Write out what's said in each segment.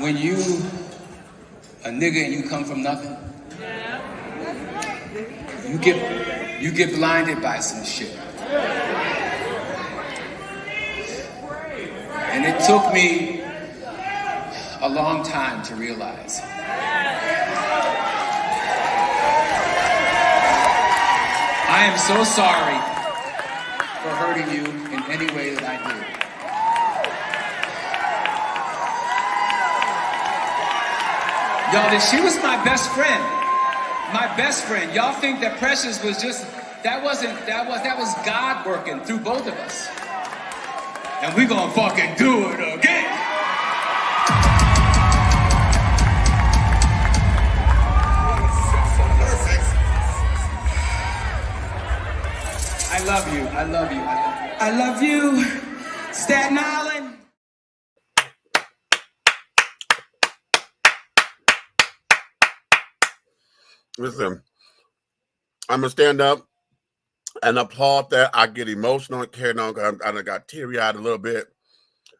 when you a nigga and you come from nothing, you get blinded by some shit. And it took me a long time to realize. I am so sorry for hurting you in any way that I did. Y'all, she was my best friend. My best friend. Y'all think that Precious was just, that was God working through both of us. And we gonna fucking do it again. I love you. I love you. I love you, Staten Island. Listen, I'm gonna stand up and applaud that. I get emotional and carried on. I got teary-eyed a little bit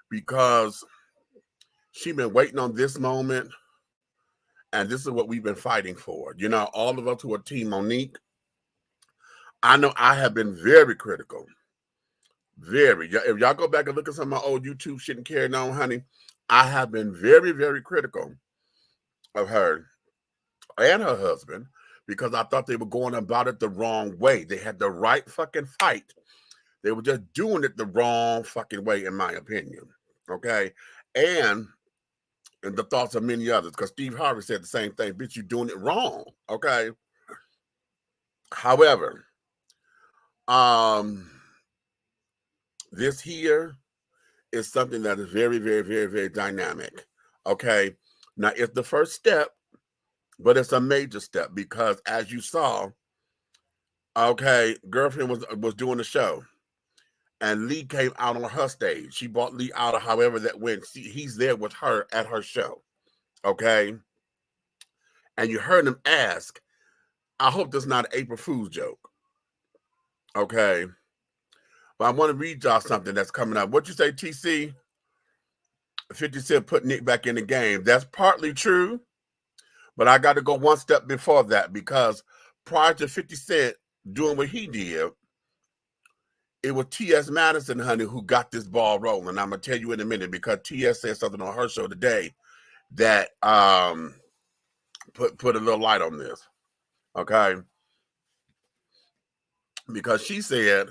because she's been waiting on this moment, and this is what we've been fighting for. You know, all of us who are Team Monique, I know I have been very critical. Very. If y'all go back and look at some of my old YouTube shit and carrying on, honey, I have been very, very critical of her and her husband because I thought they were going about it the wrong way. They had the right fucking fight. They were just doing it the wrong fucking way, in my opinion. Okay? And the thoughts of many others, because Steve Harvey said the same thing. Bitch, you're doing it wrong. Okay? However, this here is something that is very, very, very, very dynamic. Okay? Now, it's the first step, but it's a major step because, as you saw, okay, Girlfriend was doing the show, and Lee came out on her stage. She brought Lee out, however that went. He's there with her at her show, okay? And you heard him ask, I hope this is not an April Fool's joke, okay? But I want to read y'all something that's coming up. What you say, TC? 50 Cent put Nick back in the game. That's partly true. But I got to go one step before that because prior to 50 Cent doing what he did, it was T.S. Madison, honey, who got this ball rolling. I'm going to tell you in a minute because T.S. said something on her show today that put a little light on this, okay? Because she said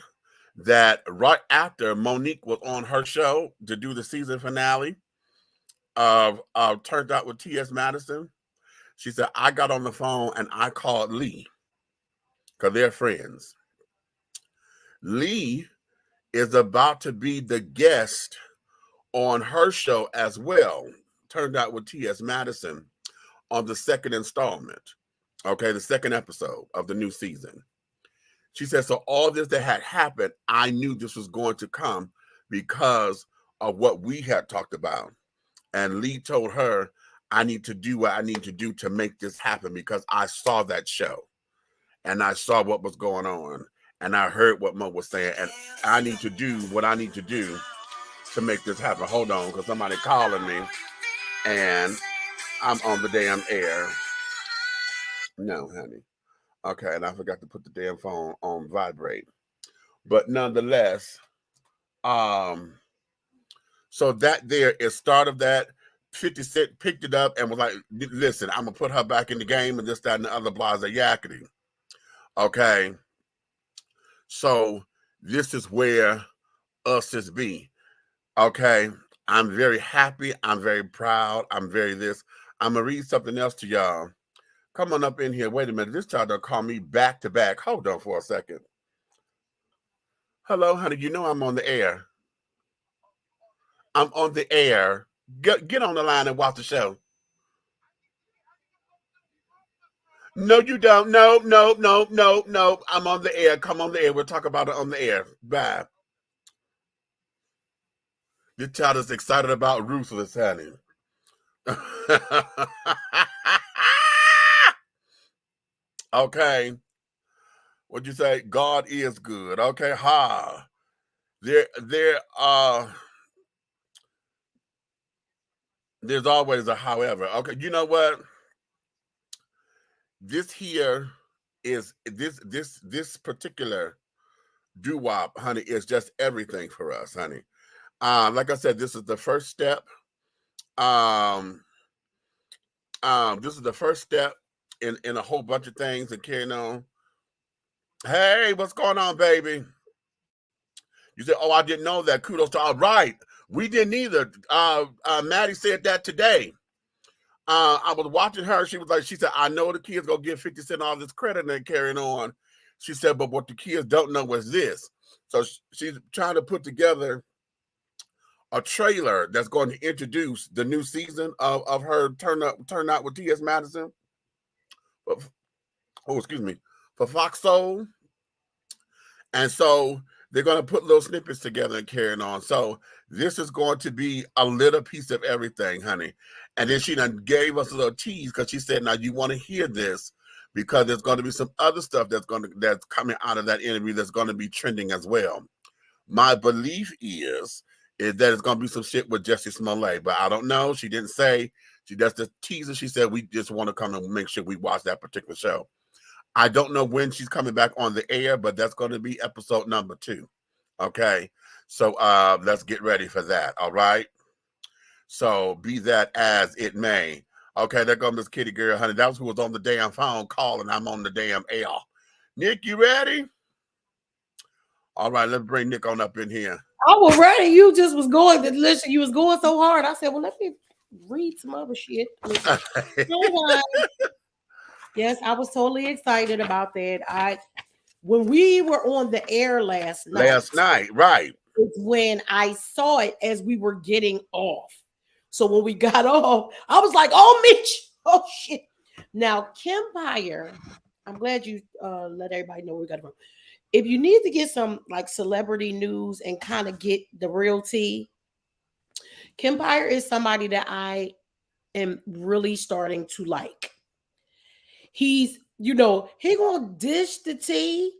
that right after Monique was on her show to do the season finale of Turned Out with T.S. Madison, she said, I got on the phone and I called Lee because they're friends. Lee is about to be the guest on her show as well, Turned Out with T.S. Madison, on the second installment, okay, the second episode of the new season. She said, so all this that had happened, I knew this was going to come because of what we had talked about. And Lee told her, I need to do what I need to do to make this happen because I saw that show and I saw what was going on and I heard what Mo was saying and I need to do what I need to do to make this happen. Hold on, because somebody calling me and I'm on the damn air. No, honey. Okay, and I forgot to put the damn phone on vibrate. But nonetheless, so that there is start of that. 50 Cent picked it up and was like, listen, I'm going to put her back in the game and this, that, and the other, blase yakety. Okay. So this is where us is be. Okay. I'm very happy. I'm very proud. I'm very this. I'm going to read something else to y'all. Come on up in here. Wait a minute. This child don't call me back to back. Hold on for a second. Hello, honey. You know I'm on the air. I'm on the air. Get on the line and watch the show. No, you don't. No. I'm on the air. Come on the air. We'll talk about it on the air. Bye. This child is excited about Ruthless, honey. Okay. What'd you say? God is good. Okay. Ha. There There's always a however. Okay, you know what? This here is this particular doo-wop, honey, is just everything for us, honey. Like I said, this is the first step. This is the first step in a whole bunch of things and carrying on. Hey, what's going on, baby? You said, oh, I didn't know that. Kudos to all right. We didn't either. Maddie said that today. I was watching her. She said, I know the kids gonna get 50 cents all this credit and they're carrying on. She said, but what the kids don't know is this. So she's trying to put together a trailer that's going to introduce the new season of her Turn Out with T.S. Madison. Oh, excuse me, for Fox Soul. And so they're going to put little snippets together and carrying on. So this is going to be a little piece of everything, honey. And then she done gave us a little tease because she said, now you want to hear this because there's going to be some other stuff that's coming out of that interview that's going to be trending as well. My belief is that it's going to be some shit with Jussie Smollett, but I don't know. She didn't say. She does the teaser. She said, we just want to come and make sure we watch that particular show. I don't know when she's coming back on the air, but that's going to be episode number 2. Okay. So let's get ready for that. All right. So be that as it may. Okay, there goes Miss Kitty Girl, honey. That was who was on the damn phone calling. I'm on the damn air. Nick, you ready? All right, let's bring Nick on up in here. I was ready. You just was going to listen. You was going so hard. I said, well, let me read some other shit. Yes, I was totally excited about that. When we were on the air last night, right. It's when I saw it as we were getting off. So when we got off, I was like, oh, Mitch, oh, shit. Now, Kempire, I'm glad you let everybody know where we got it from. If you need to get some like celebrity news and kind of get the real tea, Kempire is somebody that I am really starting to like. He's, he gonna dish the tea,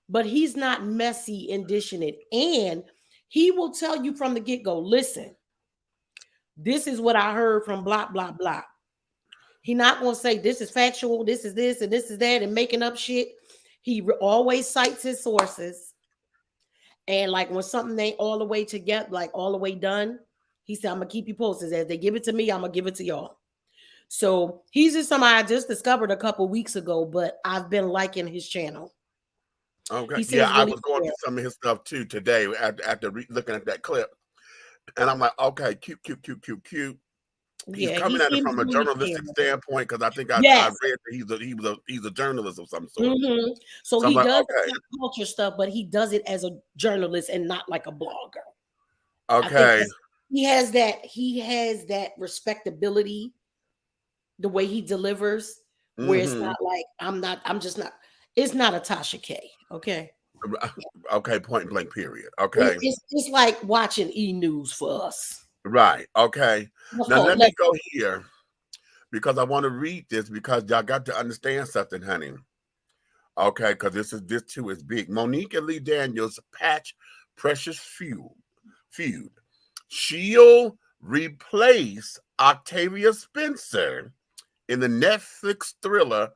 but he's not messy in dishing it. And he will tell you from the get-go, listen, this is what I heard from blah, blah, blah. He's not going to say this is factual, this is this, and this is that, and making up shit. He always cites his sources. And like when something ain't all the way together, like all the way done, he said, I'm going to keep you posted. As they give it to me, I'm going to give it to y'all. So he's just somebody I just discovered a couple weeks ago, but I've been liking his channel. Okay. Yeah, I was going through some of his stuff too today after looking at that clip. And I'm like, okay, cute. He's coming at it from a journalistic standpoint because I think I read that he's a journalist of some sort. Mm-hmm. So he does culture stuff, but he does it as a journalist and not like a blogger. Okay. He has that respectability, the way he delivers, where it's not like it's not a Tasha K. Okay. Okay, point blank, period. Okay. It's like watching E-News for us. Right. Okay. Now let me go here because I want to read this because y'all got to understand something, honey. Okay, because this too is big. Monique and Lee Daniels patch Precious feud. She'll replace Octavia Spencer in the Netflix thriller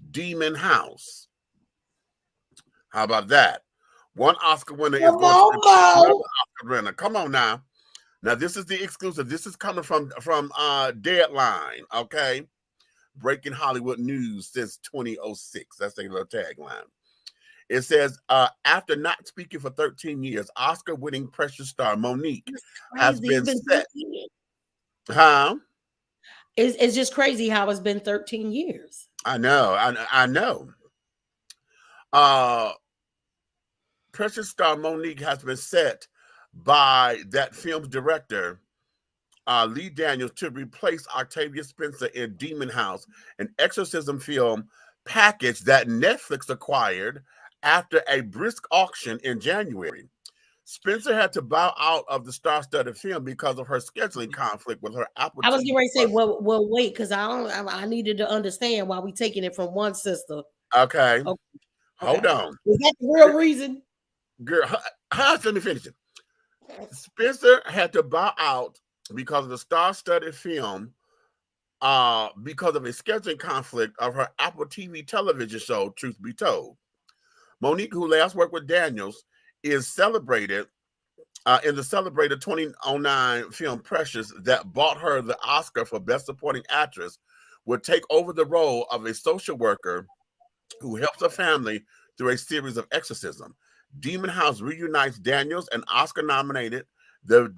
Demon House. How about that? One Oscar winner is going to be another Oscar winner. Come on now. Now, this is the exclusive. This is coming from Deadline, okay? Breaking Hollywood news since 2006. That's their little tagline. It says, after not speaking for 13 years, Oscar-winning Precious star Monique has been set. Huh? It's just crazy how it's been 13 years. I know. I know. Precious star Monique has been set by that film's director, Lee Daniels, to replace Octavia Spencer in Demon House, an exorcism film package that Netflix acquired after a brisk auction in January. Spencer had to bow out of the star-studded film because of her scheduling conflict with her Apple TV. I was getting ready to say, well, wait, because I needed to understand why we taking it from one sister. Okay. Hold on. Is that the real reason? Girl, let me finish it. Spencer had to bow out because of the star-studded film, because of a scheduling conflict of her Apple TV television show, Truth Be Told. Monique, who last worked with Daniels, is celebrated in the celebrated 2009 film Precious that bought her the Oscar for Best Supporting Actress, would take over the role of a social worker who helps a family through a series of exorcism. Demon House reunites Daniels and Oscar-nominated the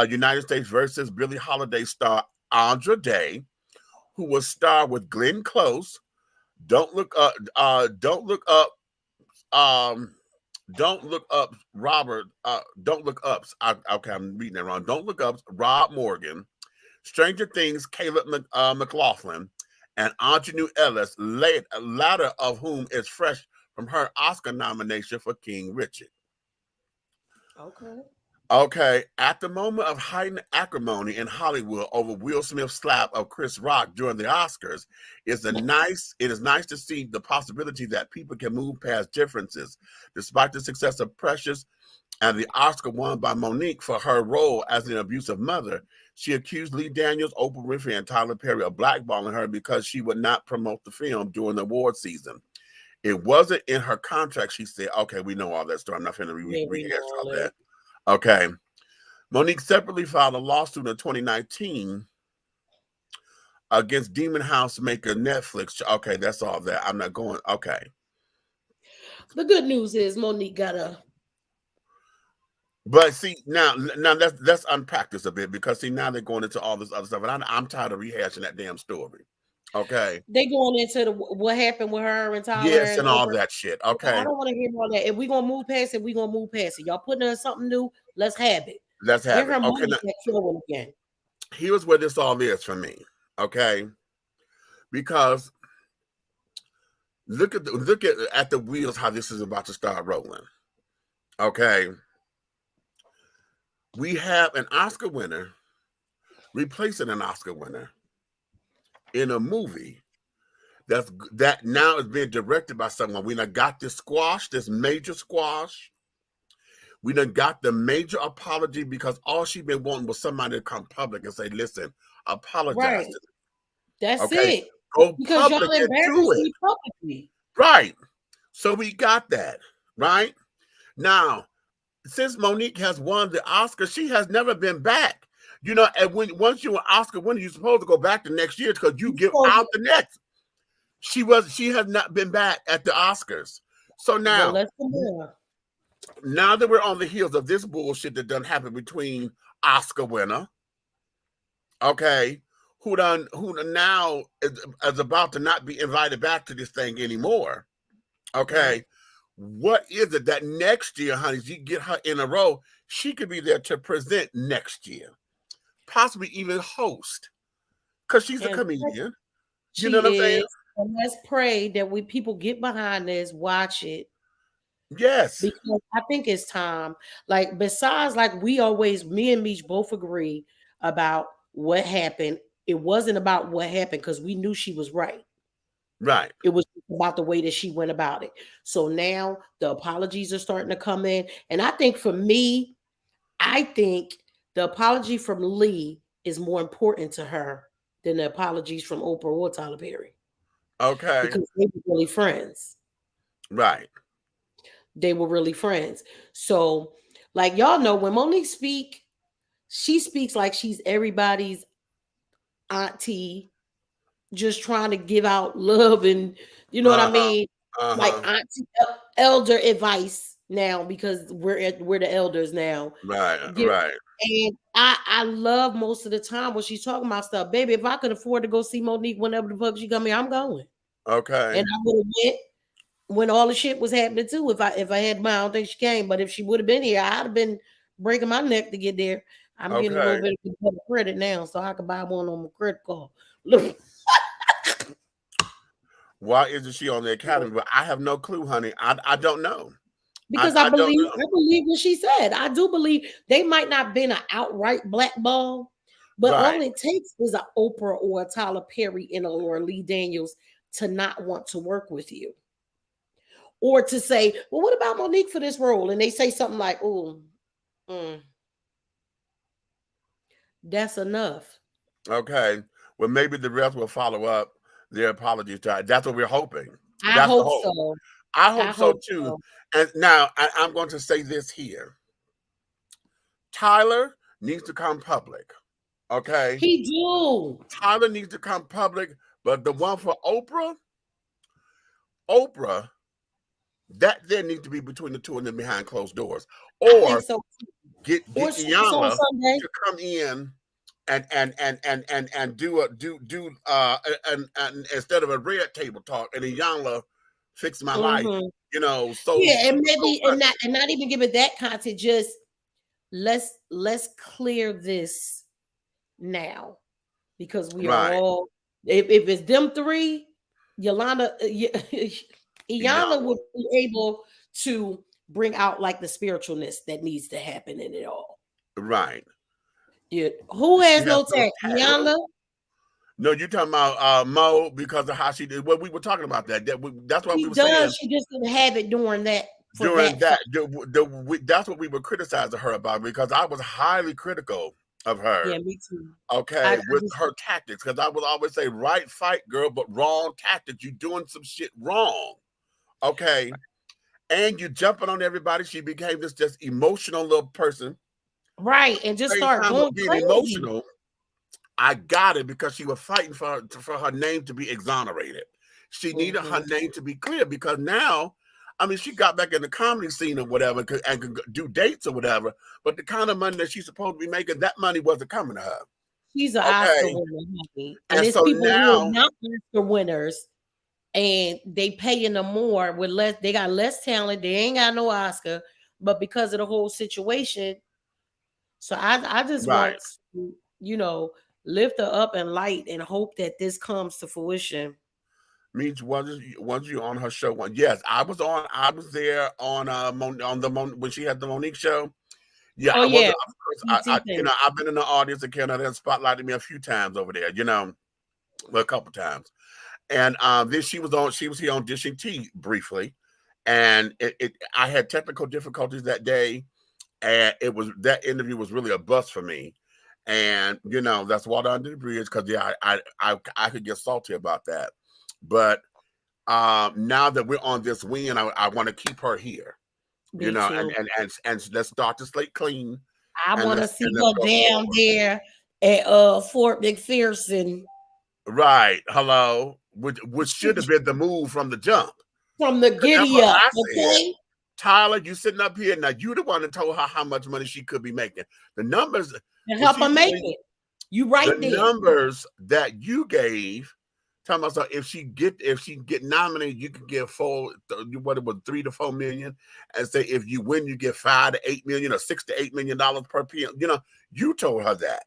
United States versus Billie Holiday star Andra Day, who will star with Glenn Close. Don't look up. Don't look up. Don't look up Robert. Don't look up. Okay, I'm reading that wrong. Don't look up Rob Morgan, Stranger Things, Caleb McLaughlin, and Ingenue Ellis, latter of whom is fresh from her Oscar nomination for King Richard. Okay. Okay, at the moment of heightened acrimony in Hollywood over Will Smith's slap of Chris Rock during the Oscars, it is nice to see the possibility that people can move past differences. Despite the success of Precious and the Oscar won by Monique for her role as an abusive mother, she accused Lee Daniels, Oprah Winfrey, and Tyler Perry of blackballing her because she would not promote the film during the award season. It wasn't in her contract, she said. Okay, we know all that story. I'm not going to rehash all that. Okay. Monique separately filed a lawsuit in 2019 against Demon House maker Netflix. Okay, that's all that. I'm not going. Okay. The good news is Monique got a. But see, now let's unpack this a bit, because see, now they're going into all this other stuff, and I'm tired of rehashing that damn story. Okay. They going into what happened with her and Tyler. Yes, and all that shit. Okay. I don't want to hear all that. If we're gonna move past it, we're gonna move past it. Y'all putting in something new, let's have it. Let's have Give her it. money Okay. that killing again. Here's where this all is for me. Okay. Because look at the wheels, how this is about to start rolling. Okay. We have an Oscar winner replacing an Oscar winner in a movie that now is being directed by someone. We done got this squash, this major squash. We done got the major apology, because all she been wanting was somebody to come public and say, listen, apologize. Right. To them. That's Okay? it. Go Because public y'all and do embarrassed it. me publicly. Right. So we got that. Right. Now, since Monique has won the Oscar, she has never been back. You know, and once you're an Oscar winner, you're supposed to go back the next year because you give out the next. She has not been back at the Oscars. So now, now that we're on the heels of this bullshit that done happened between Oscar winner, okay, who now is about to not be invited back to this thing anymore. Okay. What is it that next year, honey, you get her in a row, she could be there to present next year, possibly even host, because she's a comedian. You know what I'm saying? And let's pray that people get behind this, watch it. Yes. Because I think it's time. Like, besides, like, me and Meech both agree about what happened. It wasn't about what happened because we knew she was right. Right. It was about the way that she went about it. So now the apologies are starting to come in. And I think for me, I think the apology from Lee is more important to her than the apologies from Oprah or Tyler Perry. Okay. Because they were really friends. Right. They were really friends. So, like, y'all know, when Monique speaks, she speaks like she's everybody's auntie, just trying to give out love, and you know what I mean, like auntie elder advice now, because we're the elders now. Right. Right. And I love most of the time when she's talking about stuff. Baby, if I could afford to go see Monique whenever the fuck she come here, I'm going. Okay. And I would have went when all the shit was happening too. If I had my, I don't think she came, but if she would have been here, I'd have been breaking my neck to get there. I'm getting a little bit of credit now, so I can buy one on my credit card. Look. Why isn't she on the Academy? But I have no clue, honey. I don't know. Because I believe what she said. I do believe they might not have been an outright blackball, but all it takes is an Oprah or a Tyler Perry or a Lee Daniels to not want to work with you. Or to say, well, what about Monique for this role? And they say something like, oh, That's enough. Okay. Well, maybe the rest will follow up their apologies to her. That's what we're hoping. I That's the hope hope. so. I I hope so hope too. so. And now I'm going to say this here. Tyler needs to come public. Okay. He do. Tyler needs to come public, but the one for Oprah, that there needs to be between the two of them behind closed doors. I think Or so. get Or it's on Iyanla Sunday. to come in and do and instead of a red table talk and Iyanla fix my life, Mhm. you know, Yeah, and so maybe and not even give it that content. Just let's clear this now, because we are right. all, if it's them three, Yolanda, Iyanla Iyanla, would be able to bring out like the spiritualness that needs to happen in it all. right. Yeah. Who She has has no no tact? tact. Iyanla? No, you talking about Mo because of how she did. Well, we were talking about that. That's what we She were saying does. She just didn't have it during that for during that fight. that. That's what we were criticizing her about because I was highly critical of her. Yeah, me too. Okay, I with just, her tactics, because I would always say, right fight, girl, but wrong tactics. You doing some shit wrong. Okay. And you jumping on everybody. She became this just emotional little person. right, and just Same start time going of being crazy. emotional, I got it because she was fighting for her name to be exonerated. She needed her name to be clear because now, I mean, she got back in the comedy scene or whatever and could do dates or whatever. But the kind of money that she's supposed to be making, that money wasn't coming to her. She's an Oscar Okay. winner, honey. And And it's so people who are now, not Oscar winners, and they paying them more with less. They got less talent. They ain't got no Oscar, but because of the whole situation. So I just right. want to, lift her up and light and hope that this comes to fruition. Means was you on her show one? Yes, I was on. I was there on when she had the Monique show. Yeah, Oh I was. yeah, Of course, TT thing. I've been in the audience and Canada and spotlighted me a few times over there. Well, a couple times. And then she was on. She was here on Dishing Tea briefly, and I had technical difficulties that day, and that interview was really a bust for me. And that's water under the bridge because I could get salty about that, but now that we're on this win, I want to keep her here, Me too. and let's start the slate clean. I And want to let's see her go down forward. there at Fort McPherson Right. Hello. Which should have been the move from the jump. from the That's giddy what up. I said. Okay. Tyler, you sitting up here now. You the one that told her how much money she could be making. The numbers And help her make it. You right the there. numbers that you gave. Talking about if she get nominated, you could get 3 to 4 million, and say if you win, you get 5 to 8 million or $6 to $8 million per PM. You told her that.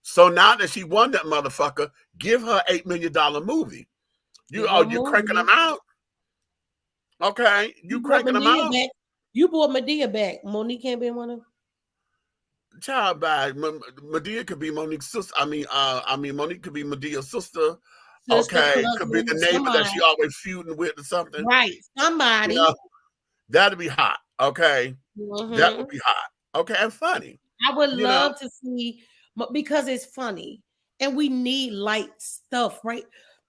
So now that she won that motherfucker, give her $8 million movie. You're cranking them out. Okay, you cranking them out. Back. You brought Medea back. Monique can't be in one of them. Child, by Medea could be Monique's sister. Monique could be Medea's sister. Okay, could be the neighbor that she always feuding with or something. Right, somebody. That'd be hot. Okay, that would be hot. Okay, and funny. I would love to see, because it's funny and we need light stuff, right?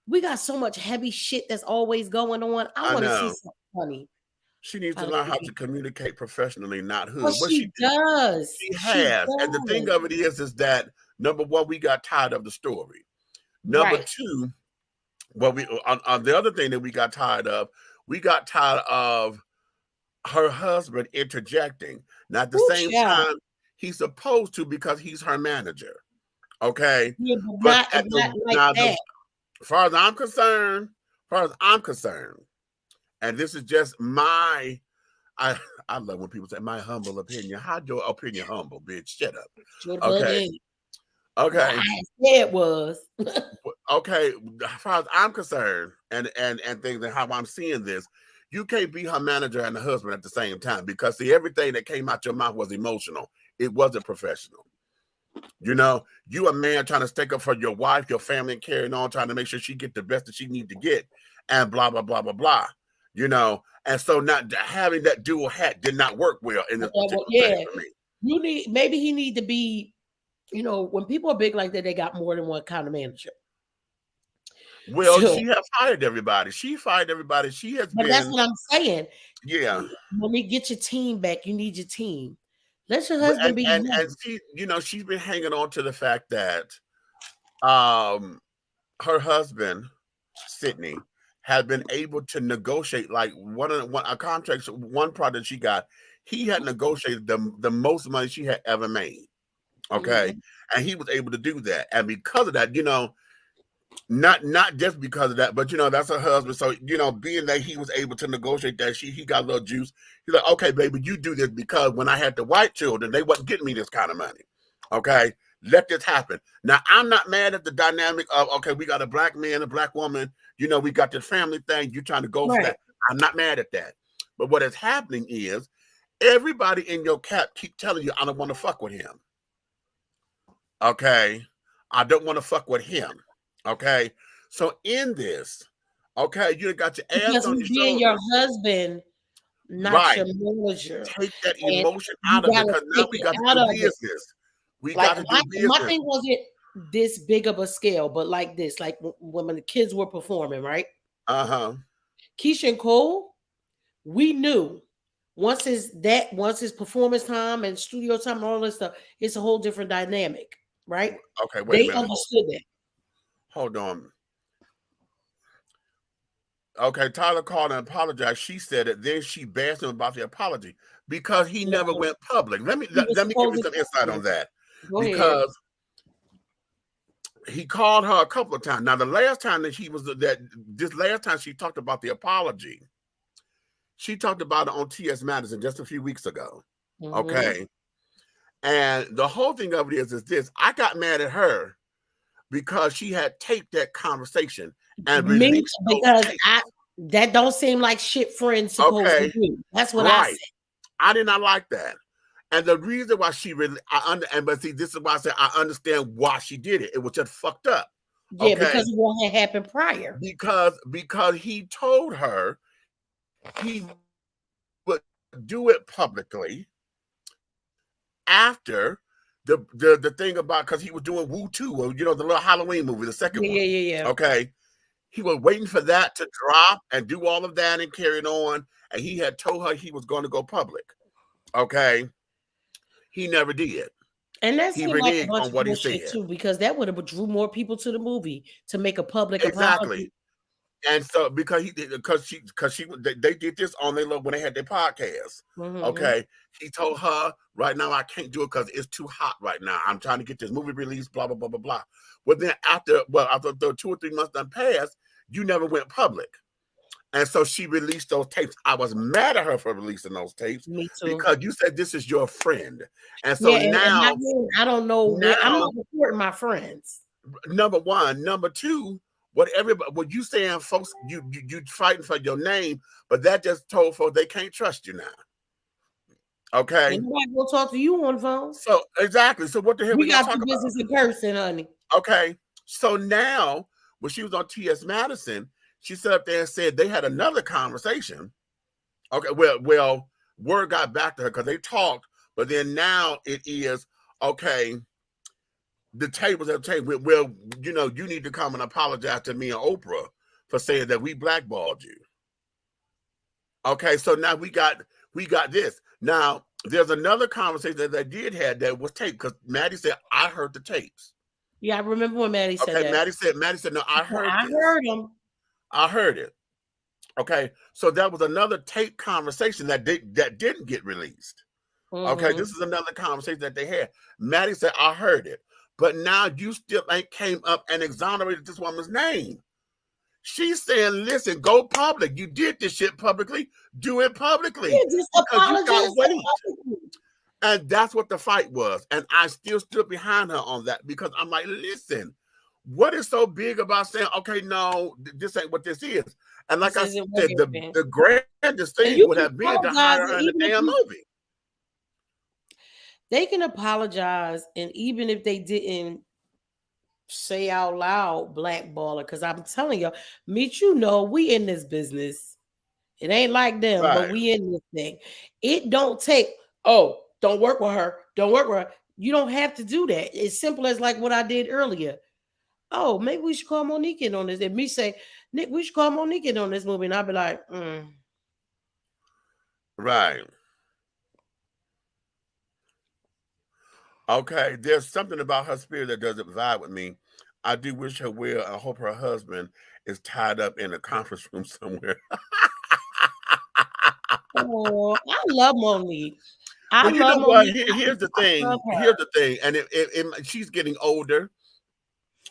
We got so much heavy shit that's always going on. I want to see something funny. She needs to learn how to communicate professionally, not hood. Well, she does. She has. And the thing of it is that number one, we got tired of the story. Number two, on the other thing that we got tired of her husband interjecting. Now at the same time, he's supposed to because he's her manager. Okay. Yeah, but not that. As far as I'm concerned, and this is just I love when people say my humble opinion. How's your opinion humble, bitch? Shut up. Okay. Okay. I said it was. Okay. As far as I'm concerned, and things and how I'm seeing this, you can't be her manager and the husband at the same time because everything that came out your mouth was emotional. It wasn't professional. You a man trying to stick up for your wife, your family, and carrying on, trying to make sure she get the best that she need to get, and blah blah blah blah blah. And so not having that dual hat did not work well in this particular thing for me. Maybe he need to be You know, when people are big like that, they got more than one kind of manager. Well, So, she has fired everybody. She fired everybody. She has but that's been, what I'm saying. yeah. When we get your team back, you need your team. Let your But- husband be and you. she, you know, she's been hanging on to the fact that um her husband, Sydney, had been able to negotiate like one a contract, one project she got. He had negotiated the most money she had ever made. Okay. Mhm. And he was able to do that. And because of that, you know, not just because of that, but you know, that's her husband. So, you know, being that he was able to negotiate that, he got a little juice. He's like, okay, baby, you do this because when I had the white children, they wasn't getting me this kind of money. Okay. Let this happen. Now, I'm not mad at the dynamic of, okay, we got a black man, a black woman, you know, we got this family thing, you're trying to go for Right. that. I'm not mad at that. But what is happening is everybody in your cap keep telling you, I don't want to fuck with him. Okay. I don't want to fuck with him. Okay. So in this, okay, you got your ass Because on he's your being your shoulders. husband, not Right. your manager. Take that And emotion you out of it gotta because now take we it got to out do of it. business. We Like got to do my business. thing wasn't this big of a scale, but like this, like when the kids were performing, right? Uh-huh. Keisha and Cole, we knew once his performance time and studio time and all this stuff, it's a whole different dynamic, right? Okay, wait a They minute. understood that. Hold on. Okay, Tyler called and apologized. She said it. Then she bashed him about the apology because he never No, went public. Let me he was give you supposed some to. insight on that Go ahead. because he called her a couple of times. Now, the last time that this last time she talked about the apology, she talked about it on T.S. Madison just a few weeks ago. Mhm. Okay, and the whole thing of it is this: I got mad at her because she had taped that conversation and Me, released those because tapes. that don't seem like shit friends supposed to Okay, do. That's what I right. said. I did not like that. And the reason why she really, but see, this is why I said I understand why she did it. It was just fucked up. Yeah, Okay, because of what had happened prior. because he told her he would do it publicly after the thing about because he was doing Woo 2, or you know, the little Halloween movie, the second one. Yeah. Okay, he was waiting for that to drop and do all of that and carry it on, and he had told her he was going to go public. Okay, he never did. And that He seemed like a reneged bunch on of what he bullshit said. too, because that would have drew more people to the movie to make a public Exactly. apology. And so because they did this on their when they had their podcast. Mhm. Okay. He told her right now I can't do it because it's too hot right now. I'm trying to get this movie released, blah, blah, blah, blah, blah. Well, then after the 2 or 3 months done passed, you never went public. And so she released those tapes. I was mad at her for releasing those tapes Me too. because you said this is your friend. And so Yeah, and now, I don't know where I'm now, not reporting my friends. number one, number two, what you saying, folks, you fighting for your name, but that just told folks they can't trust you now. Okay, Ain't nobody gonna talk to you on the phone. so exactly. So what the hell We we gonna got talk the about? business in person, honey. Okay, so now when she was on T.S. Madison, she sat up there and said they had another conversation. Okay, well, word got back to her because they talked, but then now it is okay. The tables at the table. Well, you know, you need to come and apologize to me and Oprah for saying that we blackballed you. Okay, so now we got this. Now there's another conversation that they did have that was taped because Maddie said I heard the tapes. Yeah, I remember when Maddie said Okay, that. Maddie said no, I heard I this. heard him. I heard it. Okay, so that was another tape conversation that didn't get released. Okay, Mhm. this is another conversation that they had. Maddie said, I heard it. But now you still ain't came up and exonerated this woman's name. She's saying, listen, go public. You did this shit publicly. Do it publicly. Yeah, just Because you got apologize weight. publicly. And that's what the fight was. And I still stood behind her on that because I'm like, listen, what is so big about saying, okay, no, this ain't what this is? And like This I isn't said, what it's been. the grandest And thing you would can have been to apologize, hire her in the even if damn movie. they can apologize, and even if they didn't say out loud blackballer, because I'm telling you, Meet, you know, we in this business. It ain't like them, but Right. we in this thing. It don't take, oh, don't work with her. Don't work with her. You don't have to do that. It's simple as like what I did earlier. Oh, maybe we should call Monique in on this. And me say, Nick, we should call Monique in on this movie. And I'll be like, Right. Okay. There's something about her spirit that doesn't vibe with me. I do wish her well. I hope her husband is tied up in a conference room somewhere. oh, I love Monique. I Well, you know love what? Monique. Here's the I thing. love her. Here's the thing. And she's getting older,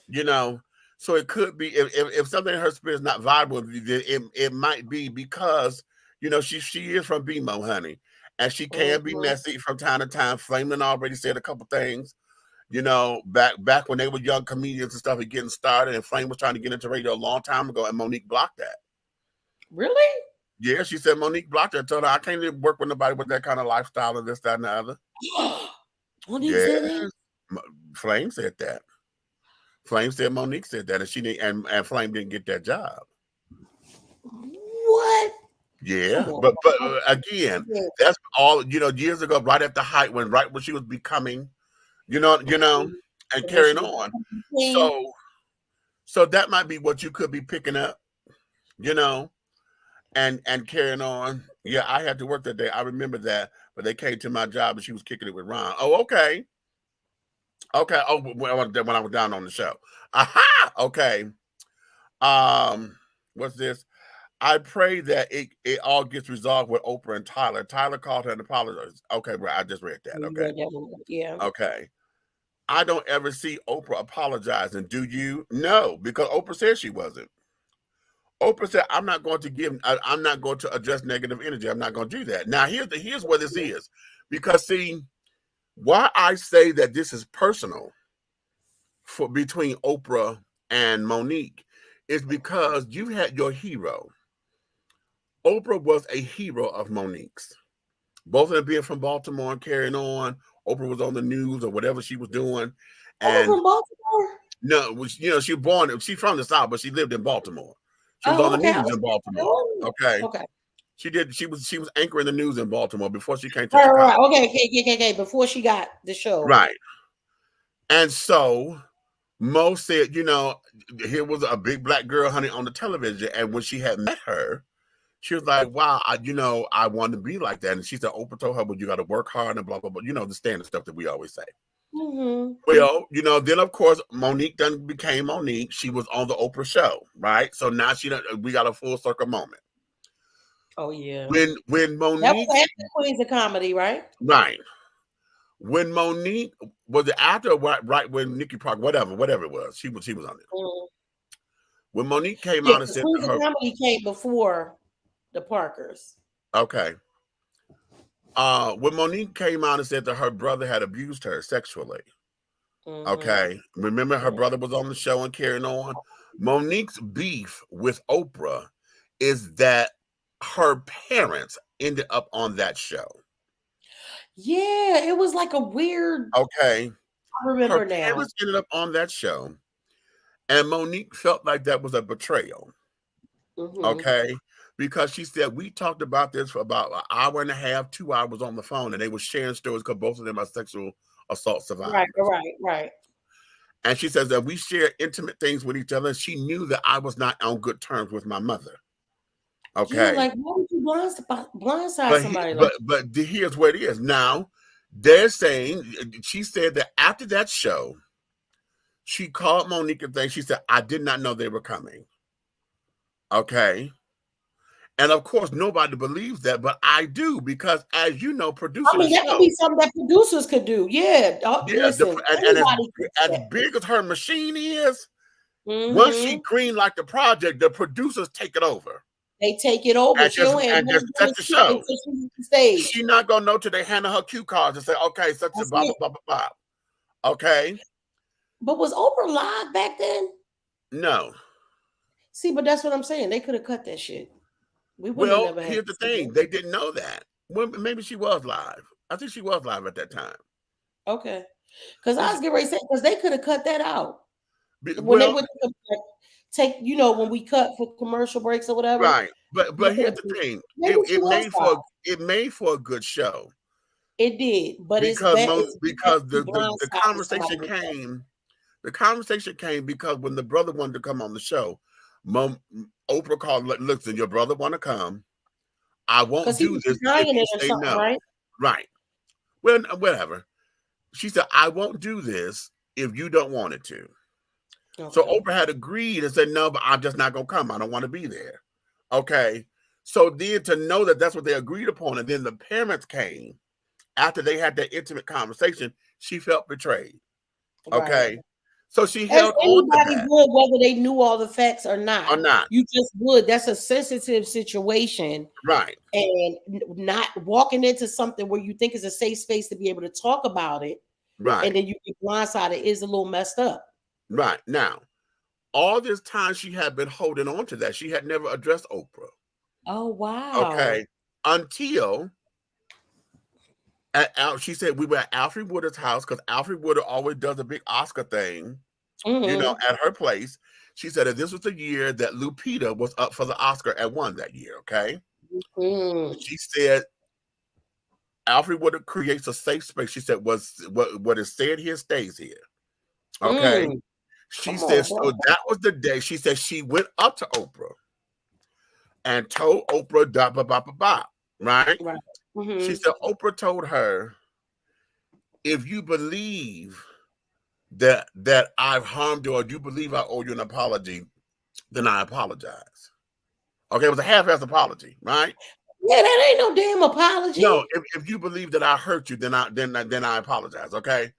you know, so it could be if something in her spirit is not viable, it might be because, you know, she is from BMO, honey. And she can be messy from time to time. Flamin already said a couple things, you know, back when they were young comedians and stuff and getting started, and Flame was trying to get into radio a long time ago, and Monique blocked that. Really? Yeah, she said Monique blocked her. Told her, I can't even work with nobody with that kind of lifestyle and this, that, and the other. Monique said that? Flame said that. Flame said Monique said that, and she didn't, and Flame didn't get that job. What? Yeah, but again, that's all, you know, years ago, right at the height when she was becoming, you know, and carrying on. So that might be what you could be picking up, you know, and carrying on. Yeah, I had to work that day. I remember that, but they came to my job and she was kicking it with Ron. Oh, okay. Okay. Oh, when I was down on the show. Aha. Okay. What's this? I pray that it all gets resolved with Oprah and Tyler. Tyler called her and apologized. Okay, right. I just read that. Okay. Yeah. Okay. I don't ever see Oprah apologizing. Do you? No, because Oprah said she wasn't. Oprah said, I'm not going to address negative energy. I'm not going to do that. Now, here's what this is. Because, see, why I say that this is personal between Oprah and Monique is because you had your hero. Oprah was a hero of Monique's. Both of them being from Baltimore and carrying on. Oprah was on the news or whatever she was doing. And from Baltimore? No, you know, she's from the South, but she lived in Baltimore. She was on the news in Baltimore. Okay. She was anchoring the news in Baltimore before she came to Chicago. Right. Okay. Before she got the show. Right. And so Mo said, you know, here was a big black girl, honey, on the television. And when she had met her, she was like, wow, I want to be like that. And she said, Oprah told her, well, you got to work hard and blah, blah, blah. You know, the standard stuff that we always say. Mm-hmm. Well, you know, then of course Monique then became Monique. She was on the Oprah show, right? So now we got a full circle moment. Oh yeah. When Monique, that was after Queens of Comedy, right? Right. When Monique was it after right when Nikki Park, whatever it was, she was on it. Mm. When Monique came out and said Queens of Comedy came before the Parkers. Okay. When Monique came out and said that her brother had abused her sexually, okay, remember her brother was on the show and carrying on. Monique's beef with Oprah is that her parents ended up on that show. Yeah, it was like a weird. Okay, I remember her now. parents ended up on that show, and Monique felt like that was a betrayal. Okay. Because she said, we talked about this for about an hour and a half, 2 hours on the phone, and they were sharing stories because both of them are sexual assault survivors. Right. And she says that we share intimate things with each other. She knew that I was not on good terms with my mother. Okay. Yeah, like, why would you blindside somebody? But here's what it is. Now, they're saying, she said that after that show, she called Monique and things. She said, I did not know they were coming. Okay. And of course, nobody believes that, but I do because, as you know, producers. I mean, that could be something that producers could do. Yeah. Listen, and as big as her machine is, once she greenlight the project, the producers take it over. They take it over. And just set the show. She's not gonna know till they hand her cue cards and say, "Okay, such a blah blah blah blah." Okay. But was Oprah live back then? No. See, but that's what I'm saying. They could have cut that shit. Well, here's the thing. They didn't know that. Well, maybe she was live. I think she was live at that time. Okay. Because I was getting ready to say, because they could have cut that out. When they would take, you know, when we cut for commercial breaks or whatever. Right. But here's the thing. It made for a good show. It did, but it's because bad. It's bad because to be the blindsided conversation somebody like that. came. The conversation came because when the brother wanted to come on the show, Oprah called. Listen, your brother want to come. I won't Because he do was this if denying you it or say something, no. right? Right. Well, whatever. She said, I won't do this if you don't want it to. So Okay. Oprah had agreed and said, no, but I'm just not going to come. I don't want to be there. Okay. So then to know that that's what they agreed upon, and then the parents came after they had that intimate conversation, she felt betrayed. Right. Okay. So she As held on to anybody that would, whether they knew all the facts or not. or not. You just would. That's a sensitive situation. Right. And not walking into something where you think is a safe space to be able to talk about it, Right. and then you get blindsided is a little messed up. Right. Now, all this time she had been holding on to that. She had never addressed Oprah. Oh, wow. Okay. Until she said we were at Alfred Woodard's house because Alfred Woodard always does a big Oscar thing, at her place. She said that this was the year that Lupita was up for the Oscar and won that year. Okay. She said Alfred Woodard creates a safe space. She said what is said here stays here. Okay. She said so that was the day. She said she went up to Oprah and told Oprah da ba ba ba ba. Right. She said Oprah told her, if you believe that I've harmed you or you believe I owe you an apology, then I apologize. Okay, it was a half-ass apology, right? Yeah, that ain't no damn apology. No, if you believe that I hurt you, then I apologize. Okay,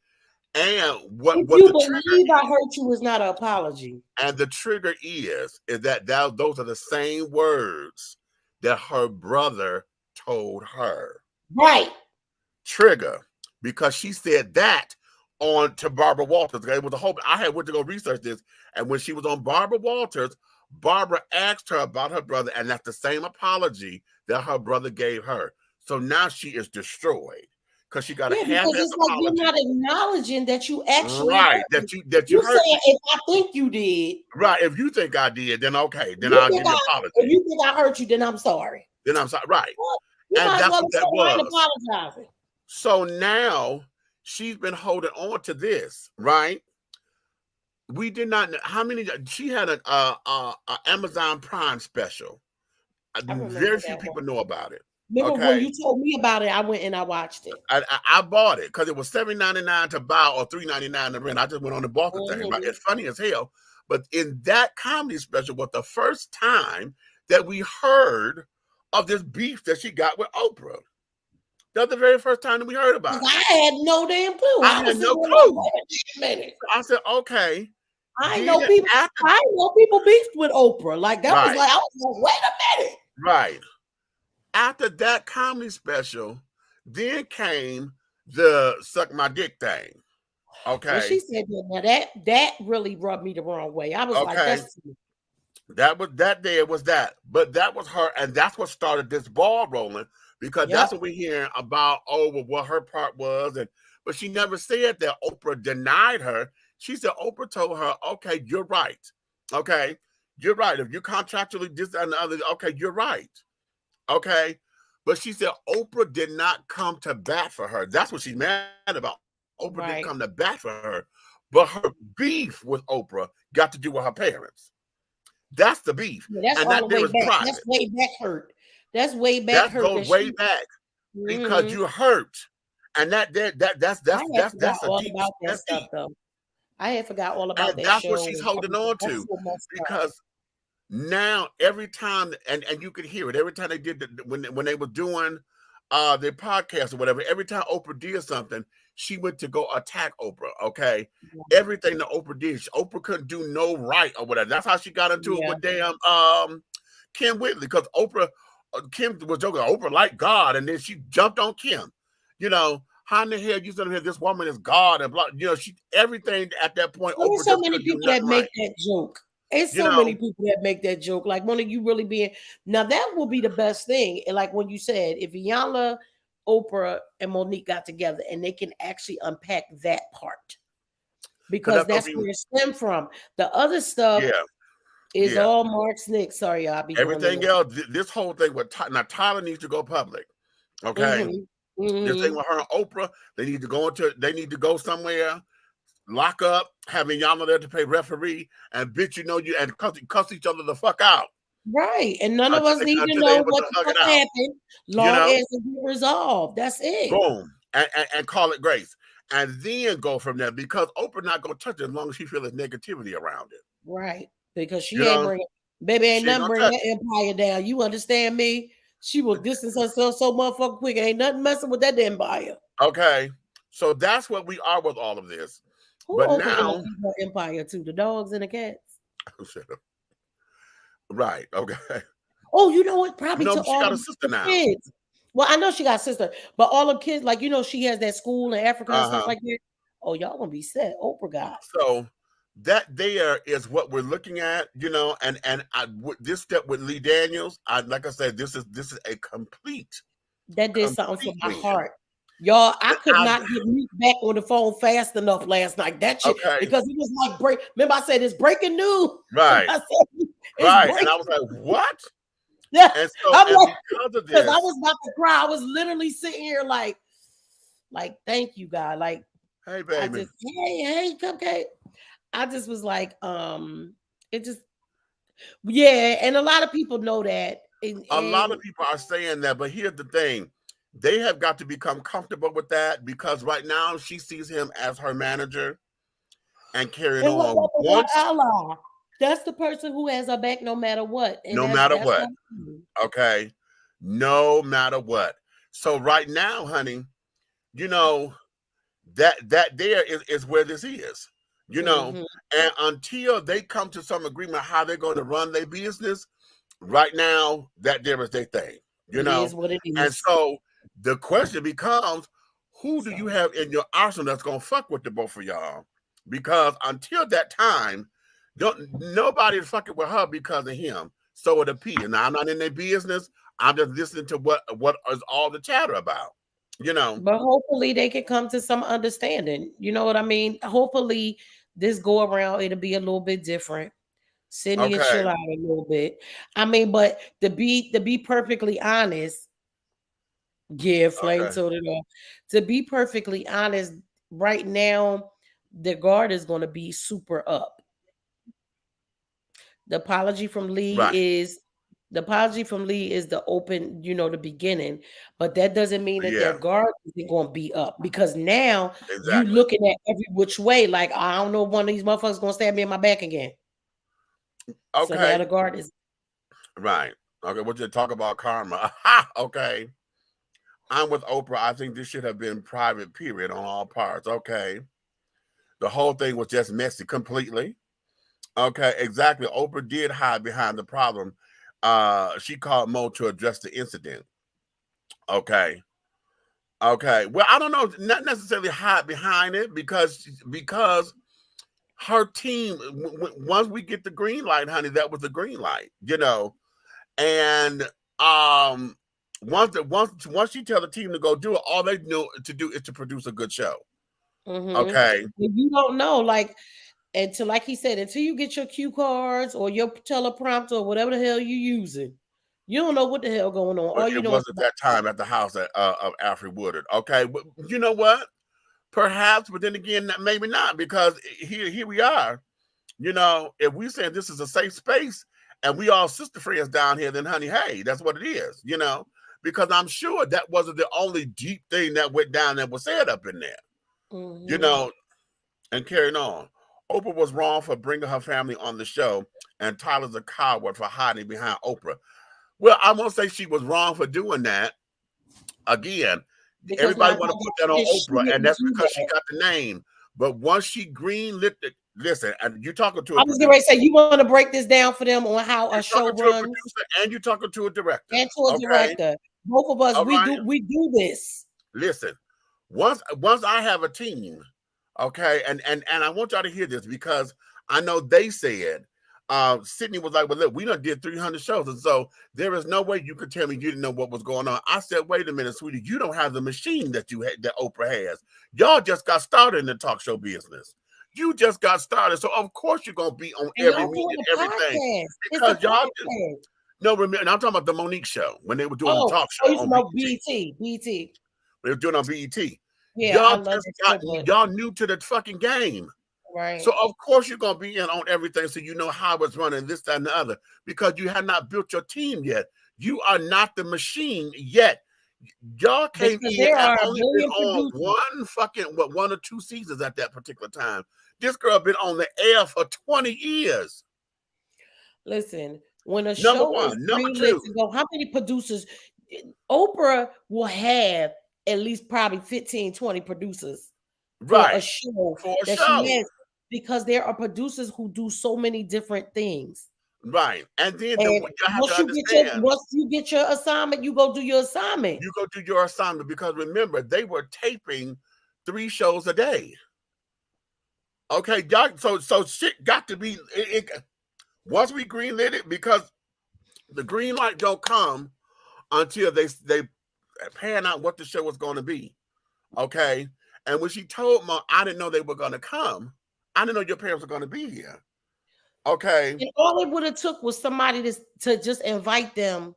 and what If the you trigger believe I hurt you is not an apology. and the trigger is that those are the same words that her brother told her. Right. Trigger, because she said that on to Barbara Walters. It was a whole. I had went to go research this, and when she was on Barbara Walters, Barbara asked her about her brother, and that's the same apology that her brother gave her. So now she is destroyed because she got a half-ass it's apology. like you're not acknowledging that you actually right hurt that you hurt saying, me. if I think you did, Right. If you think I did, then okay, then I'll give you an apology. If you think I hurt you, then I'm sorry. Then I'm sorry. Right. Well, you and might that's well what that was. apologizing. So now she's been holding on to this, right? We did not know how many. She had an Amazon Prime special. Very few people know about it. Remember when you told me about it, I went and I watched it. I bought it because it was $7.99 to buy or $3.99 to rent. I just went on the bought the thing. Right? It's funny as hell. But in that comedy special was the first time that we heard of this beef that she got with Oprah. That's the very first time that we heard about it. I had no damn clue. I had no clue. Minute. I said, okay. I know people beefed with Oprah. Like that was like, I was like, wait a minute. Right. After that comedy special, then came the suck my dick thing. Okay. When she said that really rubbed me the wrong way. I was like, that. But that was her, and that's what started this ball rolling because that's what we're hearing about. What her part was, but she never said that Oprah denied her. She said Oprah told her, "Okay, you're right. Okay, you're right. If you contractually this and the other, okay, you're right. Okay." But she said Oprah did not come to bat for her. That's what she's mad about. Oprah didn't come to bat for her, but her beef with Oprah got to do with her parents. That's the beef. Yeah, that's all the way back. Private. That's way back hurt. That's way back hurt. That goes way back because you hurt, and that's a deep stuff though. I had forgot all about that. That's what she's holding on to because now every time, and you could hear it every time they did when they were doing their podcast or whatever. Every time Oprah did something, she went to go attack Oprah. Okay, everything that Oprah did, Oprah couldn't do no right or whatever. That's how she got into it with damn Kim Whitley because Kim was joking. Oprah liked God, and then she jumped on Kim. You know, how in the hell you said this woman is God and blah? You know, she everything at that point. There's so many people that make that joke. It's so many people that make that joke. Like, one of you really being now that will be the best thing. And like when you said, if Iyanla, Oprah, and Monique got together and they can actually unpack that part because that's where it stemmed from. The other stuff is all Mark Snick. Sorry, y'all. Everything else, this whole thing with now Tyler needs to go public. Okay. This thing Mhm. with her and Oprah, they need to go somewhere, lock up, having y'all there to pay referee, and bitch, you and cuss each other the fuck out. Right. And none of Until us need to they know able what to the hug fuck it out. happened, long as it be resolved. That's it. Boom. And call it grace. And then go from there, because Oprah not gonna touch it as long as she feels negativity around it. Right. Because she You ain't know, bringing, baby, ain't she ain't nothing gonna bringing touch that it. empire down. You understand me? She will distance herself so motherfucking quick. Ain't nothing messing with that empire. Okay. So that's what we are with all of this. Who But Oprah gonna now, leave her empire to? The dogs and the cats? right, okay. Oh, you know what? Probably to She all got a sister the now. kids. Well, I know she got a sister, but all the kids, like, she has that school in Africa and stuff Uh-huh. like that. Oh, y'all gonna be set. Oprah got. So that there is what we're looking at, this step with Lee Daniels, like I said, this is a complete That did something for my win. heart. Y'all, I could not get me back on the phone fast enough last night. That shit, Okay. because it was like remember I said it's breaking news. Right. I said, Right. And I was like, what? Yeah. And so, I'm and like, because of because this, I was about to cry. I was literally sitting here like, thank you, God. Like, hey, I baby. just, hey, cupcake. I just was like, it just, yeah. And a lot of people know that. A lot of people are saying that, but here's the thing. They have got to become comfortable with that, because right now she sees him as her manager and carrying on once. ally. That's the person who has her back no matter what. And No matter what. Okay. No matter what. So right now, honey, that there is where this is. And until they come to some agreement how they're going to run their business, right now, that there is their thing. It is what it is. And so the question becomes, who do you have in your arsenal that's going to fuck with the both of y'all? Because until that time, nobody's fucking with her because of him. So it appears. Now, I'm not in their business. I'm just listening to what is all the chatter about. But hopefully they can come to some understanding. You know what I mean? Hopefully this go around, it'll be a little bit different. Sydney and chill out a little bit. I mean, but to be perfectly honest, Flame told it all. To be perfectly honest, right now, the guard is going to be super up. The apology from Lee is the open, the beginning, but that doesn't mean that their guard isn't going to be up, because now you looking at every which way. Like, I don't know if one of these motherfuckers going to stab me in my back again. Okay. So now the guard is right. Okay, what you talk about karma? Okay. I'm with Oprah. I think this should have been private, period, on all parts. Okay. The whole thing was just messy completely. Okay, exactly. Oprah did hide behind the problem. She called Mo to address the incident. Okay. Okay. Well, I don't know, not necessarily hide behind it, because her team, once we get the green light, honey, that was the green light, and once she tell the team to go do it, all they know to do is to produce a good show. Okay. You don't know, like, until, like he said, until you get your cue cards or your teleprompter or whatever the hell you using, you don't know what the hell going on. All you It know wasn't that time at the house of Alfred Woodard. Okay, but you know what? Perhaps, but then again, maybe not, because here we are. If we say this is a safe space and we all sister friends down here, then honey, hey, that's what it is. Because I'm sure that wasn't the only deep thing that went down that was said up in there. And carrying on. Oprah was wrong for bringing her family on the show, and Tyler's a coward for hiding behind Oprah. Well, I won't say she was wrong for doing that. Again, because everybody want to put that on Oprah, and that's because she got the name. But once she greenlit it, listen, and you're talking to I was going to say, you want to break this down for them on how a show runs, a producer, and you're talking to a director, and to a director. Both of us, we do this. Listen, once I have a team, okay, and I want y'all to hear this, because I know they said, Sydney was like, well, look, we done did 300 shows, and so there is no way you could tell me you didn't know what was going on. I said, wait a minute, sweetie, you don't have the machine that Oprah has. Y'all just got started in the talk show business. You just got started, so of course you're gonna be on every meeting, everything, because y'all no, remember, and I'm talking about the Monique show when they were doing the talk show on BT. They were doing on BET. Yeah, I Y'all love just it got, so much. y'all new to the fucking game. Right. So of course you're gonna be in on everything, so you know how it's running, this, that, and the other, because you have not built your team yet. You are not the machine yet. Y'all came Because in there and are a only been billion on producers. one or two seasons at that particular time. This girl been on the air for 20 years. Listen, when a Number show is one. Number greenlit two. to go, how many producers? Oprah will have at least probably 15, 20 producers for a Right. show For a that show. she has, because there are producers who do so many different things. Right. And then And you have to understand, once you get your assignment, you go do your assignment. you go do your assignment, because remember, they were taping 3 shows a day. Okay, y'all, so shit got to be once we greenlit it, because the green light don't come until they pan out what the show was going to be. Okay, and when she told me, I didn't know they were going to come. I didn't know your parents were going to be here. Okay, And all it would have took was somebody to just invite them,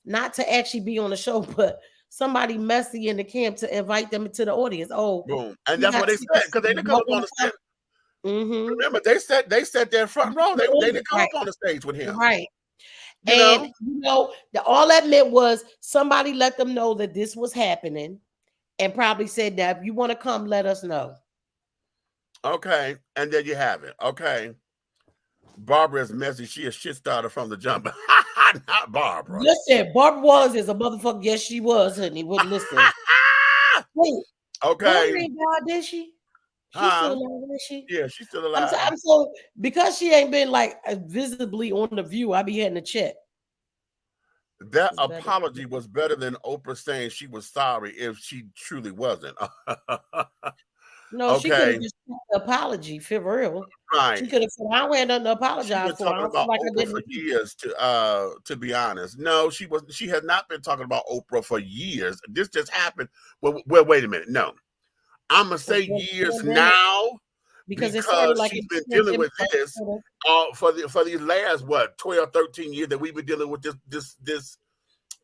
not to actually be on the show, but somebody messy in the camp to invite them into the audience. Oh, boom, and that's what they said, because they didn't come up on the stage. Mm-hmm. Remember, they sat there front row. They didn't come up on the stage with him. Right. You And know, all that meant was somebody let them know that this was happening, and probably said that if you want to come, let us know. Okay, and there you have it. Okay, Barbara is messy. She a shit starter from the jump. Not Barbara. Listen, Barbara Wallace is a motherfucker. Yes, she was, honey. Wouldn't listen. Wait, Okay. Barbara ain't died, did she? She's still alive, is she? Yeah, she's still alive. I'm so, because she ain't been like visibly on the View, I be having to check. That apology was better than Oprah saying she was sorry if she truly wasn't. No, she could have just the apology for real. Right. She could have said, I ain't nothing to apologize She's been for. I talking don't feel about like Oprah for years, to be honest. No, she has not been talking about Oprah for years. This just happened. Well, wait a minute. No. I'm gonna say years now, because it started like she's been dealing with this for these last 12, 13 years that we've been dealing with this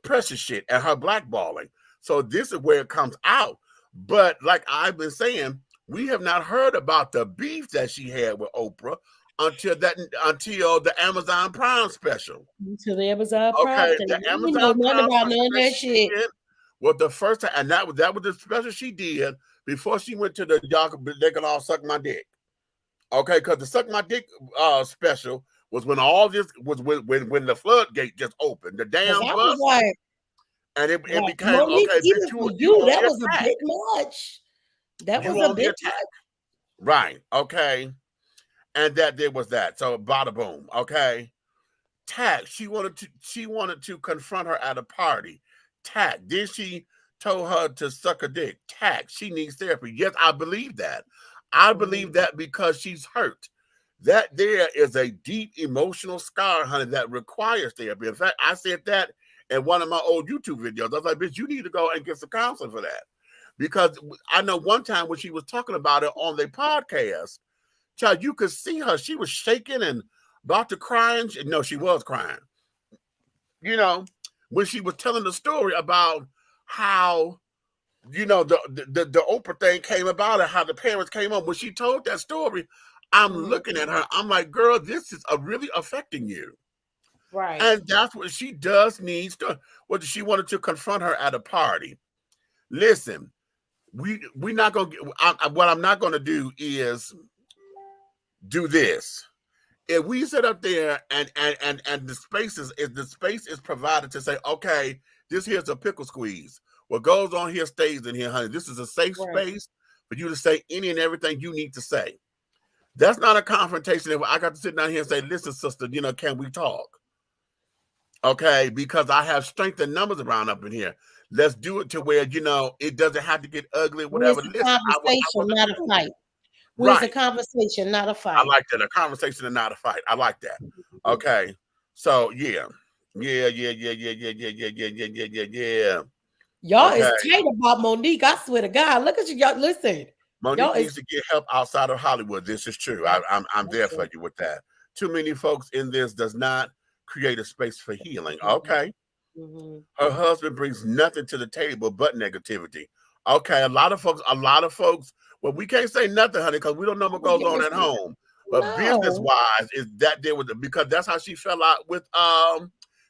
precious shit and her blackballing. So this is where it comes out. But like I've been saying, we have not heard about the beef that she had with Oprah until the Amazon Prime special. Until the Amazon Prime. Okay, the Amazon Prime about none of that shit. Was the first time, and that was the special she did before she went to the y'all. They can all suck my dick. Okay, because the suck my dick special was when all this was when the floodgate just opened. The damn bus. Like, and it became Monique, okay. even for you, that was a bit much. That was a bit much. Right. Okay. And that there was that. So bada boom. Okay. Tack. She wanted to confront her at a party. Tack. Then she told her to suck a dick. Tack. She needs therapy. Yes, I believe that. I believe that because she's hurt. That there is a deep emotional scar, honey, that requires therapy. In fact, I said that in one of my old YouTube videos. I was like, bitch, you need to go and get some counseling for that. Because I know one time when she was talking about it on their podcast, child, you could see her. She was shaking and about to cry. No, she was crying. You know, when she was telling the story about how, you know, the Oprah thing came about and how the parents came on. When she told that story, I'm looking at her. I'm like, girl, this is really affecting you. Right. And that's what she does needs to. What she wanted to confront her at a party. Listen, we're not gonna. What I'm not gonna do is do this. If we sit up there and the space is provided to say, okay, this here's a pickle squeeze. What goes on here stays in here, honey. This is a safe space for you to say any and everything you need to say. That's not a confrontation. If I got to sit down here and say, listen, sister, you know, can we talk? Okay, because I have strength and numbers around up in here. Let's do it to where, you know, it doesn't have to get ugly, whatever. It's a conversation, not a fight. It's a conversation, not a fight. I like that. A conversation and not a fight. I like that. Okay. So yeah. Y'all is tight about Monique. I swear to God. Look at you. Y'all listen. Monique needs to get help outside of Hollywood. This is true. I'm there for you with that. Too many folks in this does not create a space for healing. Okay. Her husband brings nothing to the table but negativity. Okay, a lot of folks. Well, we can't say nothing, honey, because we don't know what goes on at home. But business wise, is that there with it because that's how she fell out with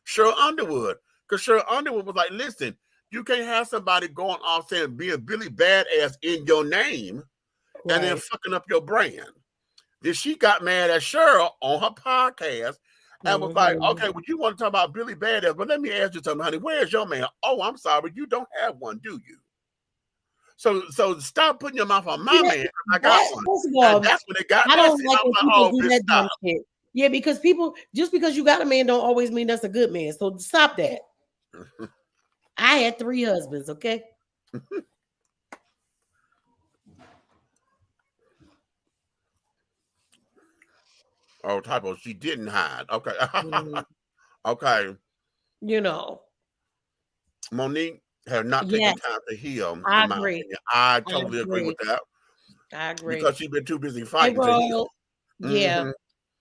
Cheryl Underwood. Because Cheryl Underwood was like, listen, you can't have somebody going off saying being Billy Badass in your name and then fucking up your brand. Then she got mad at Cheryl on her podcast and was like, okay, well, you want to talk about Billy Badass, but let me ask you something, honey. Where's your man? Oh, I'm sorry, you don't have one, do you? So stop putting your mouth on my man. I got one. First of all, and that's when it got I don't messy. like when people oh, do that dumb shit. Yeah, because people, just because you got a man don't always mean that's a good man. So stop that. I had 3 husbands, okay? Oh, typo. She didn't hide. Okay. Okay. You know. Monique has not taken time to heal. I agree. I totally agree with that. I agree. Because she's been too busy fighting to heal. Yeah.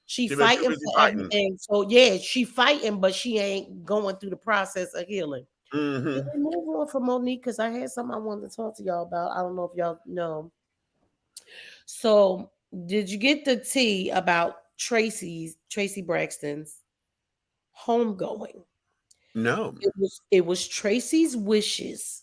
She fighting for everything. So yeah, she fighting, but she ain't going through the process of healing. Let me move on from Monique because I had something I wanted to talk to y'all about. I don't know if y'all know. So did you get the tea about Tracy Braxton's homegoing? No. It was Tracy's wishes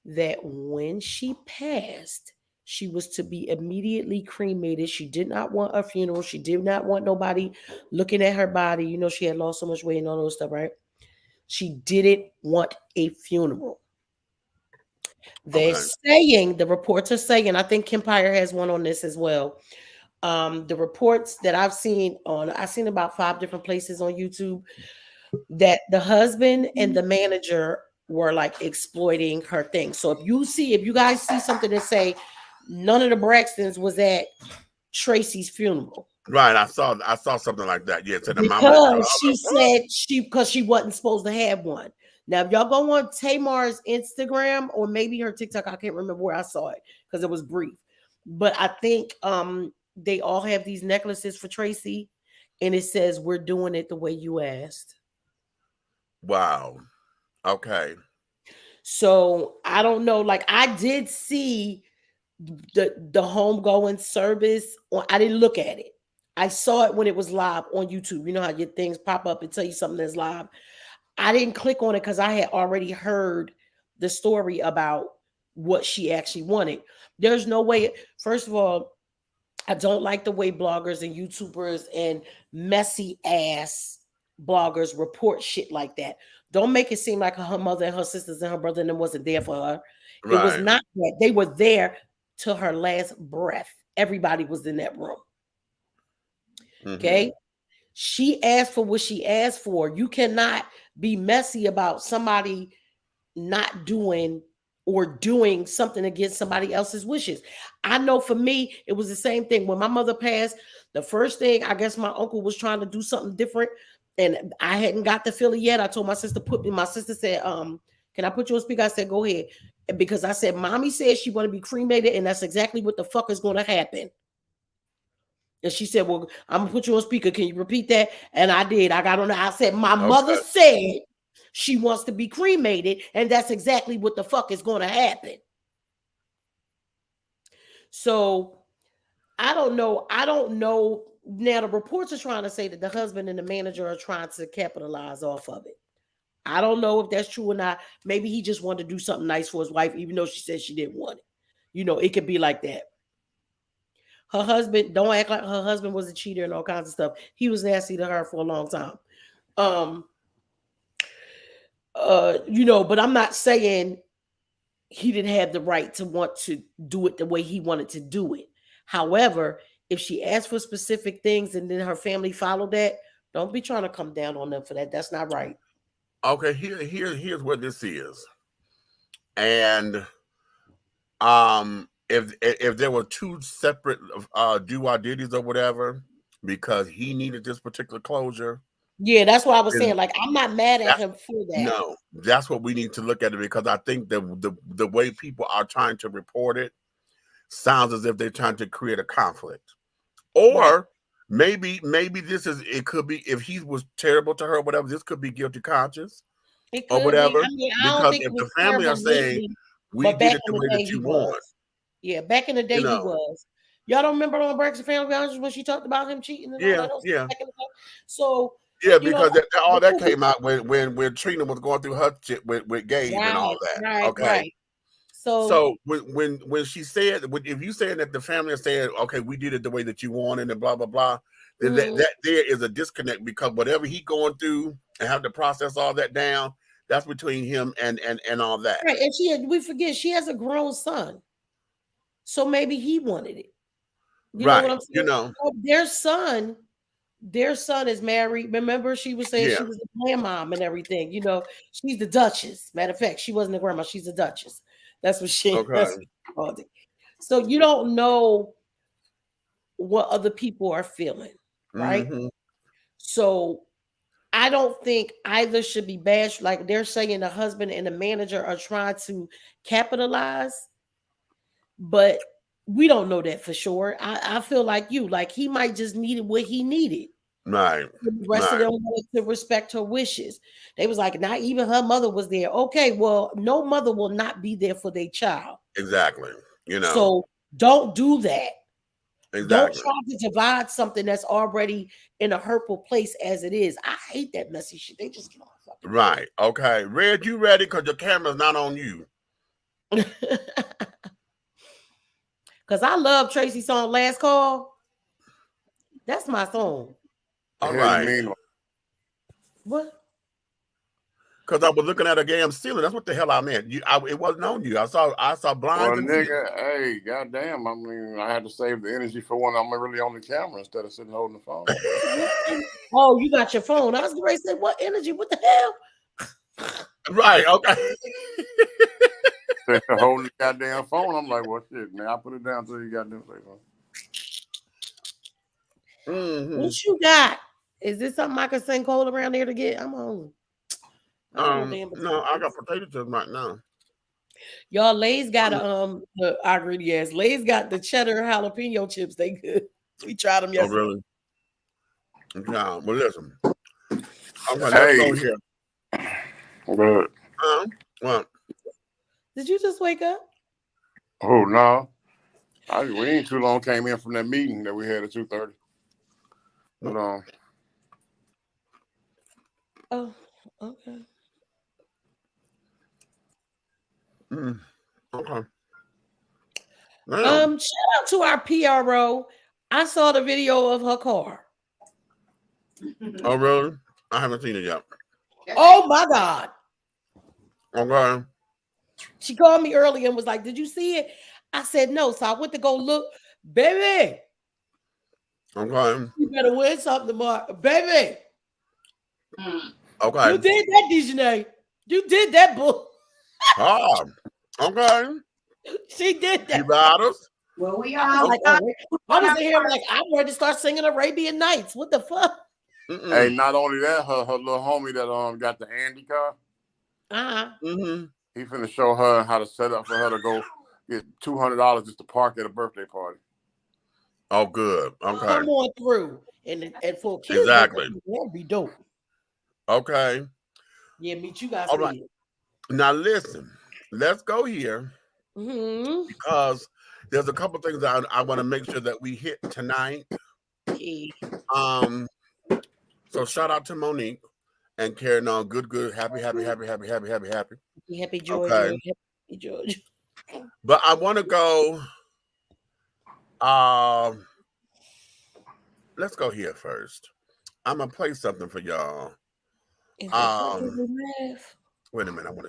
that when she passed, she was to be immediately cremated. She did not want a funeral. She did not want nobody looking at her body. You know, she had lost so much weight and all those stuff, right? She didn't want a funeral. They're saying, the reports are saying, I think Kempire has one on this as well. The reports that I've seen about 5 different places on YouTube that the husband and the manager were like exploiting her thing. So if you guys see something that say none of the Braxtons was at Tracy's funeral. Right, I saw something like that. Yes, and because she said because she wasn't supposed to have one. Now, if y'all go on Tamar's Instagram or maybe her TikTok, I can't remember where I saw it because it was brief. But I think they all have these necklaces for Tracy, and it says we're doing it the way you asked. Wow. Okay. So I don't know. Like I did see the homegoing service. I didn't look at it. I saw it when it was live on YouTube. You know how your things pop up and tell you something that's live. I didn't click on it because I had already heard the story about what she actually wanted. There's no way. First of all, I don't like the way bloggers and YouTubers and messy ass bloggers report shit like that. Don't make it seem like her mother and her sisters and her brother and them wasn't there for her. Right. It was not that. They were there to her last breath. Everybody was in that room. Okay. She asked for what she asked for. You cannot be messy about somebody not doing or doing something against somebody else's wishes. I know for me, it was the same thing. When my mother passed, the first thing, I guess my uncle was trying to do something different. And I hadn't got the Philly yet. I told my sister, my sister said, can I put you on speaker? I said, go ahead. Because I said, mommy said she want to be cremated. And that's exactly what the fuck is going to happen. And she said, well, I'm going to put you on speaker. Can you repeat that? And I did. I got on there. I said, my mother said she wants to be cremated. And that's exactly what the fuck is going to happen. So I don't know. Now, the reports are trying to say that the husband and the manager are trying to capitalize off of it. I don't know if that's true or not. Maybe he just wanted to do something nice for his wife, even though she said she didn't want it. You know, it could be like that. Her husband, don't act like her husband was a cheater and all kinds of stuff. He was nasty to her for a long time. You know, but I'm not saying he didn't have the right to want to do it the way he wanted to do it. However, if she asked for specific things and then her family followed that, don't be trying to come down on them for that. That's not right. Okay, here's what this is. And if there were 2 separate duties or whatever, because he needed this particular closure. Yeah, that's what I was saying. Like, I'm not mad at him for that. No, that's what we need to look at it, because I think the way people are trying to report it sounds as if they're trying to create a conflict. Or maybe it could be, if he was terrible to her or whatever, this could be guilty conscience or whatever. I mean, because if the family are saying, we But did back it in the the way day, that he you want. was. Yeah, back in the day, You he know. was. Y'all don't remember on Breakfast Family Values when she talked about him cheating and all Yeah, that? yeah. Back in the day? So, Yeah, you know, because all that came out when Trina was going through her shit with Gabe and all that. right, Okay. right. So when she said, if you saying that the family is saying, okay, we did it the way that you wanted and blah blah blah, then that there is a disconnect, because whatever he going through and have to process all that down, that's between him and all that. Right, and we forget she has a grown son, so maybe he wanted it. You know what I'm saying? You know, their son is married. Remember, she was saying she was the grandmom and everything. You know, she's the Duchess. Matter of fact, she wasn't a grandma; she's a Duchess. That's what she. Okay. That's what she called it. So you don't know what other people are feeling, right? Mm-hmm. So I don't think either should be bashed. Like they're saying, the husband and the manager are trying to capitalize, but we don't know that for sure. I feel like he might just needed what he needed. Right. The rest of them wanted to respect her wishes. They was like, not even her mother was there. Okay, well, no mother will not be there for their child. Exactly. You know. So don't do that. Exactly. Don't try to divide something that's already in a hurtful place as it is. I hate that messy shit. They just get on fucking right. Okay. Red, you ready? Because your camera's not on you. Because I love Tracy's song Last Call. That's my song. All right. What? Because I was looking at a damn ceiling. That's what the hell I meant. It wasn't on you. I saw blinds. Well, nigga, hey, goddamn. I mean, I had to save the energy for when I'm really on the camera instead of sitting holding the phone. Oh, you got your phone. I was going to say, what energy? What the hell? Right. Okay. Holding the goddamn phone. I'm like, well, shit, man. I put it down till you goddamn say something. What you got? Is this something I can send Cole around there to get? I'm hungry. No, I got potato chips right now. Y'all, Lay's got I greedy ass. Lay's got the cheddar jalapeno chips. They good. We tried them yesterday. Oh, really? Yeah. Well, listen. Okay, hey. let's go here. Good. What? Did you just wake up? Oh, no. We ain't too long came in from that meeting that we had at 2:30. But, oh, okay. Okay. Shout out to our PRO. I saw the video of her car. Oh, really? I haven't seen it yet. Oh my God. Okay. She called me early and was like, "Did you see it?" I said no. So I went to go look. Baby. Okay. You better win something tomorrow. Baby. Okay. You did that, Dejanay. You did that, bull. Oh, okay. She did that. You got us? Well, we I are. was in here like, I'm ready to start singing Arabian Nights. What the fuck? Hey, not only that, her little homie that got the Andy car. He finna show her how to set up for her to go get $200 just to park at a birthday party. Oh, good. Okay. Come on through. And for kids, exactly. That'd be dope. Okay. Yeah, meet you guys. All right. Now listen, let's go here because there's a couple things that I want to make sure that we hit tonight. So shout out to Monique and carrying on good, happy. Happy George. Okay. Happy George. But I want to go. Let's go here first. I'm gonna play something for y'all. Wait a minute. I want to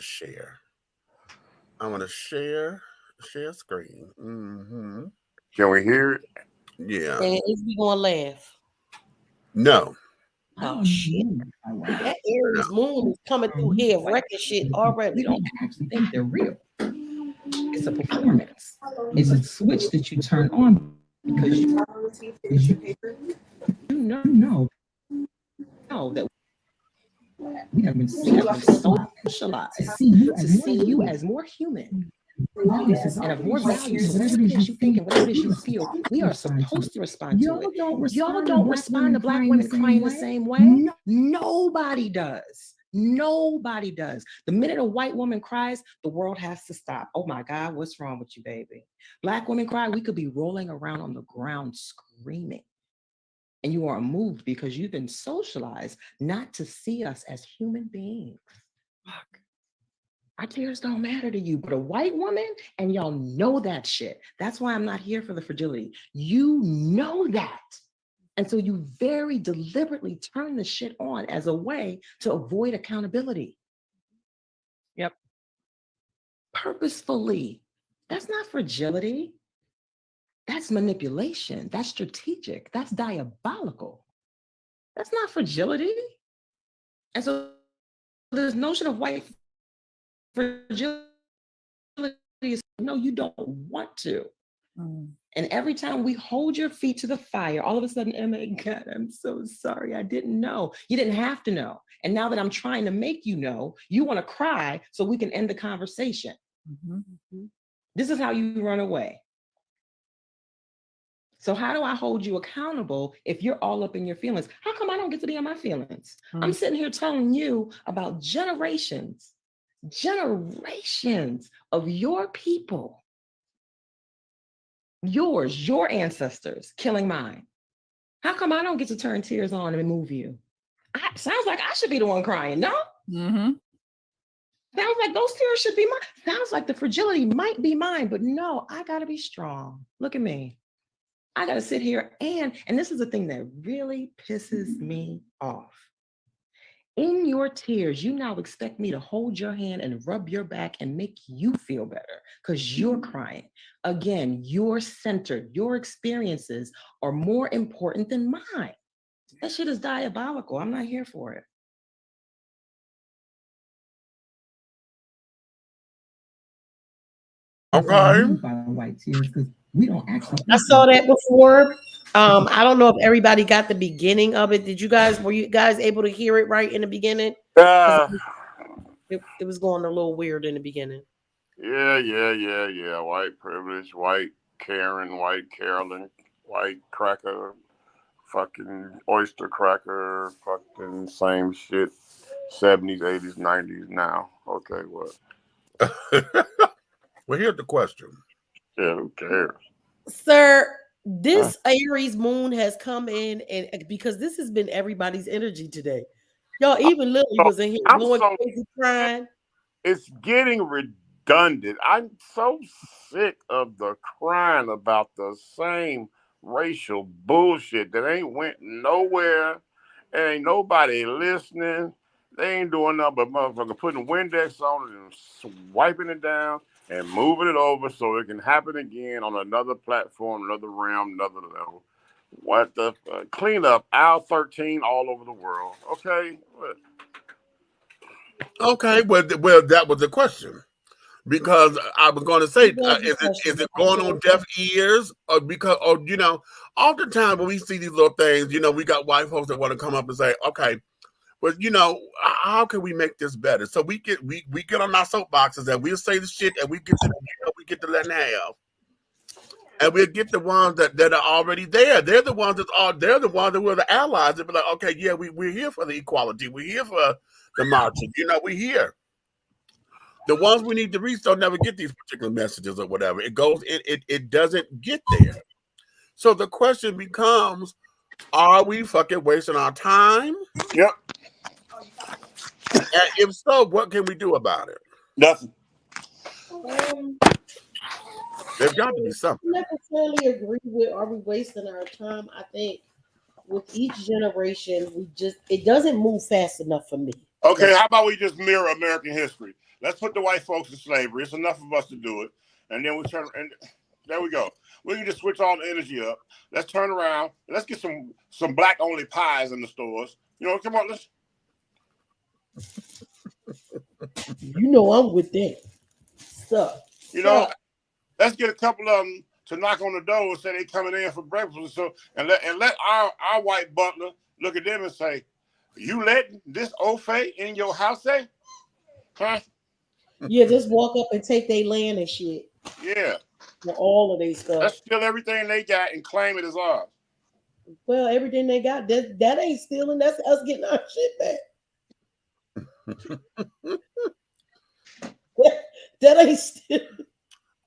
share. Share screen. Can we hear it? Yeah. And is we gonna laugh? No. Oh shit! That Aries moon is coming through here, wrecking shit already. We don't actually think they're real. It's a performance. It's a switch that you turn on because you know that we have been socialized to see you as more human and of more value. So whatever it is you think and whatever it is you feel, we are supposed to respond to it. Y'all don't respond to Black women crying the same way. Nobody does. Nobody does. The minute a white woman cries, the world has to stop. Oh my God, what's wrong with you, baby? Black women cry, we could be rolling around on the ground screaming. And you aren't moved because you've been socialized not to see us as human beings. Fuck. Our tears don't matter to you, but a white woman, and y'all know that shit. That's why I'm not here for the fragility. You know that. And so you very deliberately turn the shit on as a way to avoid accountability. Yep. Purposefully. That's not fragility. That's manipulation. That's strategic. That's diabolical. That's not fragility. And so this notion of white fragility is no, you don't want to. And every time we hold your feet to the fire, all of a sudden, oh my God, I'm so sorry. I didn't know. You didn't have to know. And now that I'm trying to make you know, you want to cry so we can end the conversation. This is how you run away. So how do I hold you accountable if you're all up in your feelings? How come I don't get to be in my feelings? I'm sitting here telling you about generations of your people. Your ancestors killing mine. How come I don't get to turn tears on and move you? Sounds like I should be the one crying, no? Sounds like those tears should be mine. Sounds like the fragility might be mine, but no, I gotta be strong. Look at me. I gotta sit here and this is the thing that really pisses me off. In your tears, you now expect me to hold your hand and rub your back and make you feel better because you're crying. Again, you're centered. Your experiences are more important than mine. That shit is diabolical. I'm not here for it. Okay. White tears because we don't actually. I saw that before. I don't know if everybody got the beginning of it. Were you guys able to hear it right in the beginning? It was going a little weird in the beginning. Yeah. White privilege, white Karen, white Carolyn, white cracker, fucking oyster cracker, fucking same shit. 70s, 80s, 90s now. Okay, what? Well, here's the question. Yeah, who cares? Sir, this Aries moon has come in, and because this has been everybody's energy today. Y'all, even Lily was in here going crazy crying. It's getting redundant. I'm so sick of the crying about the same racial bullshit that ain't went nowhere. Ain't nobody listening. They ain't doing nothing but motherfucker putting Windex on it and swiping it down and moving it over so it can happen again on another platform, another realm, another level. What the clean up aisle 13 all over the world. Okay. Okay, well, that was the question. Because I was going to say, is it going on deaf ears? Or because, oftentimes when we see these little things, we got white folks that want to come up and say, okay, but how can we make this better? So we get on our soapboxes and we'll say the shit and we get to let them have. And we'll get the ones that are already there. They're the ones that were the allies. They'll be like, okay, yeah, we're here for the equality. We're here for the marching. We're here. The ones we need to reach don't never get these particular messages or whatever. It doesn't get there. So the question becomes, are we fucking wasting our time? Yep. And if so, what can we do about it? Nothing. There's got to be something. I necessarily agree with, are we wasting our time? I think with each generation, it doesn't move fast enough for me. Okay, how about we just mirror American history? Let's put the white folks in slavery. It's enough of us to do it. And then we turn, and there we go. We can just switch all the energy up. Let's turn around. Let's get some black-only pies in the stores. Come on, let's. I'm with that stuff. Let's get a couple of them to knock on the door and say they coming in for breakfast. And let our white butler look at them and say, you letting this Ofe in your house, eh? Huh? Yeah, just walk up and take their land and shit. Yeah. For all of their stuff. Let's steal everything they got and claim it as ours. Well, everything they got, that ain't stealing. That's us getting our shit back. That ain't still.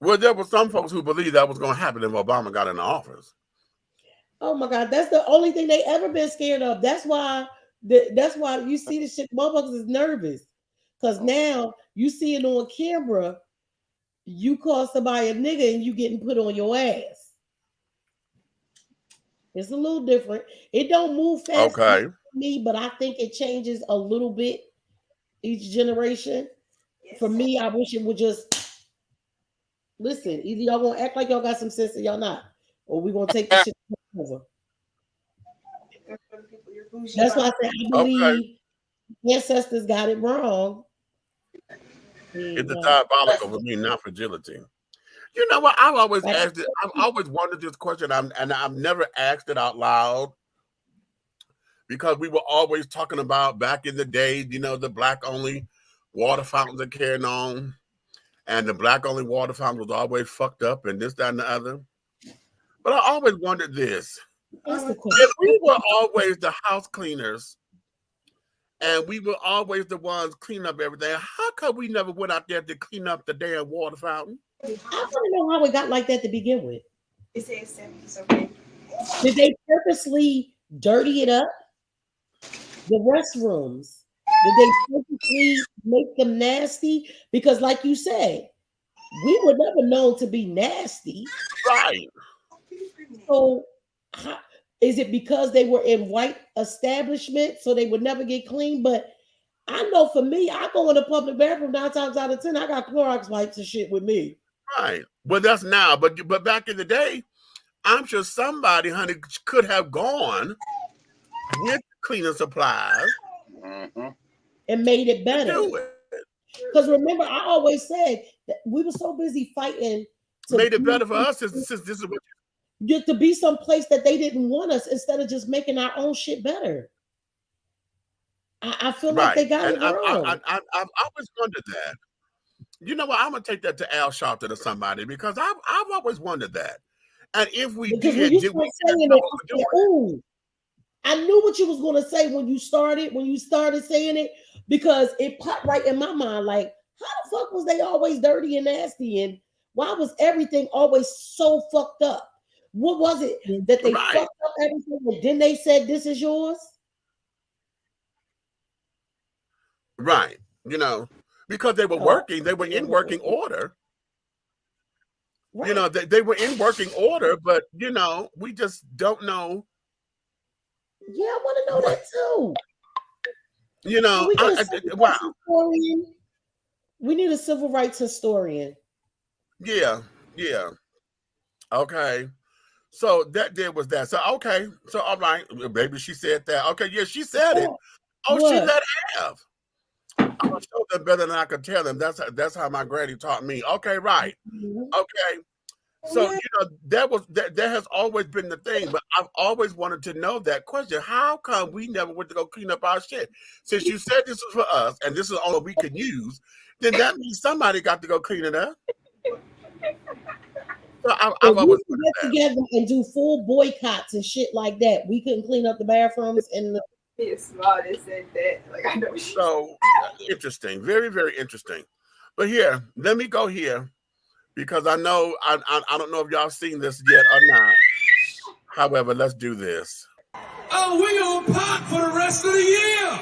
Well, there were some folks who believed that was going to happen if Obama got in the office. Oh my God, that's the only thing they ever been scared of. That's why you see the shit. Motherfuckers is nervous because now you see it on camera. You call somebody a nigga and you getting put on your ass. It's a little different. It don't move fast for me, but I think it changes a little bit each generation. Yes. For me, I wish it would just listen. Either y'all gonna act like y'all got some sense or y'all not, or we gonna take this shit over. That's why I said I believe ancestors got it wrong. It's a diabolical for me, not fragility. You know what? I've always asked it. I've always wondered this question, and I've never asked it out loud because we were always talking about back in the day, you know, the black-only water fountains are carrying on, and the black-only water fountain was always fucked up, and this, that, and the other. But I always wondered this: if we were always the house cleaners, and we were always the ones cleaning up everything, how come we never went out there to clean up the damn water fountain? I want to know how it got like that to begin with. It says 70s, okay. Did they purposely dirty it up? The restrooms, did they purposely make them nasty? Because, like you said, we were never known to be nasty. Right. So, is it because they were in white establishments so they would never get clean? But I know for me, I go in a public bathroom 9 times out of 10. I got Clorox wipes and shit with me. Right. Well, that's now, but back in the day, I'm sure somebody, honey, could have gone with cleaning supplies and made it better. Because remember, I always said that we were so busy fighting. Made it better for us since this is what to be someplace that they didn't want us instead of just making our own shit better. I feel like they got it wrong. I've always wondered that. You know what? I'm gonna take that to Al Sharpton or somebody because I've always wondered that. And if we because did, when you saying it, I knew what you was gonna say when you started saying it because it popped right in my mind. Like, how the fuck was they always dirty and nasty, and why was everything always so fucked up? What was it that they fucked up everything and then they said this is yours? Right. You know, because they were working, they were in working order. Right. You know, they were in working order, but you know, we just don't know. Yeah, I want to know that too. You know, wow. We need a civil rights historian. Yeah. Okay. So that was that. So okay. So all right, maybe she said that. Okay, yeah, she said it. Oh, what? She let it have. I'm gonna show them better than I could tell them. That's how my granny taught me. Okay, right. Okay. So you know that has always been the thing, but I've always wanted to know that question. How come we never went to go clean up our shit? Since you said this is for us and this is all we can use, then that means somebody got to go clean it up. So I've always get together and do full boycotts and shit like that. We couldn't clean up the bathrooms and the. It's smart and said that. Like I know. So interesting, very very interesting. But here, let me go here. Because I know, I don't know if y'all seen this yet or not. However, let's do this. Oh, we gonna pop for the rest of the year.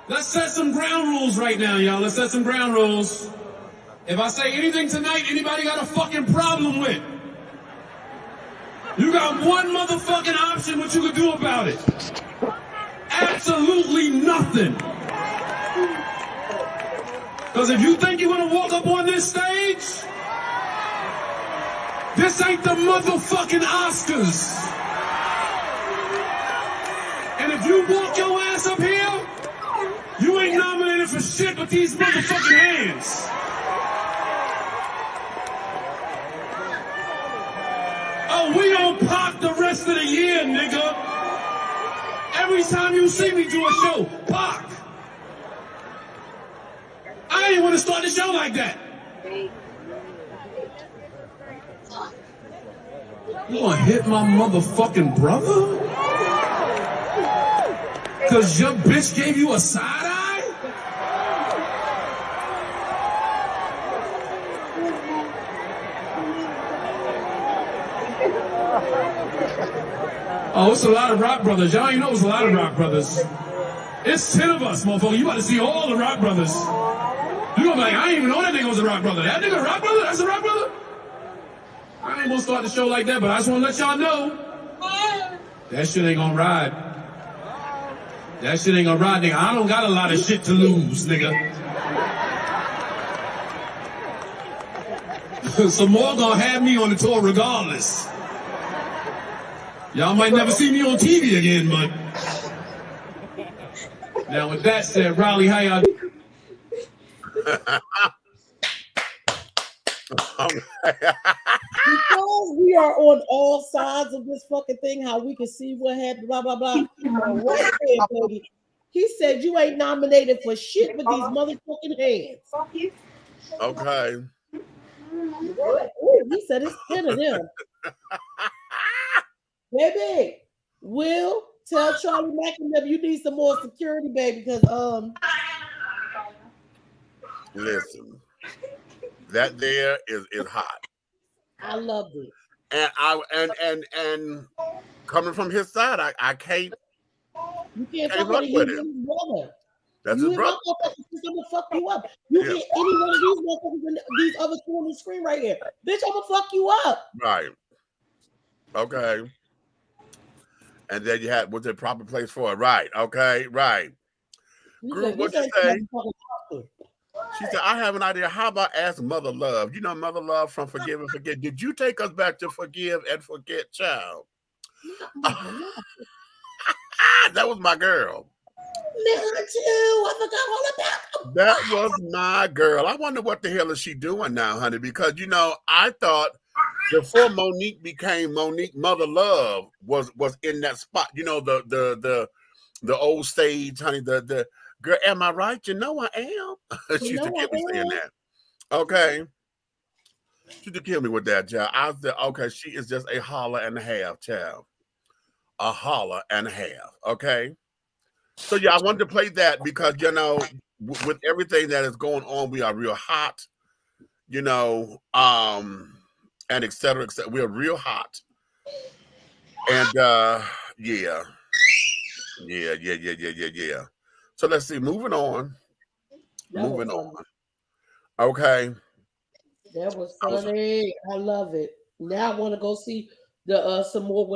Let's set some ground rules right now, y'all. Let's set some ground rules. If I say anything tonight, anybody got a fucking problem with? You got one motherfucking option what you can do about it. Absolutely nothing. Because if you think you're going to walk up on this stage, this ain't the motherfucking Oscars. And if you walk your ass up here, you ain't nominated for shit but these motherfucking hands. Oh, we gonna pop the rest of the year, nigga. Every time you see me do a show, pop. I didn't want to start the show like that. You want to hit my motherfucking brother? Because your bitch gave you a side eye? Oh, it's a lot of Rock Brothers. Y'all ain't know it's a lot of Rock Brothers. It's 10 of us, motherfucker. You about to see all the Rock Brothers. You gonna be like, I didn't even know that nigga was a Rock Brother. That nigga a Rock Brother? That's a Rock Brother? I ain't gonna start the show like that, but I just wanna let y'all know. That shit ain't gonna ride. That shit ain't gonna ride, nigga. I don't got a lot of shit to lose, nigga. Some more gonna have me on the tour regardless. Y'all might never see me on TV again, but... Now, with that said, Riley, how y'all doing? Because we are on all sides of this fucking thing, how we can see what happened, blah, blah, blah. Right there, baby. He said you ain't nominated for shit with these motherfucking hands. Okay. Ooh, he said it's 10 of them. Baby, Will, tell Charlie McInerney you need some more security, baby, because Listen, that there is hot. I loved it. And coming from his side, I can't. You can't fuck fuck with with his him. brother. That's You his brother. He's gonna fuck you up. You Yeah. get any one of these motherfuckers and these other two on the screen right here. Bitch, I'm gonna fuck you up. Right. Okay. And then you had what's the proper place for it? Right. Okay. Right. Group, what you say? She said, I have an idea. How about ask Mother Love? You know Mother Love from Forgive and Forget. Did you take us back to Forgive and Forget, child? That was my girl. I forgot all about them. That was my girl. I wonder what the hell is she doing now, honey? Because you know, I thought before Monique became Monique, Mother Love was in that spot. You know, the old stage, honey. The girl, am I right? You know I am. She used to get me saying that. Okay. She used to kill me with that, child. I said, okay, she is just a holler and a half, child. A holler and a half. Okay. So yeah, I wanted to play that because you know, with everything that is going on, we are real hot, you know, and et cetera, et cetera. We're real hot. And yeah. So let's see, moving on. Okay. That was funny. I love it. Now I want to go see the some more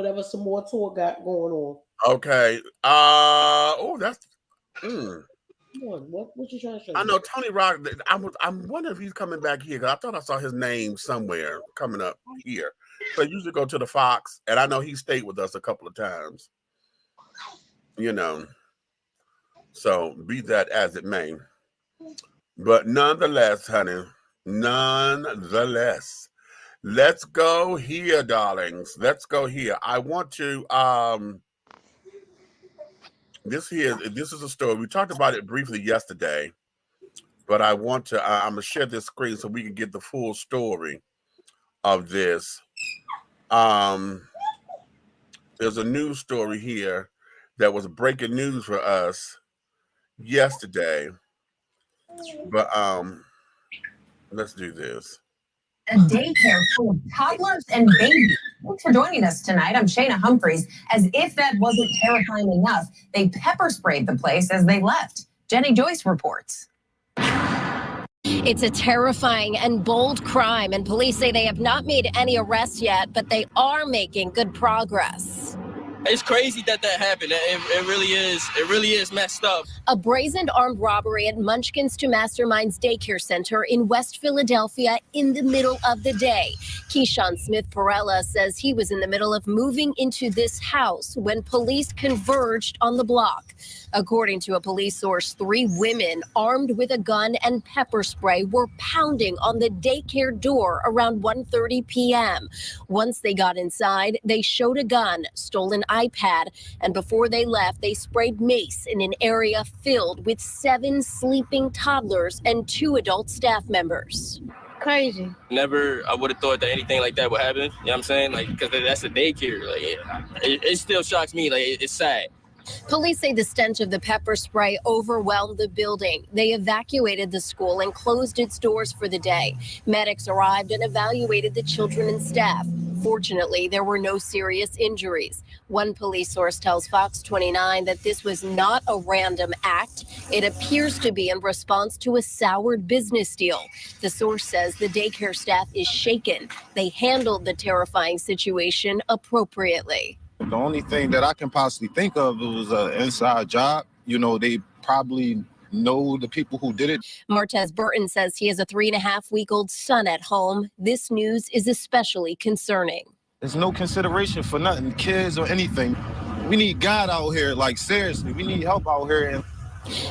tour got going on. Okay. That's Come on, what you trying to show? I know Tony Rock. I'm wondering if he's coming back here because I thought I saw his name somewhere coming up here. So I usually go to the Fox, and I know he stayed with us a couple of times. You know. So be that as it may. But nonetheless, honey, let's go here, darlings. Let's go here. I want to this is a story. We talked about it briefly yesterday, but I want to I'm gonna share this screen so we can get the full story of this. There's a news story here that was breaking news for us yesterday. But let's do this. A daycare full of toddlers and babies. Thanks for joining us tonight. I'm Shayna Humphreys. As if that wasn't terrifying enough, they pepper sprayed the place as they left. Jenny Joyce reports. It's a terrifying and bold crime, and police say they have not made any arrests yet, but they are making good progress. It's crazy that happened. It really is messed up. A brazen armed robbery at Munchkins to Masterminds Daycare Center in West Philadelphia in the middle of the day. Keyshawn Smith-Perella says he was in the middle of moving into this house when police converged on the block. According to a police source, 3 women armed with a gun and pepper spray were pounding on the daycare door around 1:30 p.m. Once they got inside, they showed a gun, stole an iPad, and before they left, they sprayed mace in an area filled with 7 sleeping toddlers and 2 adult staff members. Crazy. Never, I would have thought that anything like that would happen. You know what I'm saying? Like, because that's a daycare. Like, it still shocks me. Like, it's sad. Police say the stench of the pepper spray overwhelmed the building. They evacuated the school and closed its doors for the day. Medics arrived and evaluated the children and staff. Fortunately, there were no serious injuries. One police source tells Fox 29 that this was not a random act. It appears to be in response to a soured business deal. The source says the daycare staff is shaken. They handled the terrifying situation appropriately. The only thing that I can possibly think of was an inside job. You know, they probably know the people who did it. Martez Burton says he has a 3.5-week-old son at home. This news is especially concerning. There's no consideration for nothing, kids or anything. We need God out here, like seriously, we need help out here. And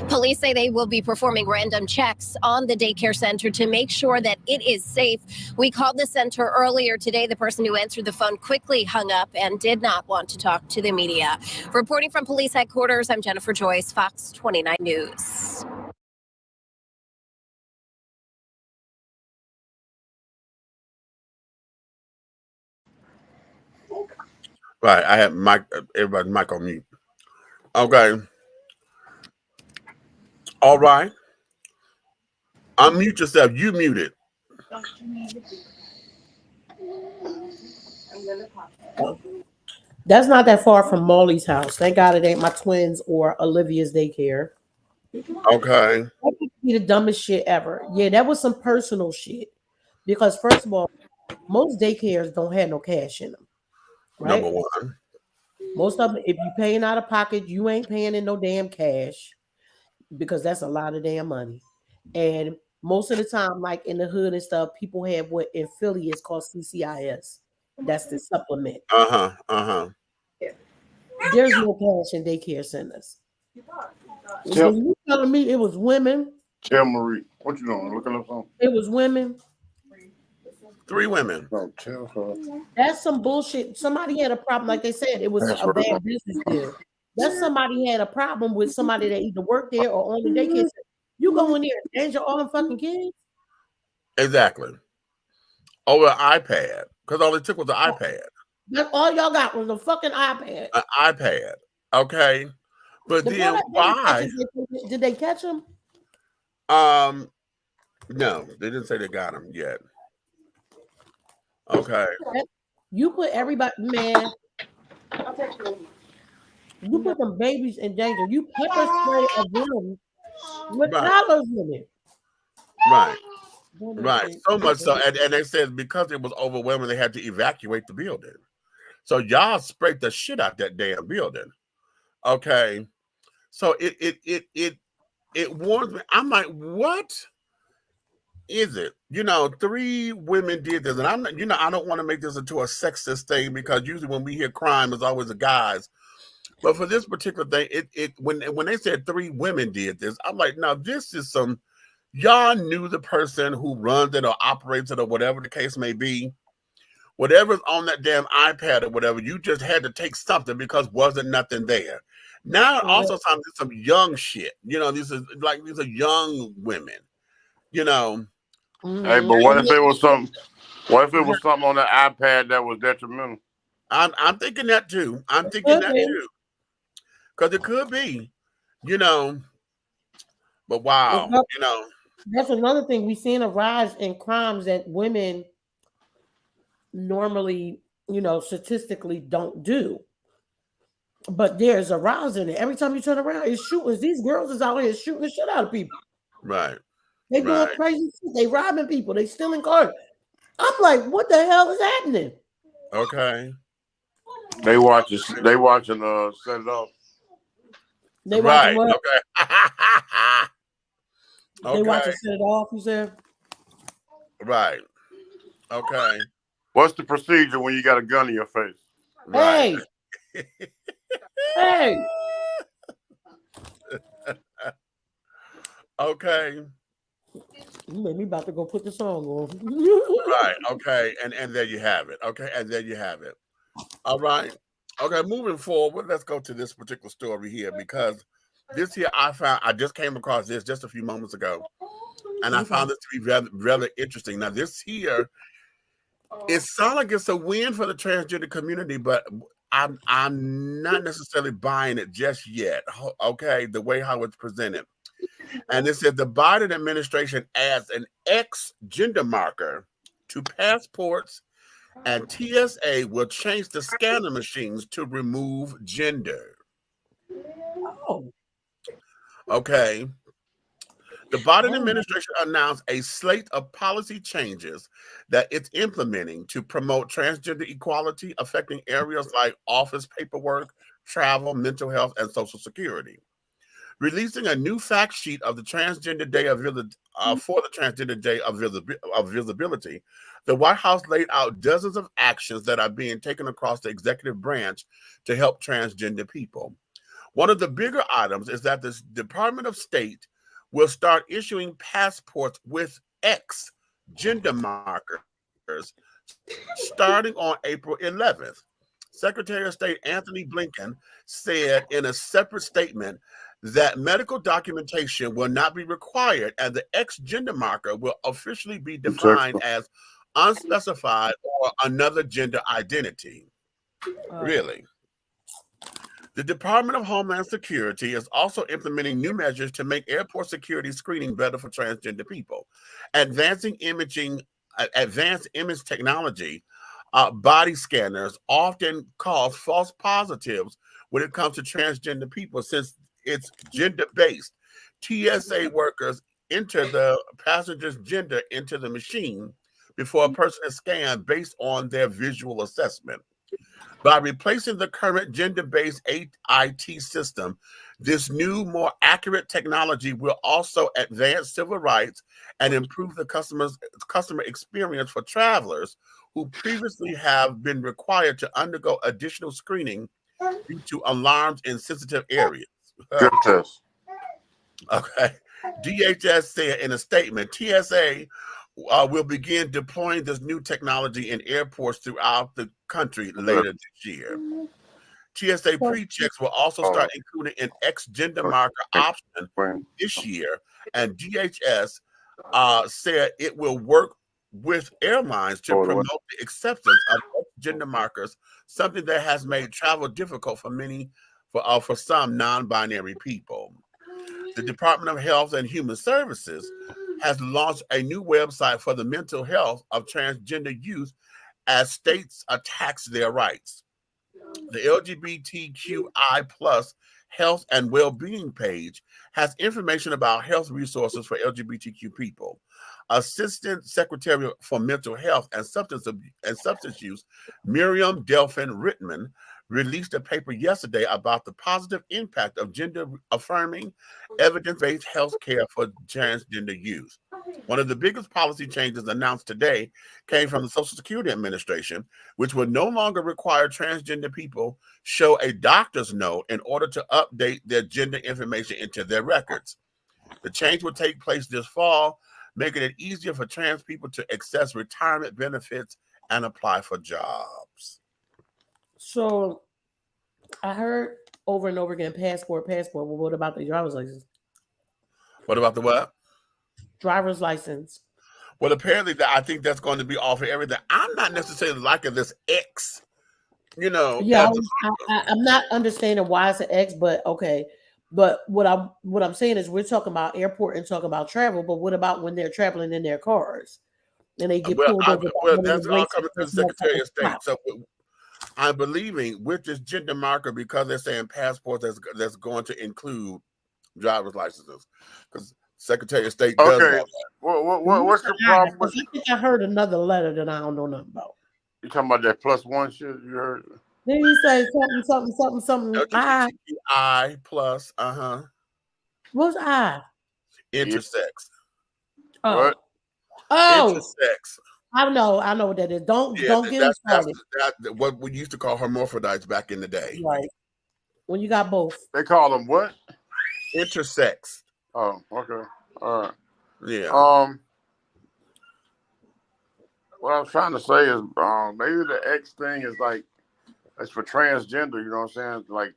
police say they will be performing random checks on the daycare center to make sure that it is safe. We called the center earlier today. The person who answered the phone quickly hung up and did not want to talk to the media. Reporting from police headquarters, I'm Jennifer Joyce, Fox 29 News. Right, I have everybody's mic on mute. Okay. All right. Unmute yourself. You muted. That's not that far from Molly's house. Thank God it ain't my twins or Olivia's daycare. Okay. That would be the dumbest shit ever. Yeah, that was some personal shit. Because first of all, most daycares don't have no cash in them. Right? Number one. Most of them, if you paying out of pocket, you ain't paying in no damn cash because that's a lot of damn money. And most of the time, like in the hood and stuff, people have what in Philly is called CCIS. That's the supplement. There's no cash in daycare centers. So you telling me it was women? Tell Marie, what you doing? Looking up something? It was women. 3 women. No, tell her. That's some bullshit. Somebody had a problem, like they said, it was a bad business deal. That's somebody had a problem with somebody that either worked there or owned the daycare center. You go in there and danger all them fucking kids? Exactly. Over an iPad. Because all it took was an iPad. That's all y'all got was a fucking iPad. An iPad. Okay. But then why? Did they catch him? No, they didn't say they got him yet. Okay. You put everybody, man. You put them babies in danger. You pepper spray a room with collars in it. Right. Right. So much so. And they said because it was overwhelming, they had to evacuate the building. So y'all sprayed the shit out that damn building. Okay. So it warns me. I'm like, what is it? You know, 3 women did this, and I'm not, you know, I don't want to make this into a sexist thing because usually when we hear crime, it's always the guys. But for this particular thing, when they said 3 women did this, I'm like, now this is some, y'all knew the person who runs it or operates it or whatever the case may be. Whatever's on that damn iPad or whatever, you just had to take something because wasn't nothing there. Now also some young shit. You know, these are young women. You know. Hey, but what if it was something? What if it was something on the iPad that was detrimental? I'm thinking that too. I'm thinking that too. Because it could be, you know. But wow, you know. That's another thing. We've seen a rise in crimes that women normally, you know, statistically don't do. But there's a rise in it. Every time you turn around, it's shootings. These girls is out here shooting the shit out of people. Right. They doing crazy shit. They robbing people. They stealing cars. I'm like, what the hell is happening? Okay. They watching Set It Off. They watching what? Okay. They watching Set It Off, you said? Right. Okay. What's the procedure when you got a gun in your face? Hey. Hey. Okay. You made me about to go put the song on. Right. Okay. And there you have it. Okay. And there you have it. All right. Okay. Moving forward, let's go to this particular story here because this here I just came across this just a few moments ago, and I found this to be rather interesting. Now, this here, it sounds like it's a win for the transgender community, but I'm not necessarily buying it just yet. Okay, the way how it's presented. And it said the Biden administration adds an X gender marker to passports, and TSA will change the scanner machines to remove gender. Oh. Okay. The Biden administration announced a slate of policy changes that it's implementing to promote transgender equality, affecting areas like office paperwork, travel, mental health, and Social Security. Releasing a new fact sheet of the Transgender Day of for the Transgender Day of Visibility, the White House laid out dozens of actions that are being taken across the executive branch to help transgender people. One of the bigger items is that the Department of State will start issuing passports with X gender markers starting on April 11th. Secretary of State Anthony Blinken said in a separate statement that medical documentation will not be required and the X gender marker will officially be defined as unspecified or another gender identity. Really? The Department of Homeland Security is also implementing new measures to make airport security screening better for transgender people. Advanced image technology, body scanners often cause false positives when it comes to transgender people since it's gender-based. TSA workers enter the passenger's gender into the machine before a person is scanned based on their visual assessment. By replacing the current gender-based IT system, this new, more accurate technology will also advance civil rights and improve the customer experience for travelers who previously have been required to undergo additional screening due to alarms in sensitive areas. Good test. Okay. DHS said in a statement, TSA will begin deploying this new technology in airports throughout the country later this year. TSA pre-checks will also start including an X gender marker option this year, and DHS said it will work with airlines to promote the acceptance of gender markers, something that has made travel difficult for some non-binary people. The Department of Health and Human Services has launched a new website for the mental health of transgender youth as states tax their rights. The LGBTQI plus health and well-being page has information about health resources for LGBTQ people. Assistant Secretary for Mental Health and Substance Use, Miriam Delphin Rittman, released a paper yesterday about the positive impact of gender-affirming, evidence-based health care for transgender youth. One of the biggest policy changes announced today came from the Social Security Administration, which will no longer require transgender people show a doctor's note in order to update their gender information into their records. The change will take place this fall, making it easier for trans people to access retirement benefits and apply for jobs. So I heard over and over again, passport. Well, what about the driver's license? What about the what? Driver's license. Well, apparently I think that's going to be all for everything. I'm not necessarily liking this X, Yeah, I'm not understanding why it's an X, but okay. But what I'm saying is we're talking about airport and talking about travel, but what about when they're traveling in their cars and they get pulled over? Well, that's all coming to the Secretary of State. So I'm believing with this gender marker, because they're saying passports that's going to include driver's licenses, because Secretary of State does all that. What's the problem? I think I heard another letter that I don't know nothing about. You talking about that +1 shit you heard? Then he say something. I plus, What's I? Intersex. Oh. What? Oh. Intersex. I know what that is. Don't get me started. That's what we used to call hermaphrodites back in the day. Right. When you got both. They call them what? Intersex. Oh, okay. All right. Yeah. What I was trying to say is maybe the X thing is like it's for transgender, you know what I'm saying? Like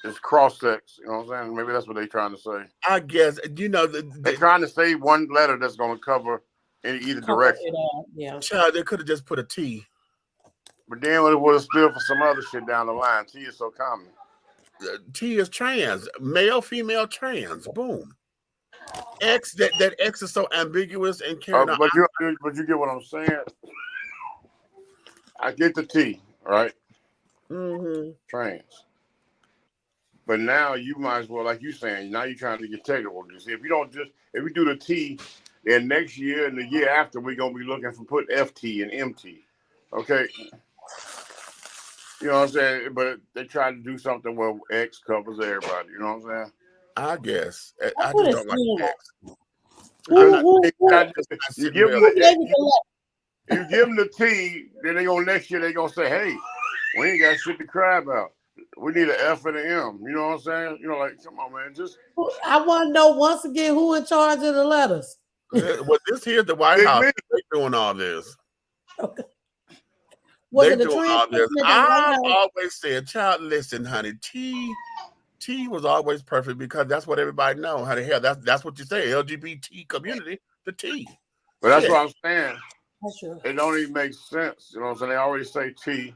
it's cross-sex, you know what I'm saying? Maybe that's what they're trying to say. I guess they're trying to say one letter that's going to cover in either direction. Yeah. Child, they could have just put a T. But then it would have stood for some other shit down the line. T is so common. T is trans, male, female, trans. Boom. X, that X is so ambiguous and carried on. But you get what I'm saying. I get the T, right? Mm-hmm. Trans. But now you might as well, like you saying, now you're trying to get technical. You see, if we do the T, then next year and the year after, we're gonna be looking for put FT and MT. Okay. You know what I'm saying? But they try to do something where X covers everybody. You know what I'm saying? I guess. I just don't like X. You give them the T, then next year they're gonna say, hey, we ain't got shit to cry about. We need an F and an M. You know what I'm saying? You know, like, come on, man. I want to know once again who in charge of the letters. Well, this here's the White House. They're doing all this. Okay. They're doing all this. I've always said, child, listen, honey, T was always perfect because that's what everybody knows. Honey, hell, that's what you say, LGBT community, the T. But that's what I'm saying. That's true. It don't even make sense. You know what I'm saying? They already say T,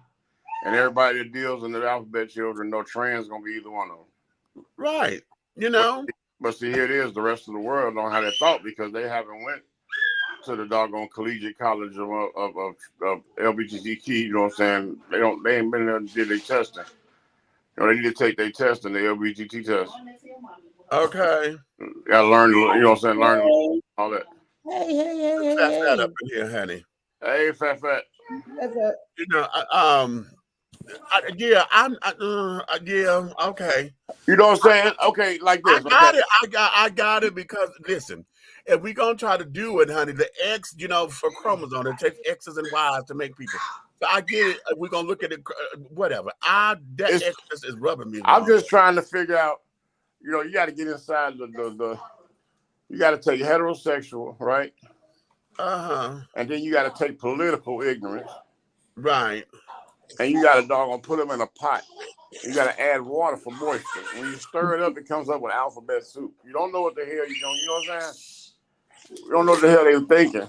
and everybody that deals in the alphabet children know trans gonna be either one of them. Right. You know. But see, here it is. The rest of the world don't have that thought because they haven't went to the doggone collegiate college of LGBTQ. You know what I'm saying? They ain't been there and did their testing. You know, they need to take their test and the LGBT test. Okay. Gotta learn, you know what I'm saying? Learn all that. Hey. Fat up in here, honey. Hey, fat. You know, okay. You know what I'm saying? Okay, like this. I got it because listen, if we gonna try to do it, honey, the X, you know, for chromosome, it takes X's and Y's to make people. So I get it. We're gonna look at it, whatever. That X is rubbing me. I'm just trying to figure out. You know, you got to get inside the. You got to take heterosexual, right? And then you got to take political ignorance, right? And you got to doggone put them in a pot. You got to add water for moisture. When you stir it up, it comes up with alphabet soup. You don't know what the hell you know what I'm saying? You don't know what the hell they were thinking.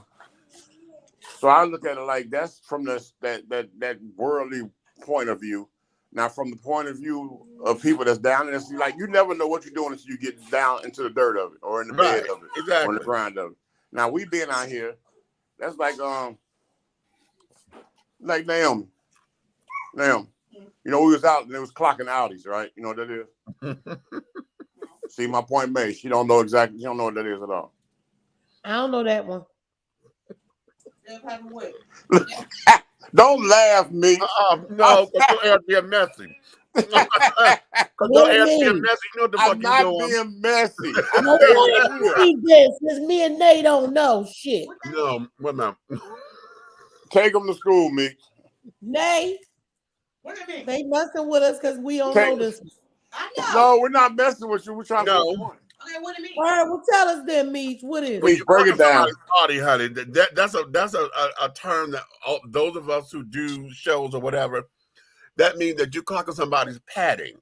So I look at it like that's from that worldly point of view. Now, from the point of view of people that's down in this, like you never know what you're doing until you get down into the dirt of it, or in the bed of it, or in the grind of it. Now we being out here, that's like Naomi. You know, we was out and it was clocking Audis, right? You know what that is? See, my point made. She don't know what that is at all. I don't know that one. Don't laugh, me. No, because your ass being messy. Because your ass being messy. You know what the fuck you doing. I'm not being messy. Since me and Nate don't know shit. No, what now? Take them to school, Meek. Nate. What do you mean? They messing with us because we don't know this. I know. No, we're not messing with you. We're trying to Okay, what do you mean? All right, well, tell us then, Meech. What is it? Break it down. Honey, that's a term that those of us who do shows or whatever, that means that you're clocking somebody's padding.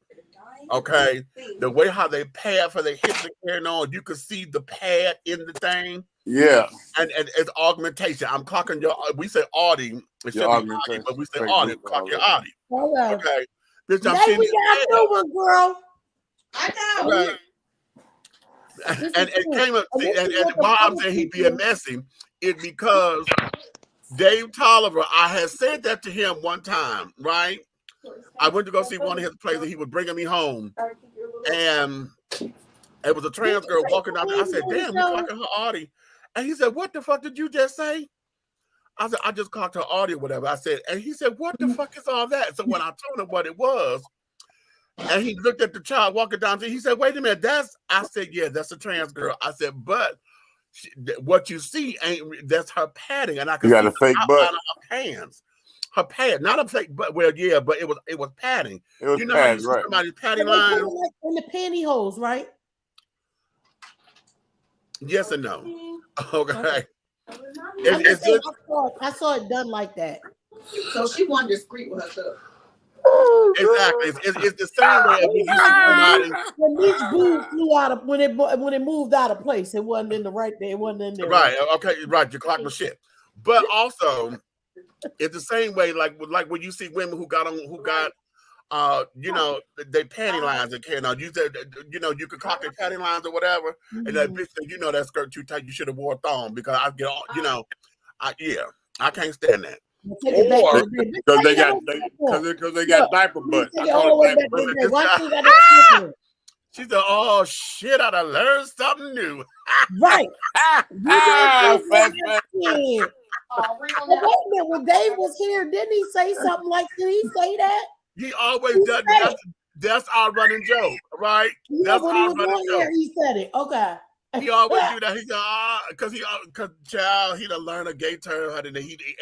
Okay, the way how they pad for their hips and carrying on, you can see the pad in the thing. Yeah, and it's augmentation. I'm clocking your. We say Audi, it should be Audi, but we say Audi. Clock your Audi. Okay, bitch, I'm seeing you got one, girl. I know. Okay. And came up, and while I'm saying he being messy, it's because Dave Tolliver, I had said that to him one time, right? I went to go see one of his plays and he was bringing me home. And it was a trans girl walking down there. I said, damn, you clocking her Audi. And he said, what the fuck did you just say? I said, I just clocked her Audi or whatever. I said, and he said, what the fuck is all that? So when I told him what it was, and he looked at the child walking down there. He said, wait a minute, I said, yeah, that's a trans girl. I said, but what you see that's her padding. And I could see a fake butt of her pants. Her pad, not a fake butt. Well, yeah, but it was padding. It was you know padding, right. Somebody's padding lines. Like in the pantyhose, right? Yes and no. Okay. I saw it done like that. So she wasn't discreet with herself. Exactly. It's the same way when you see somebody. When each boob flew out of when it moved out of place, it wasn't in the right there. It wasn't in there. Right. Okay. Right. You clocked my shit. But also, It's the same way, like when you see women who got they panty lines and can't. You said, you could cock their panty lines or whatever, and that bitch said, that skirt too tight. You should have wore a thong because I get all, I can't stand that. Or because they got diaper butt. I call it diaper butt. She said, "Oh shit, I done learned something new." Right. Oh, wait a minute, when Dave was here, didn't he say something like? Did he say that? He always does. That's our running joke, right? Yeah, that's when our he was running on joke. here, he said it. Okay. He always do that. He said, because child, he done learned a gay term.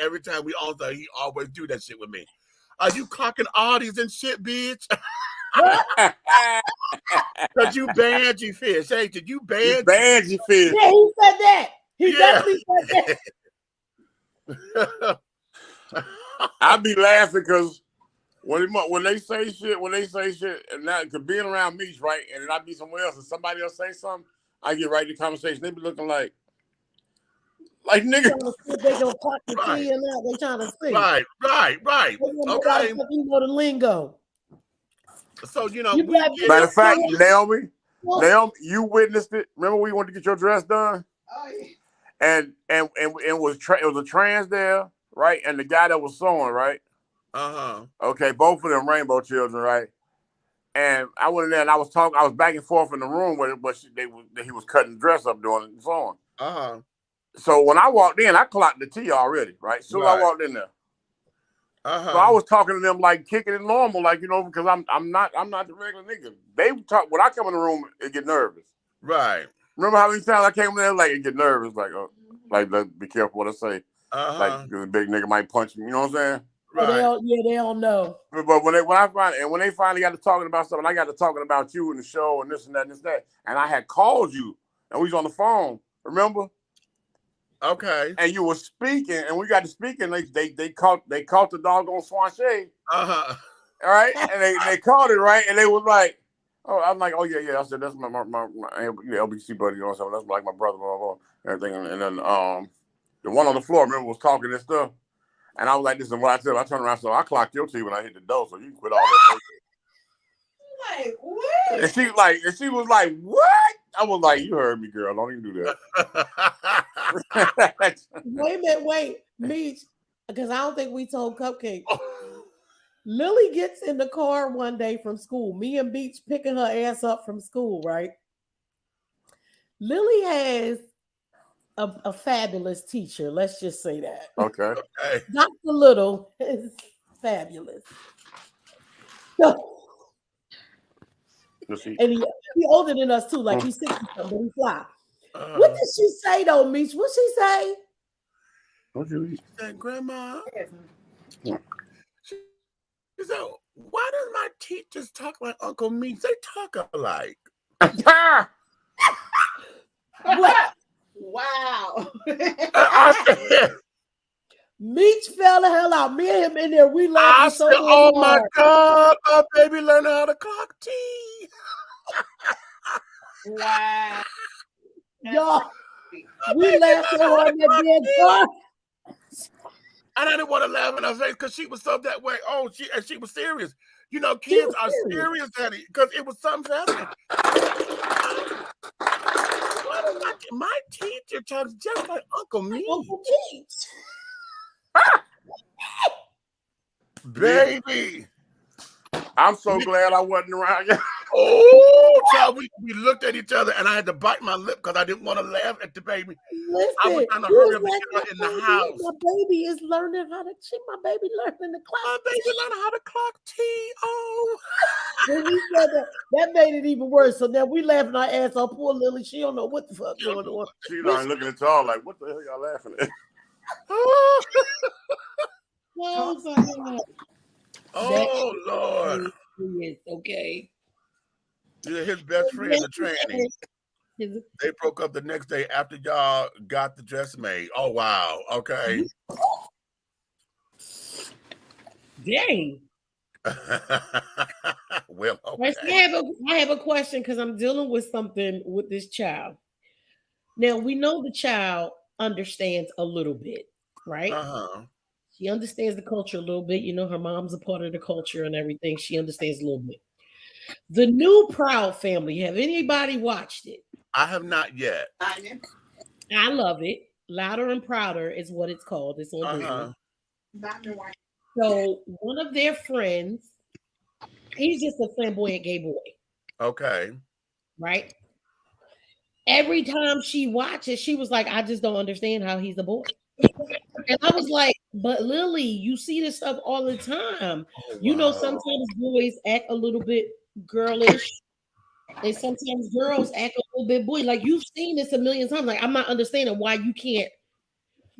Every time we on there, he always do that shit with me. Are you cocking Audis and shit, bitch? Because you Banji fish, ain't you? You Banji fish. Yeah, he said that. He definitely said that. I be laughing because when they say shit, and that could being around me, right, and then I be somewhere else, and somebody else say something, I get right to the conversation. They be looking like nigga. They gonna pop the key and that. They trying to see. Right. Okay. You know the lingo. So matter of fact, Naomi, you witnessed it. Remember we went to get your dress done? Oh yeah. And it was a trans there, right? And the guy that was sewing, right? Okay, both of them rainbow children, right? And I went in there and I was talking. I was back and forth in the room where he was cutting the dress up doing the sewing. So when I walked in, I clocked the T already, right? So I walked in there. So I was talking to them like kicking it normal, like because I'm not the regular nigga. They talk when I come in the room, it get nervous. Right. Remember how many times I came in there like it get nervous, like be careful what I say. Like the big nigga might punch me, you know what I'm saying? Right. They don't know. But when they finally got to talking about something, I got to talking about you and the show and this and that and this that, and I had called you and we was on the phone. Remember? Okay. And you were speaking, and we got to speaking. They caught the doggone Swanshay. All right, and they caught it right, and they was like, "Oh, I'm like, oh yeah." I said that's my LBC buddy, you know what I'm saying? That's like my brother, blah, blah, blah, everything. And then the one on the floor, remember, was talking and stuff. And I was like, this is what I said. I turned around, so I clocked your T when I hit the door, so you can quit all that. Like what? And she was like, what? I was like, you heard me, girl. Don't even do that. Wait a minute, Meech, because I don't think we told Cupcake. Lily gets in the car one day from school. Me and Beach picking her ass up from school, right? Lily has a fabulous teacher. Let's just say that. Okay. Dr. Little is fabulous. And he older than us too, like he's 60 something, but he fly. What did she say though, Meech? What she say? What you said, Grandma? She said, why does my teachers talk like Uncle Meech? They talk alike. What? Wow. Meech fell the hell out. Me and him in there, we laughed so said, oh my hard. God, our baby learned how to clock tea. Wow. Y'all, we laughed so hard in that damn car. And I didn't want to laugh in her face because she was so that way. Oh, she was serious. Kids are serious, Daddy, because it was something happening. My teacher talks just like Uncle Meech. Uncle Meech. Baby. I'm so glad I wasn't around you. Oh, child, we looked at each other and I had to bite my lip because I didn't want to laugh at the baby. Listen, I was trying to hurry up and get her in the house. My baby is learning how to my baby learning to clock. My baby learning how to clock tea. Oh. When we said that made it even worse. So now we laughing our ass off. Poor Lily, she don't know what the fuck going on. She's not looking at y'all like, what the hell y'all laughing at? Oh, Lord. Yes, okay. Yeah, his best friend, the tranny. They broke up the next day after y'all got the dress made. Oh, wow. Okay. Dang. Well, okay. I have a question because I'm dealing with something with this child. Now, we know the child understands a little bit, right? She understands the culture a little bit. You know, her mom's a part of the culture and everything. She understands a little bit. The new Proud Family. Have anybody watched it? I have not yet. I love it. Louder and Prouder is what it's called. It's on Hulu. So one of their friends, he's just a flamboyant gay boy. Okay. Right? Every time she watches, she was like, I just don't understand how he's a boy. And I was like, but Lily, you see this stuff all the time. Oh, you know, sometimes boys act a little bit girlish. And sometimes girls act a little bit boy. Like, you've seen this a million times. Like, I'm not understanding why you can't.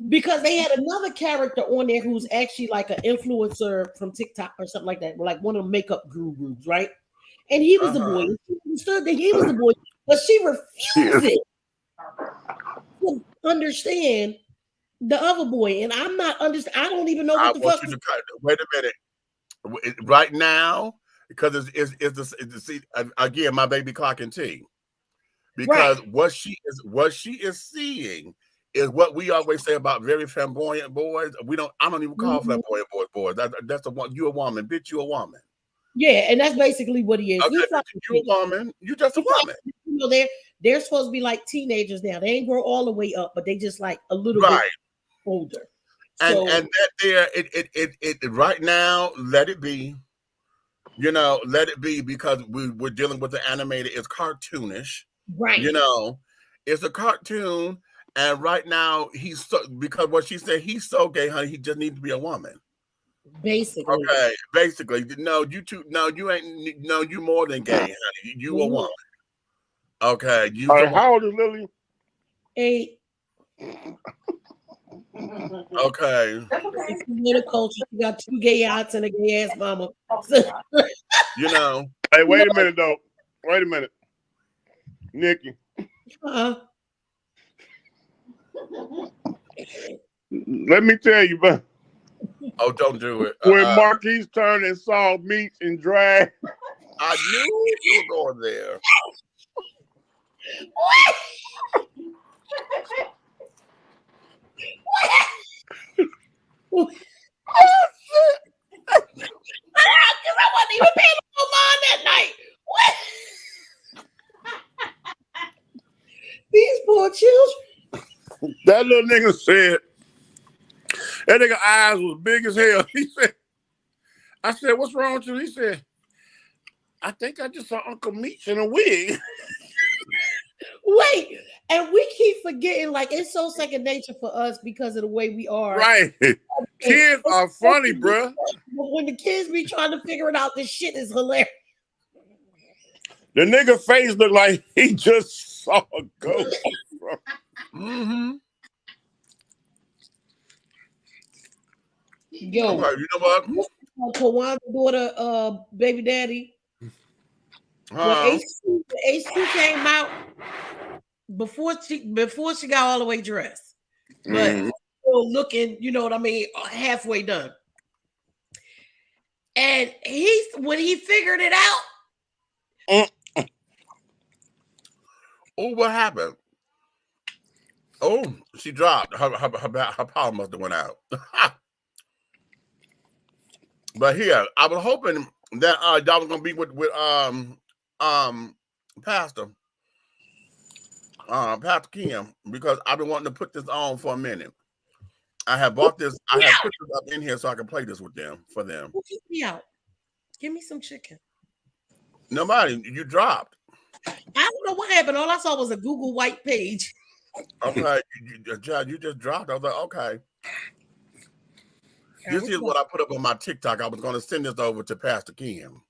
Because they had another character on there who's actually like an influencer from TikTok or something like that. Like one of the makeup gurus, right? And he was a boy. She understood that he was a boy, but she refused to understand the other boy. And I'm not understand. I don't even know what the fuck. Wait a minute. Right now, because it's the see again, my baby clock and tea. Because what she is seeing is what we always say about very flamboyant boys. I don't even call flamboyant boys. That's the one. You a woman, bitch. You a woman. Yeah, and that's basically what he is. Okay, you a woman. You just a woman. You know, they're supposed to be like teenagers now. They ain't grow all the way up, but they just like a little bit older. And that there, it right now, let it be. You know, let it be, because we're dealing with the animated. It's cartoonish, right? You know, it's a cartoon. And right now, because what she said, he's so gay, honey. He just needs to be a woman. Basically. Okay. Basically, no, you two, no, you ain't. No, you more than gay, honey. You a woman. Okay. All right, how old is Lily? 8. Okay. It's a little culture. You got 2 gay aunts and a gay ass mama. You know. Hey, wait a minute though. Wait a minute, Nikki. Let me tell you, but oh, don't do it. When Marquise turned and saw Meech in drag, I knew you were going there. Oh, shit. Because I wasn't even paying no mind that night. What? These poor children. That little nigga said, that nigga eyes was big as hell. He said, I said, what's wrong with you? He said, I think I just saw Uncle Meech in a wig. Wait, and we keep forgetting, like, it's so second nature for us because of the way we are. Right. Kids are funny, bruh. When the kids be trying to figure it out, this shit is hilarious. The nigga face looked like he just saw a ghost. Mm-hmm. Yo, you know what? Kawan's daughter, baby daddy. When H2 came out, before she got all the way dressed, but still looking, you know what I mean, halfway done. And when he figured it out. Oh, what happened? Oh, she dropped. Her power must have went out. But here, I was hoping that y'all was gonna be with Pastor Kim, because I've been wanting to put this on for a minute. I have bought this. I have put this up in here so I can play this with them for them. Who kicked me out? Give me some chicken. Nobody. You dropped. I don't know what happened. All I saw was a Google white page. Okay, you just dropped. I was like, okay. This is what I put up on my TikTok. I was going to send this over to Pastor Kim.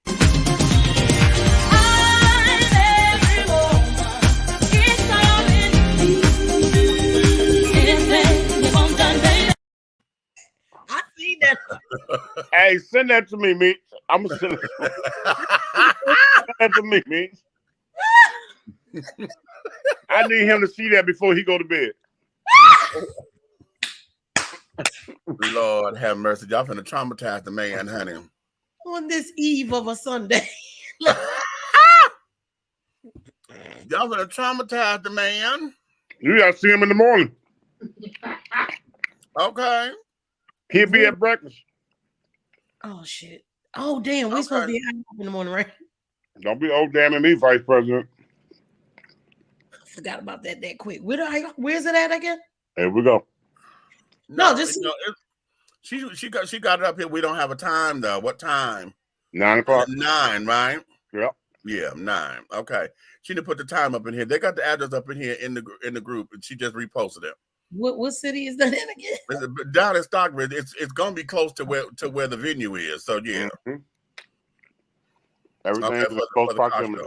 I see that. Hey, send that to me, Meech. I'm gonna send it. Send that to me, Meech. I need him to see that before he go to bed. Lord have mercy. Y'all finna traumatize the man, honey. On this eve of a Sunday. Y'all finna traumatize the man. You gotta see him in the morning. Okay. He'll be at breakfast. Oh shit. Oh damn, we supposed to be out in the morning, right? Don't be old damning me, Vice President. Forgot about that quick. Where's it at again? There we go. No, just she got it up here. We don't have a time though. What time? 9 o'clock. 9, right? Yep. Yeah, 9. Okay. She didn't put the time up in here. They got the address up in here in the group, and she just reposted it. What city is that in again? It's down in Stockbridge. It's gonna be close to where the venue is. So yeah. Mm-hmm. Everything is close proximity.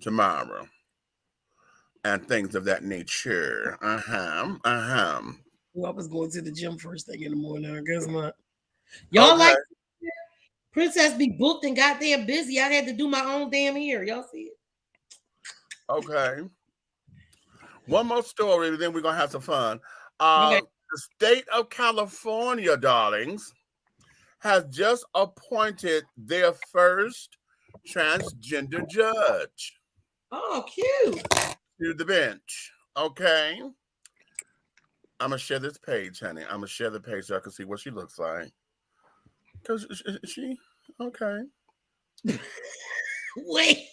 Tomorrow. And things of that nature. Well, I was going to the gym first thing in the morning. I guess not. Y'all like Princess be booked and goddamn busy. I had to do my own damn hair. Y'all see it? Okay. One more story, then we're gonna have some fun. Okay. The state of California, darlings, has just appointed their first transgender judge. Oh, cute. To the bench. Okay. I'm gonna share this page, honey. I'm gonna share the page so I can see what she looks like. Cause she okay. Wait,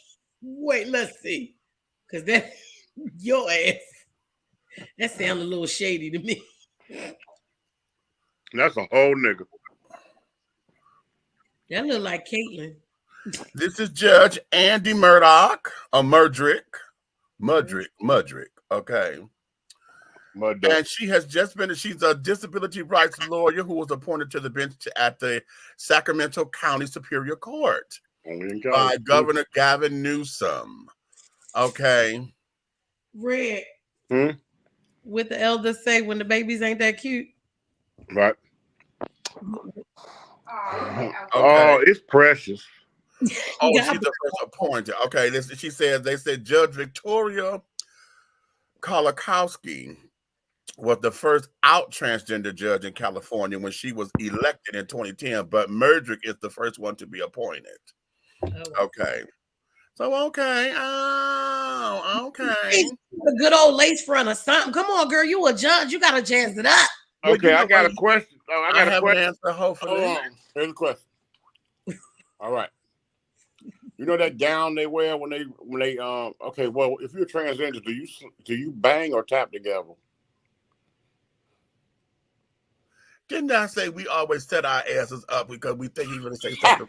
let's see. Cause that your ass. That sounds a little shady to me. That's a whole nigga. That look like Caitlyn. This is Judge Andy Murdoch, or Mudrick. Okay. And she has just been, she's a disability rights lawyer who was appointed to the bench at the Sacramento County Superior Court by Governor Gavin Newsom. Okay. Red. What the elders say when the babies ain't that cute. Right. Oh, it's precious. Oh, she's the first appointed. Okay, she said, they said Judge Victoria Kolakowski was the first out transgender judge in California when she was elected in 2010, but Murdrick is the first one to be appointed. Okay. So, okay. Oh, okay. A good old lace front or something. Come on, girl. You a judge. You got to jazz it up. Okay, I got a question. I got a question. Answer, hopefully. Here's the question. All right. You know that gown they wear when they okay, well, if you're transgender, do you bang or tap together? Didn't I say we always set our asses up because we think he's gonna say something?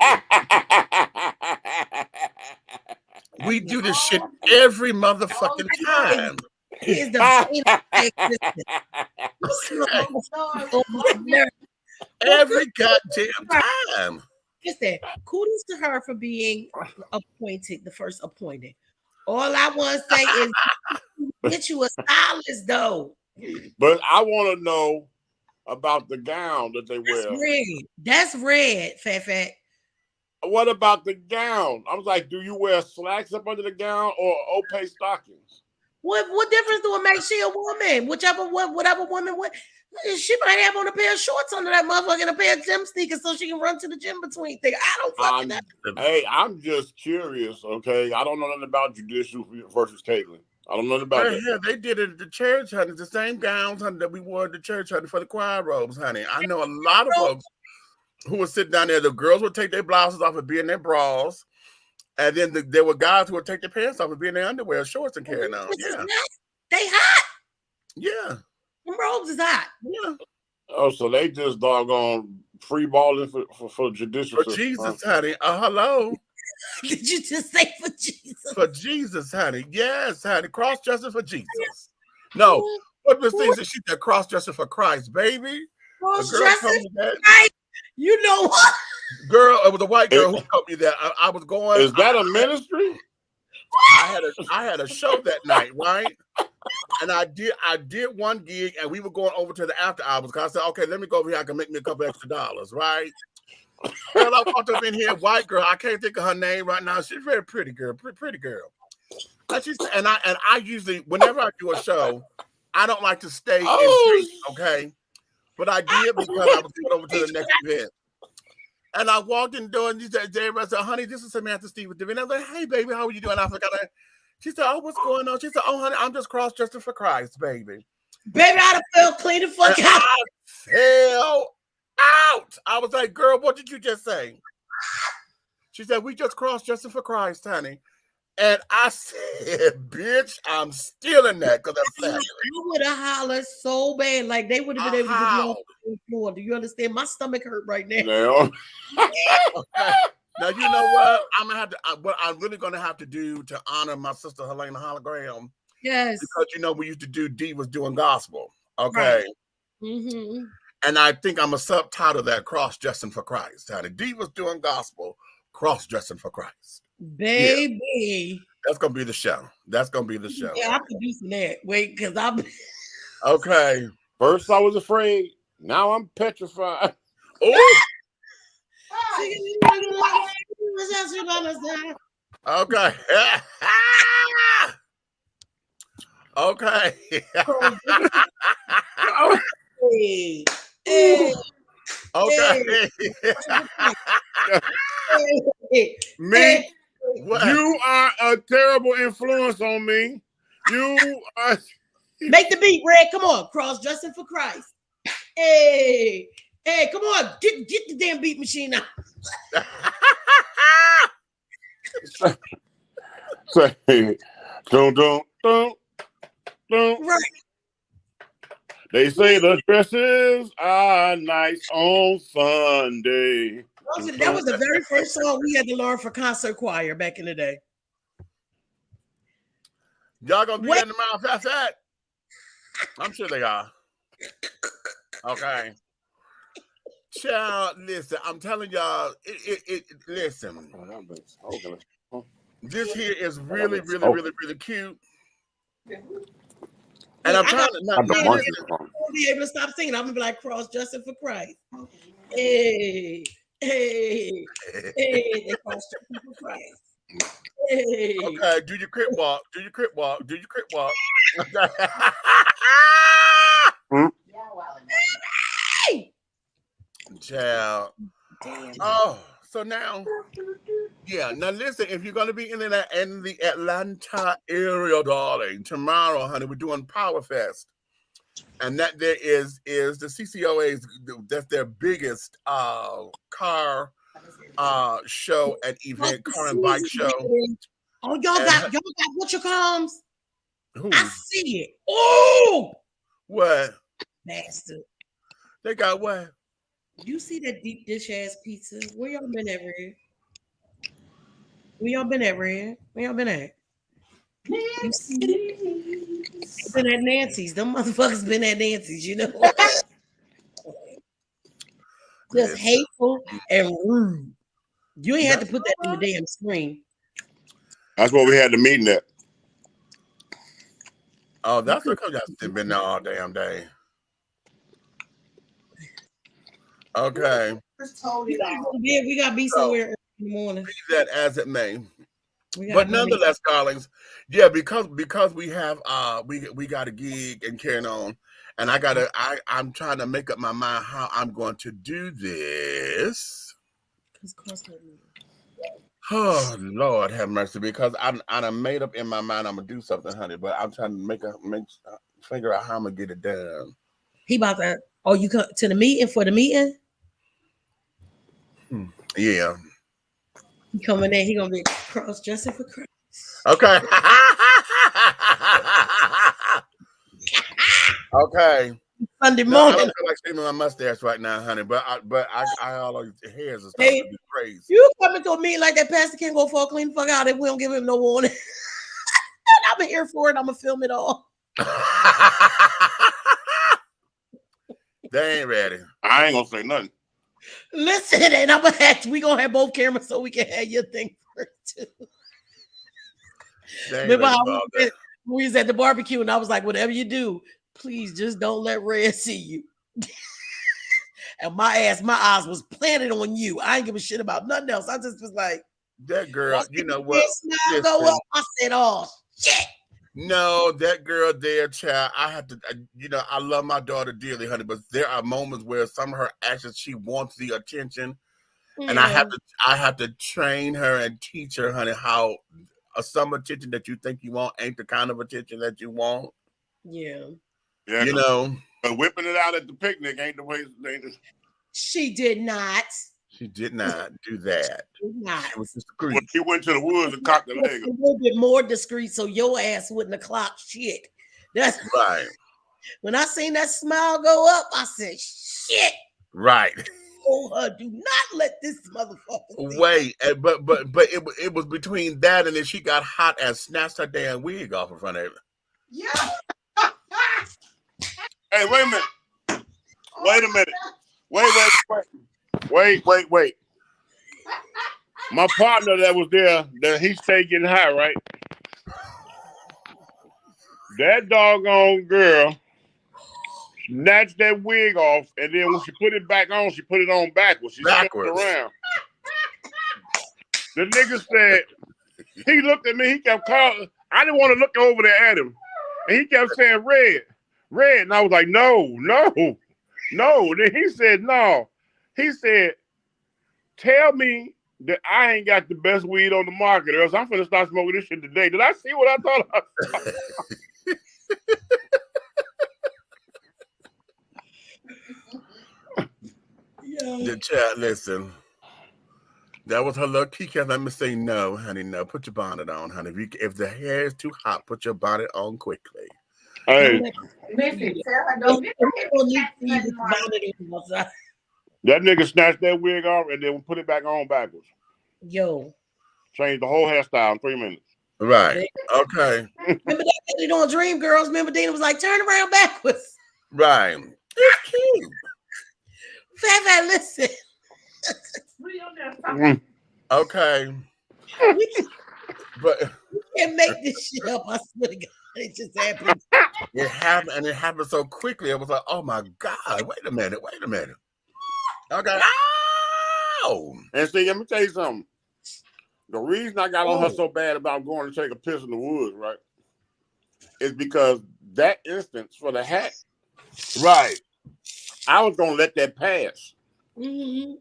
We do this shit every motherfucking time. Is the every goddamn time. Just that. Kudos to her for being appointed, the first appointed. All I want to say is get you a stylist, though. But I want to know about the gown that they wear. That's red, Fat. What about the gown? I was like, do you wear slacks up under the gown or opaque stockings? What difference do it make? She a woman. Whatever woman would. She might have on a pair of shorts under that motherfucker and a pair of gym sneakers so she can run to the gym between things. I don't fucking know. Hey, I'm just curious, okay? I don't know nothing about judicial versus Caitlyn. I don't know nothing about that. Yeah, they did it at the church, honey. The same gowns, honey, that we wore at the church, honey, for the choir robes, honey. I know a lot of folks who would sit down there. The girls would take their blouses off and be in their bras. And then there were guys who would take their pants off and be in their underwear, shorts, and carrying on. Yeah. They hot. Yeah. Them robes is hot. Yeah. Oh, so they just doggone free balling for judicial. For Jesus, honey. Hello. Did you just say for Jesus? For Jesus, honey. Yes, honey. Cross-dressing for Jesus. No. What was things that she said? Cross-dressing for Christ, baby. Cross-dressing for Christ. You know what? Girl, it was a white girl who told me that. I was going. Is that a ministry? I had a show that night, right? And I did one gig, and we were going over to the after hours because I said, okay, let me go over here. I can make me a couple extra dollars, right? Girl, I walked up in here, white girl. I can't think of her name right now. She's a very pretty girl, pretty girl. And I usually, whenever I do a show, I don't like to stay in drink, okay? But I did because I was going over to the next event. And I walked in the door, and I said, honey, this is Samantha Stevens. And I was like, hey, baby, how are you doing? I forgot her. She said, oh, what's going on? She said, oh, honey, I'm just cross-dressing for Christ, baby. Baby, I'd have felt clean the fuck out. I fell out. I was like, girl, what did you just say? She said, we just crossed Justin for Christ, honey. And I said, bitch, I'm stealing that because that's fabulous. I would have hollered so bad. Like they would have been able to get me on the floor. Do you understand? My stomach hurt right now. No. Okay. Now, you know what? I'm gonna have to, what I'm really going to have to do to honor my sister Helena Hologram. Yes. Because, you know, we used to do, D was doing gospel. Okay. Right. Mm-hmm. And I think I'm a subtitle that cross dressing for Christ. Honey. D was doing gospel, cross dressing for Christ. Baby. Yeah. That's going to be the show. That's going to be the show. Yeah, I'm producing that. Wait, because I'm. Okay. First I was afraid. Now I'm petrified. Oh. Okay. Okay. Hey. Hey. Okay. Hey. Me, what? You are a terrible influence on me. You are. Make the beat, Red. Come on, cross dressing for Christ. Hey, hey, come on, get the damn beat machine out. Say, don't. Right. They say the dresses are nice on Sunday. That was the very first song we had to learn for concert choir back in the day. Y'all gonna be in the mouth after that? I'm sure they are. Okay. Child, listen, I'm telling y'all, listen. This here is really cute. And I'm trying to not be able to stop singing. I'm gonna be like cross dressing for Christ. Hey, hey, hey, they cross dressing for Christ. Hey. Okay, do your crip walk. Do your crip walk. Do your crip walk. Hey. Child. Oh, so now, yeah. Now listen, if you're gonna be in the Atlanta area, darling, tomorrow, honey, we're doing Power Fest, and that there is the CCOA's. That's their biggest car show and event, car and bike show. Oh, y'all got what you comes? I see it. Oh, what? Bastard. They got what? You see that deep dish ass pizza? Where y'all been at, Red? Where y'all been at, Red? Where y'all been at? Been at Nancy's. Them motherfuckers been at Nancy's, you know. Just hateful and rude. You ain't had to put that in the damn screen. That's what we had the meeting at. Oh, that's because y'all been there all damn day. Okay. We got to be somewhere in the morning. Be that as it may. But nonetheless, darlings, yeah, because we have we got a gig and carrying on, and I'm trying to make up my mind how I'm going to do this. Oh Lord, have mercy, because I'm made up in my mind I'm gonna do something, honey, but I'm trying to figure out how I'm gonna get it done. He about to. Oh, you come to the meeting for the meeting? Yeah. He coming in. He gonna be cross dressing for Christ. Okay. Okay. Sunday morning. No, I don't feel like shaving my mustache right now, honey. But I all those hairs and stuff to be crazy. You coming to a meeting like that? Pastor can't go for a clean fuck out if we don't give him no warning. I'm here for it. I'm gonna film it all. They ain't ready. I ain't gonna say nothing. Listen, and we gonna have both cameras so we can have your thing first too. Remember how we was at the barbecue and I was like, whatever you do, please just don't let Red see you. And my eyes was planted on you. I ain't give a shit about nothing else. I just was like, that girl, you know what? Go up. I said, oh shit. No, that girl there, child. I have to, I love my daughter dearly, honey, but there are moments where some of her actions, she wants the attention, and I have to train her and teach her, honey, how some attention that you think you want ain't the kind of attention that you want. Yeah. Yeah, you know, but whipping it out at the picnic ain't the way. She did not. She did not do that. She did not. She was discreet. He went to the woods and cocked the leg A little bit more discreet, so your ass wouldn't have clocked shit. That's right. When I seen that smile go up, I said, "Shit." Right. Oh, her, do not let this motherfucker. Wait, but it was between that and then she got hot and snatched her damn wig off in front of him. Yeah. Hey, wait a minute. Wait a minute. Wait. My partner that was there, that he stayed getting high, right? That doggone girl snatched that wig off, and then when she put it back on, she put it on backwards. She spun it around. The nigga said, he looked at me, he kept calling. I didn't want to look over there at him. And he kept saying, red. And I was like, no. Then he said, no. He said, tell me that I ain't got the best weed on the market, or else I'm finna start smoking this shit today. Did I see what I thought I saw? The chat, listen. That was her little key. Let me say no, honey. No, put your bonnet on, honey. If the hair is too hot, put your bonnet on quickly. Hey, Listen, tell her don't get that nigga snatched that wig off and then put it back on backwards. Yo. Changed the whole hairstyle in 3 minutes. Right. Okay. Remember that lady doing Dream Girls? Remember Dina was like, turn around backwards. Right. It's cute. Fat, listen. Okay. But you can't make this shit up. I swear to God. It just happened. It happened, and it happened so quickly. I was like, oh my God, wait a minute. Okay. Ow! And see, let me tell you something. The reason I got on her so bad about going to take a piss in the woods, right, is because that instance for the hat, right, I was going to let that pass. Mm-hmm.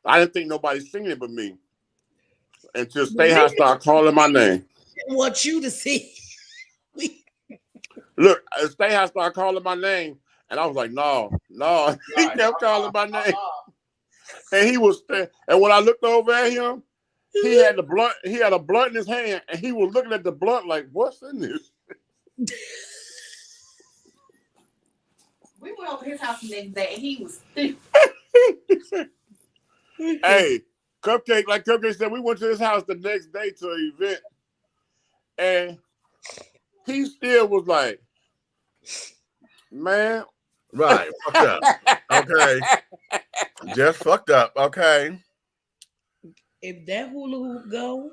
I didn't think nobody seen it but me. Until Stay High started calling my name. I want you to see. Look, Stay High started calling my name, and I was like, no. He kept calling my name. And he was, and when I looked over at him, he had a blunt in his hand, and he was looking at the blunt like, what's in this? We went over his house the next day, and he was stupid. Hey, Cupcake said, we went to his house the next day to an event, and he still was like, man. Right, fucked up. Okay. Just fucked up, okay. If that hula hoop go,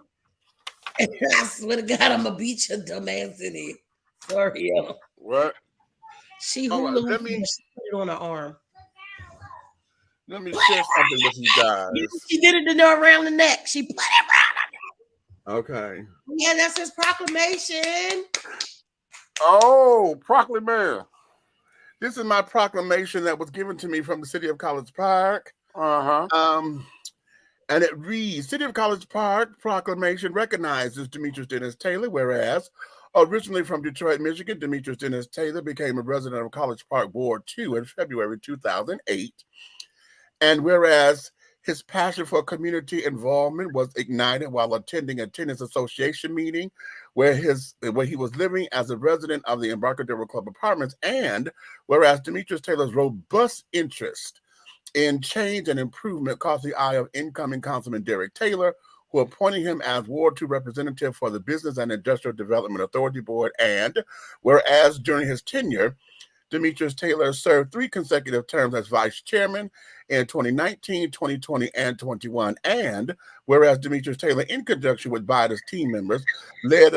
I swear to God, I'm going to beat your dumb ass in it. Sorry, yo. What? She hula hoop, she put it on her arm. Let me share something with you guys. She did it around the neck. She put it around her neck. Okay. Yeah, that's his proclamation. Oh, proclamation. This is my proclamation that was given to me from the city of College Park. And it reads, City of College Park proclamation recognizes Demetrius Dennis Taylor, whereas originally from Detroit, Michigan, Demetrius Dennis Taylor became a resident of College Park Ward 2 in February 2008. And whereas his passion for community involvement was ignited while attending a tennis association meeting where he was living as a resident of the Embarcadero Club Apartments, and whereas Demetrius Taylor's robust interest in change and improvement caught the eye of incoming Councilman Derek Taylor, who appointed him as Ward 2 representative for the Business and Industrial Development Authority Board, and whereas during his tenure, Demetrius Taylor served 3 consecutive terms as vice chairman in 2019, 2020, and 2021. And whereas Demetrius Taylor, in conjunction with Biden's team members, led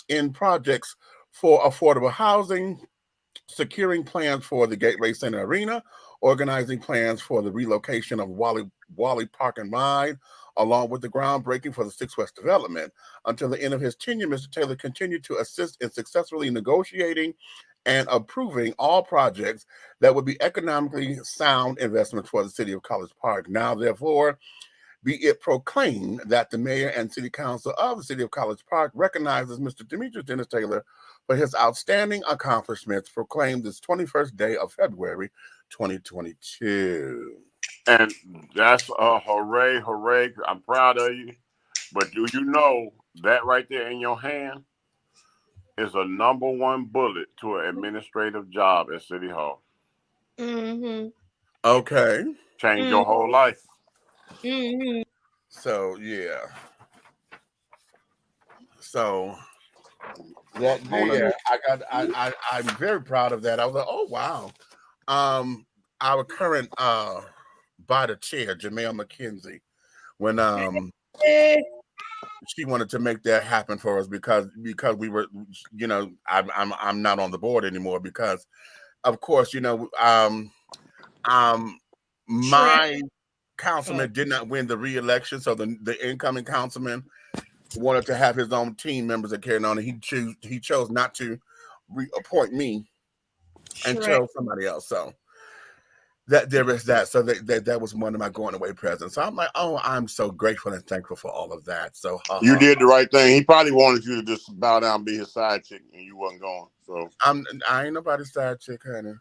in projects for affordable housing, securing plans for the Gateway Center Arena, organizing plans for the relocation of Wally Park and Ride, along with the groundbreaking for the 6 West development. Until the end of his tenure, Mr. Taylor continued to assist in successfully negotiating and approving all projects that would be economically sound investments for the city of College Park. Now, therefore, be it proclaimed that the mayor and city council of the city of College Park recognizes Mr. Demetrius Dennis Taylor for his outstanding accomplishments proclaimed this 21st day of February 2022. And that's a hooray, hooray. I'm proud of you. But do you know that right there in your hand is a #1 bullet to an administrative job at City Hall? Mm-hmm. Okay. Change your whole life. Mm-hmm. So, yeah. So, that, yeah, I'm very proud of that. I was like, oh, wow. Our current by the chair, Jamel McKenzie, when she wanted to make that happen for us because we were, you know, I'm not on the board anymore because, of course, you know, my councilman did not win the re-election, so the incoming councilman wanted to have his own team members that carried on, and he chose not to reappoint me and chose somebody else. So that there is that. So that was one of my going away presents. So I'm like, oh, I'm so grateful and thankful for all of that. So you did the right thing. He probably wanted you to just bow down and be his side chick, and you wasn't going. So I ain't nobody's side chick, honey.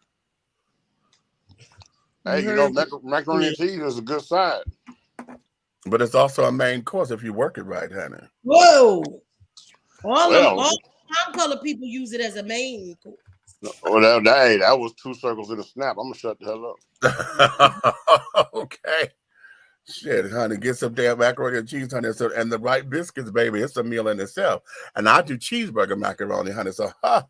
Hey, you know, macaroni and cheese is a good side. But it's also a main course if you work it right, honey. Whoa. All color people use it as a main course. Well, that was 2 circles in a snap. I'm going to shut the hell up. Okay. Shit, honey, get some damn macaroni and cheese, honey, and the right biscuits, baby. It's a meal in itself. And I do cheeseburger macaroni, honey, so, I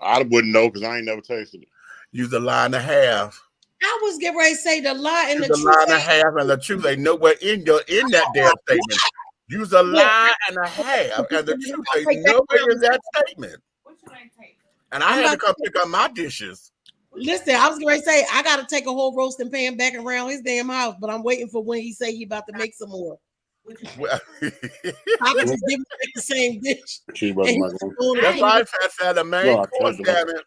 wouldn't know because I ain't never tasted it. Use a line and a half. I was getting ready to say the lie and the truth. Line and a half and the truth ain't nowhere in that damn statement. Use a lie and a half and the truth ain't nowhere in that statement. And I had to come pick up my dishes. Listen, I was going to say I got to take a whole roasting pan back around his damn house, but I'm waiting for when he say he about to make some more. Well, I can just give him the same dish. That's right, Fat the main course, damn it.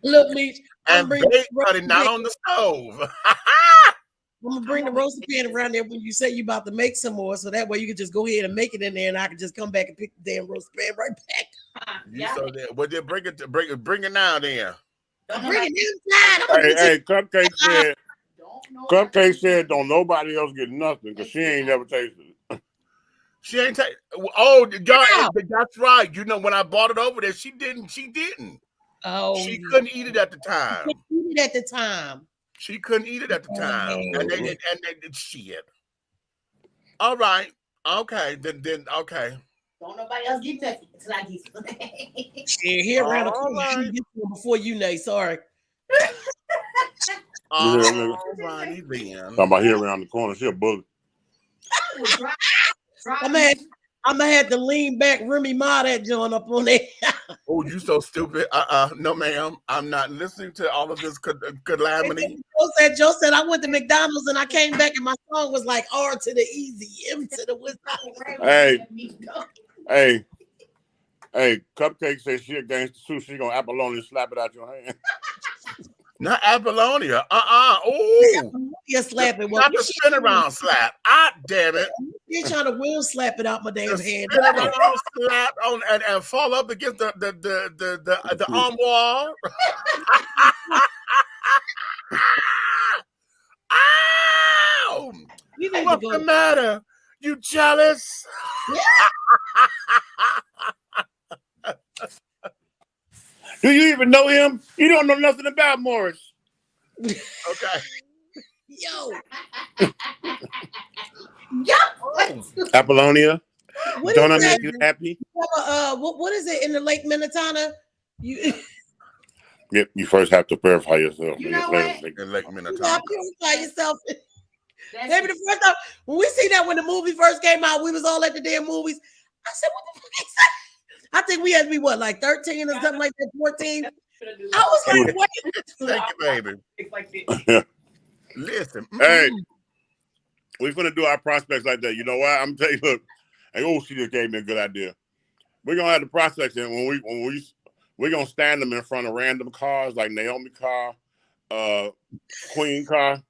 Look, Leach, and bake, honey, not on the stove. I'm gonna bring the roasting pan around there when you say you about to make some more, so that way you can just go ahead and make it in there, and I can just come back and pick the damn roasting pan right back. So then, well, then bring it now, then. Bring it inside. Hey, Cupcake said, don't nobody else get nothing because she ain't never tasted it. She ain't tasted. Oh, y'all, that's right. You know, when I bought it over there, she didn't. Oh, she couldn't eat it at the time. She couldn't eat it at the time. And they did shit. All right. Okay. Then okay. Don't nobody else get that until I get it. Here around the corner. Get one before you, Nate. Sorry. All righty then. Talking about here around the corner. She a bully. I'm gonna have to lean back, Remy Ma that joint up on there. Oh, you so stupid. No, ma'am. I'm not listening to all of this calamity. Joe said I went to McDonald's and I came back and my song was like R to the easy, M to the without. Hey, Cupcake says she against the sushi. She gonna Apollonia and slap it out your hand. Not Apollonia. Oh, you slap it. Not the spin around slap. Damn it. You're trying to wheel slap it out my damn hand. Spin around slap on and fall up against the armoire. Ow! What's the matter? You jealous? Do you even know him? You don't know nothing about Morris. Okay. Yo. Apollonia, don't I make you happy? What is it in the Lake Minnetonka? Yep, you first have to verify yourself. You know what? Lake Minnetonka. You gotta purify yourself. Maybe the first time when we see that when the movie first came out, we was all at the damn movies. I said, what the fuck is that? I think we had to be what, like 13 or something like that, 14. I was like, what? Thank you, baby. Listen. Hey, we're gonna do our prospects like that. You know what? I'm telling you, look, she just gave me a good idea. We're gonna have the prospects in when we're gonna stand them in front of random cars like Naomi car, Queen car,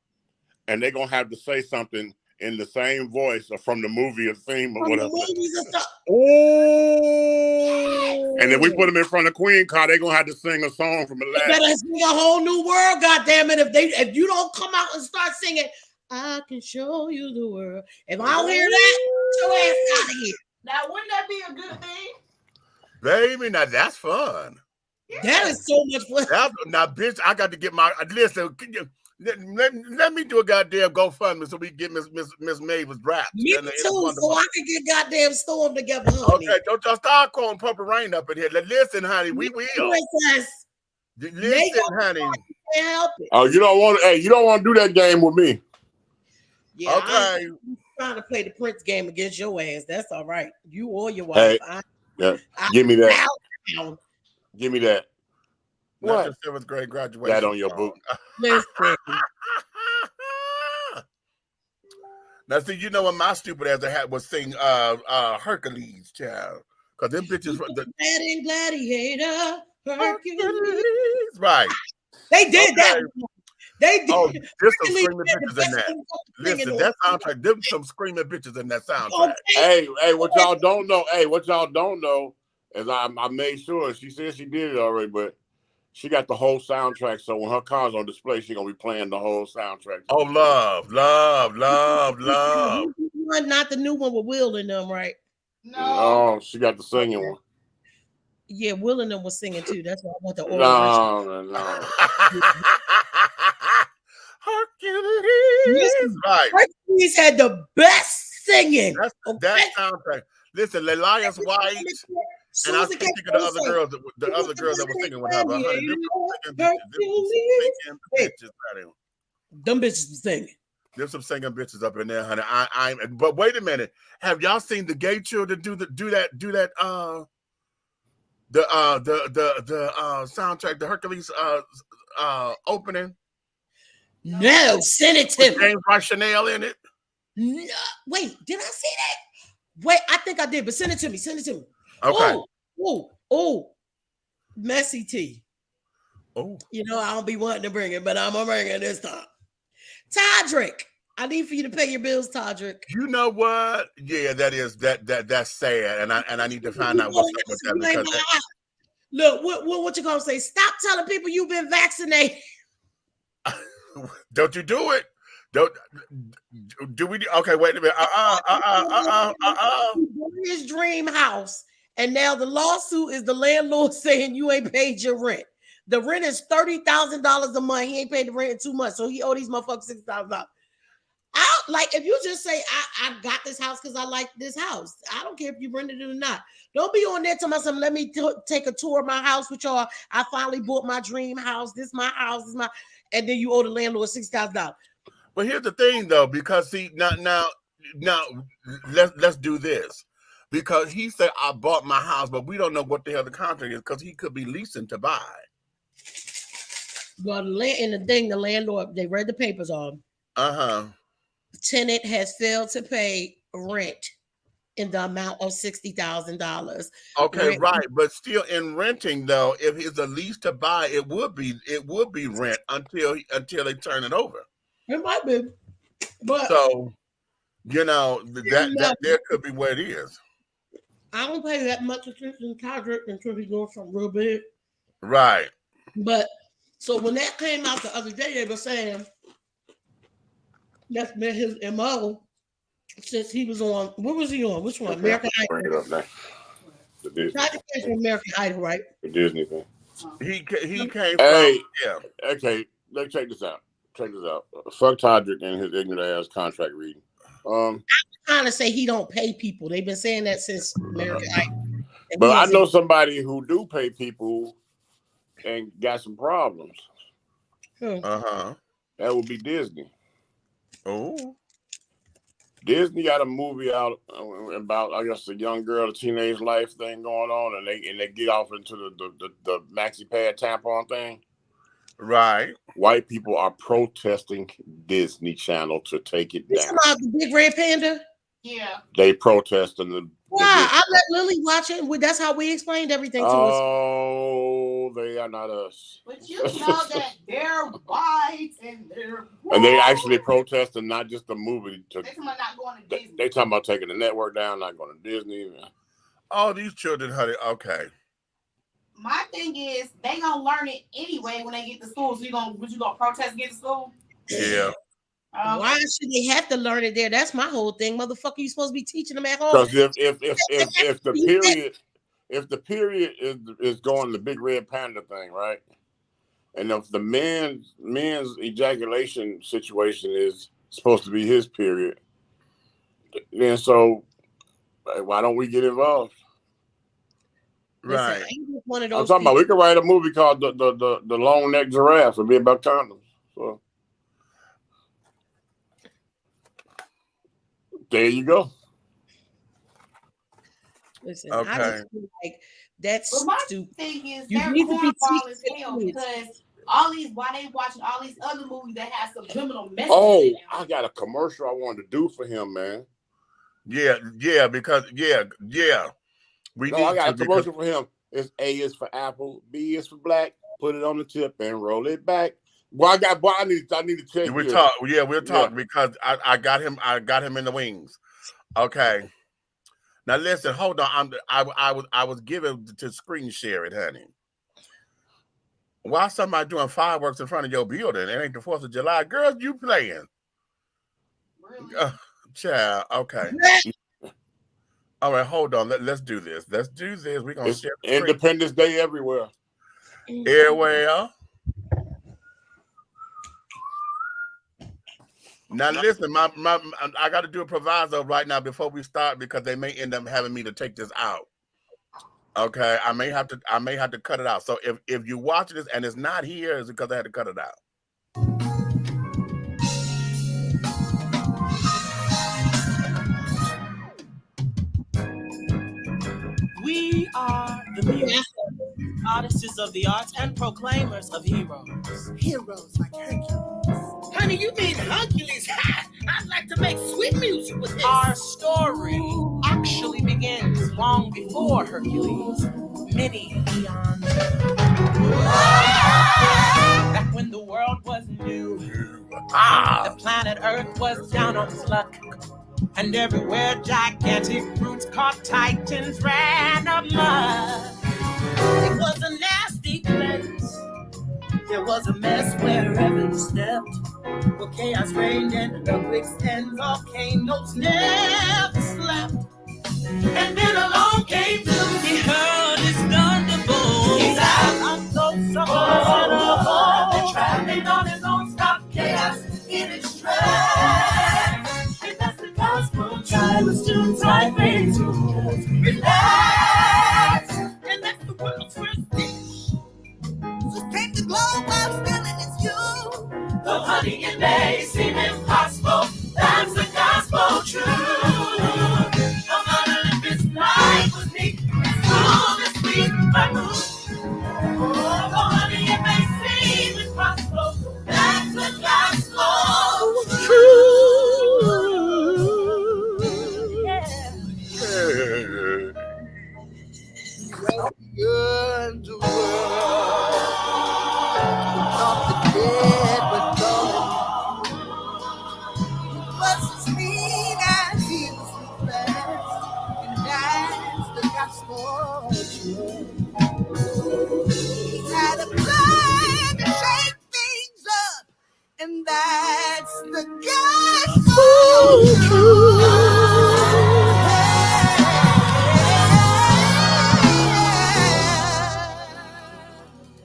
and they're gonna have to say something in the same voice or from the movie or theme or From the whatever. movies and stuff. Oh, and if we put them in front of Queen car, they're gonna have to sing a song from the They last. better sing a whole new world, goddammit. If you don't come out and start singing, I can show you the world. If I don't hear that, get your ass out of here. Now, wouldn't that be a good thing? Baby, now that's fun. That is so much fun. Now, bitch, I got to get my listen. Let me do a goddamn GoFundMe so we can get Miss Mavis wrapped. Me too, so I can get goddamn Storm together, honey. Okay, don't y'all start calling Purple Rain up in here. Listen, honey, we will. Listen, honey. Can't help it. Oh, you don't want to? Hey, you don't want to do that game with me? Yeah, okay. I'm trying to play the Prince game against your ass. That's all right. You or your Hey, wife. give me that. Give me that. Not your 7th grade graduation. That on your book. Listen. Now, see, you know what my stupid ass was sing Hercules, child. Because them bitches were the Gladiator, Hercules. Right. They did that. They did. Oh, there's some screaming bitches in that. Listen, that soundtrack, there's some screaming bitches in that soundtrack. Hey, what y'all don't know? Hey, what y'all don't know is I made sure she said she did it already, but she got the whole soundtrack. So when her car's on display, she's gonna be playing the whole soundtrack. Oh, love. Not the new one with Will in them, right? No, she got the singing one. Yeah, Will and them was singing too. That's why I want the original. No. Hercules. Right. Hercules had the best singing. That soundtrack. Listen, Lelias White, and I can't think of the other girls that were singing with her. But them bitches was singing. There's some singing bitches up in there, honey. But wait a minute. Have y'all seen the gay children do that soundtrack, the Hercules opening? No, send it to me. James White Chanel in it. No, wait, did I see that? Wait, I think I did, but send it to me. Send it to me. Okay. Oh, Messy T. Oh, you know I don't be wanting to bring it, but I'm gonna bring it this time. Todrick, I need for you to pay your bills, Todrick. You know what? Yeah, that's sad, and I need to find out what's up with that. Because look, what you gonna say? Stop telling people you've been vaccinated. Don't you do it? Don't do we? Okay, wait a minute. His dream house, and now the lawsuit is the landlord saying you ain't paid your rent. The rent is $30,000 a month. He ain't paid the rent in 2 months, so he owe these motherfuckers $6,000. Like if you just say I got this house because I like this house. I don't care if you rented it or not. Don't be on there telling myself, let me take a tour of my house with y'all. I finally bought my dream house. This is my house. This is my, and then you owe the landlord $6,000. But here's the thing, though, because see now let's do this, because he said I bought my house, but we don't know what the hell the contract is because he could be leasing to buy. Well, the landlord, they read the papers on. Tenant has failed to pay rent in the amount of $60,000. Okay, right, but still in renting though, if it's a lease to buy, it would be rent until they turn it over. It might be, but so you know that there could be where it is. I don't pay that much attention to Todrick until he goes something real big. Right. But so when that came out the other day, they were saying that's been his MO since he was on. What was he on? Which one? American Idol. Bring it up now. The Disney. Todrick from American Idol, right? The Disney thing. He came. Hey, yeah. Okay, let's check this out. Fuck Todrick and his ignorant ass contract reading. I'm trying to say he don't pay people. They've been saying that since American Idol. But I know somebody who do pay people and got some problems. That would be Disney. Oh. Disney got a movie out about, I guess, a young girl, a teenage life thing going on, and they get off into the maxi pad tampon thing. Right. White people are protesting Disney Channel to take it down. About the big red panda? Yeah. They protesting the. Why? I let Lily watch it. That's how we explained everything to us. Oh, they are not us. But you know that their wives And they actually protested not just the movie. They talking about not going to Disney. They talking about taking the network down, not going to Disney. All these children, honey. Okay. My thing is, they gonna learn it anyway when they get to school. So you gonna protest and get to school? Yeah. Why should they have to learn it there? That's my whole thing, motherfucker. You supposed to be teaching them at home. Because if the period is going the big red panda thing, right? And if the man's ejaculation situation is supposed to be his period, then so why don't we get involved? Right. Listen, one of those I'm talking about we could write a movie called the Long Neck Giraffe and be about condoms. So there you go. Listen, okay. I just feel like that's my stupid. Thing is, You they're need to be cornball as teaching hell kids. because all these, why they watching all these other movies that have subliminal messages. Oh, I got a commercial I wanted to do for him, man. Yeah, because I got a commercial for him. It's A is for apple, B is for black. Put it on the tip and roll it back. Well, I need to check. We'll talk. Yeah, we'll talk because I got him in the wings. Okay. Now listen, hold on. I was given to screen share it, honey. Why somebody doing fireworks in front of your building? It ain't the 4th of July. Girls, you playing. Really? Child, okay. All right, hold on. Let's do this. We're gonna share Independence Day everywhere. Everywhere. Now listen, I got to do a proviso right now before we start because they may end up having me to take this out. Okay, I may have to cut it out. So if you watch this and it's not here, it's because I had to cut it out. We are the music, artists of the arts and proclaimers of heroes. Heroes like Hercules. Honey, you mean Hercules? I'd like to make sweet music with this. Our story actually begins long before Hercules, many eons ago. Back when the world was new, the planet Earth was down on its luck. And everywhere gigantic roots caught titans ran amok. It was a nasty place. There was a mess wherever you stepped. Where chaos reigned and the quicksand volcanoes never slept. And then along came Zeus. He hurled his thunderbolt. He's out of those suckers and traveling on his own stop chaos in his stride. And that's the gospel child was too tired to relax. And that's the world's first dish. So take the globe while spilling its you. Though honey, it may seem impossible, that's the gospel truth. No matter if it's life with me, it's all the sweet vermouth. Though honey, it may seem impossible, that's the gospel truth. Good to world. Not the dead, but gone. Was as mean as he was repressed, and that's the gospel truth. He had a plan to shake things up, and that's the gospel truth.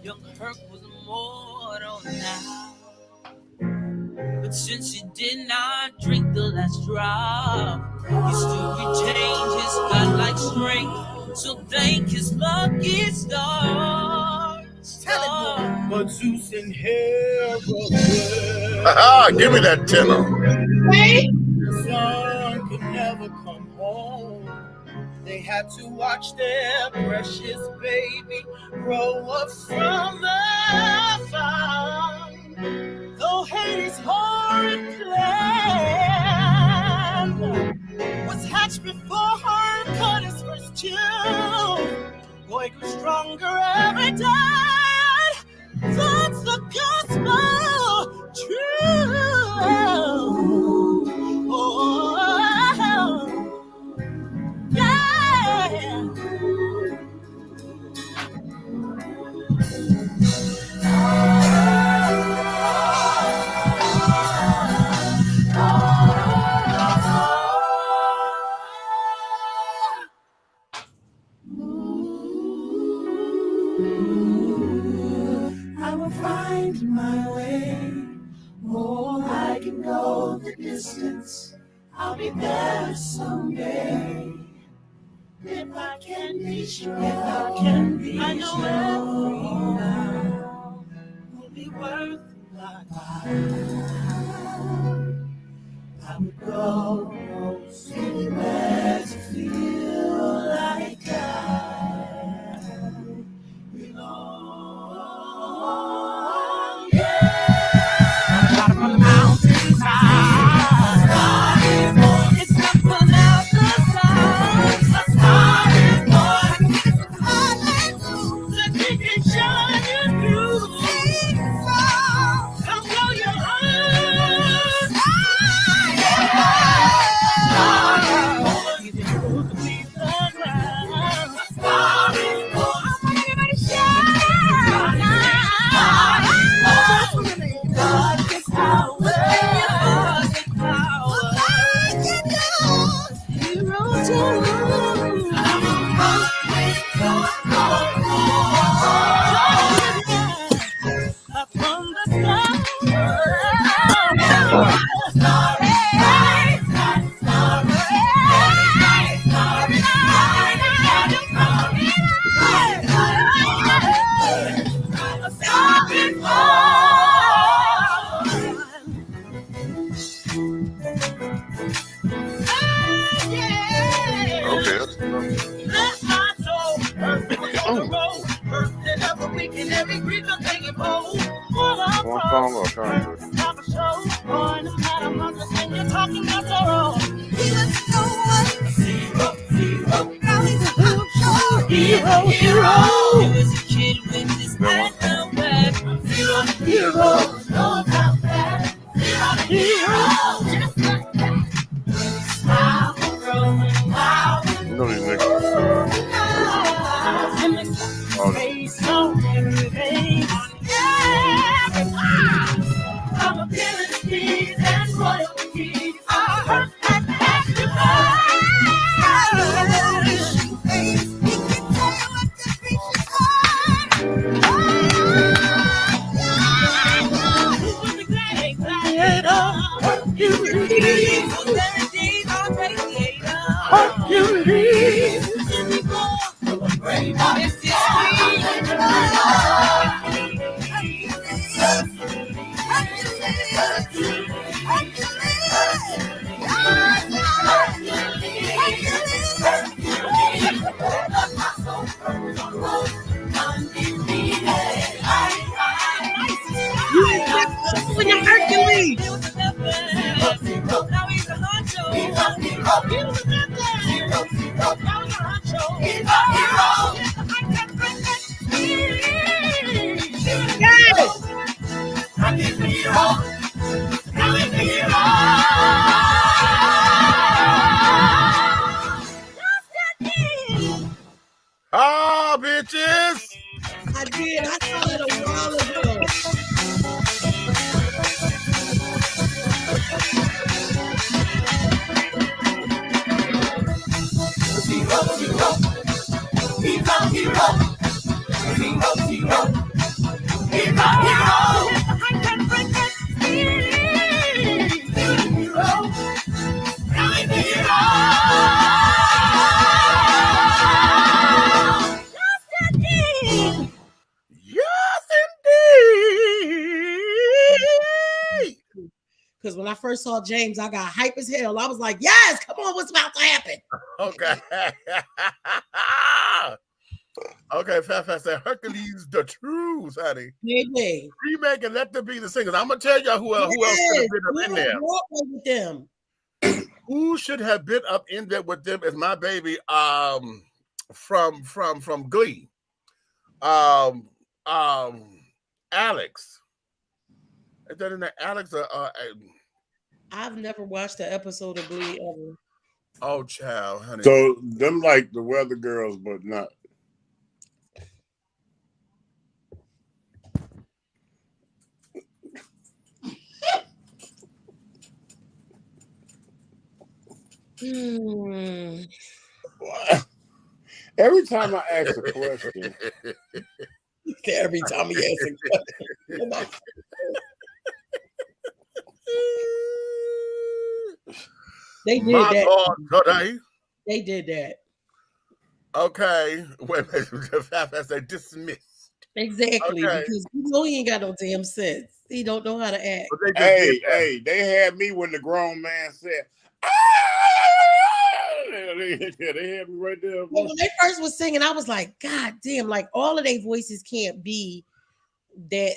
Young Herc was immortal now, but since he did not drink the last drop, he still retained his godlike strength. So thank his lucky stars. But Zeus and Hera Give me that tenor. the sun could never come home. They had to watch their precious baby grow up from the farm. Though Hades' horrid plan was hatched before her cut his first tune. Boy grew stronger every day. That's the gospel can go the distance. I'll be there someday. If I can be strong, I know every mile will be worth my while. I would go most anywhere to feel like I belong. Yeah. Shout from the mountainside. It's not from out the sun. A star is born. Let me can shine you through. Come blow your heart. One song or country? Hero. He was a kid with his head down back. Hero. Know about that. Hero. Just like that. Smile, growing wild. You know these niggas. I'm a killing speed and royalty. I heard that Ah, bitches! I did. I saw it a while ago. Because when I first saw James, I got hype as hell. I was like, yes, come on, what's about to happen? Okay. Okay, Fast said Hercules the Truth, honey. Maybe. Remake and Let Them Be the Singers. I'm gonna tell y'all who else should have been up in there. With them. Who should have been up in there with them is my baby from Glee. Alex. Is that in there? Alex I've never watched an episode of Glee ever. Oh, child, honey. So them like the Weather Girls, but not. Every time I ask a question. Every time he asks a question. They did My that. God, today. They did that. Okay. Wait a minute. The fact that they dismissed. Exactly. Okay. Because you know he ain't got no damn sense. He don't know how to act. But they just did that. Hey, they had me when the grown man said, they had me right there. Well, when they first was singing, I was like, God damn, like all of their voices can't be that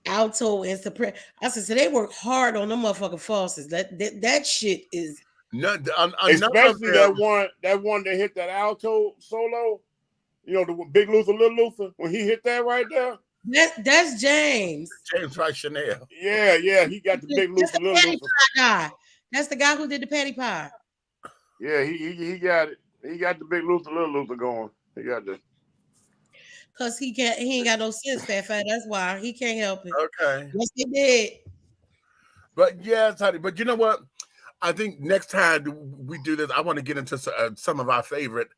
alto and soprano. I said, so they work hard on them motherfucking falses. That shit is especially that one that hit that alto solo. You know, the Big Luther, Little Luther, when he hit that right there. That's James. James Rice Chanel. Yeah, he got the Big Luther, Little Patty Luther. Pie guy. That's the guy who did the Patty Pie. Yeah, he got it. He got the Big Luther, Little Luther going. He got the. Cause he ain't got no sense, Fat. That's why he can't help it. Okay. Yes, he did. But yes, honey. But you know what? I think next time we do this, I want to get into some of our favorite.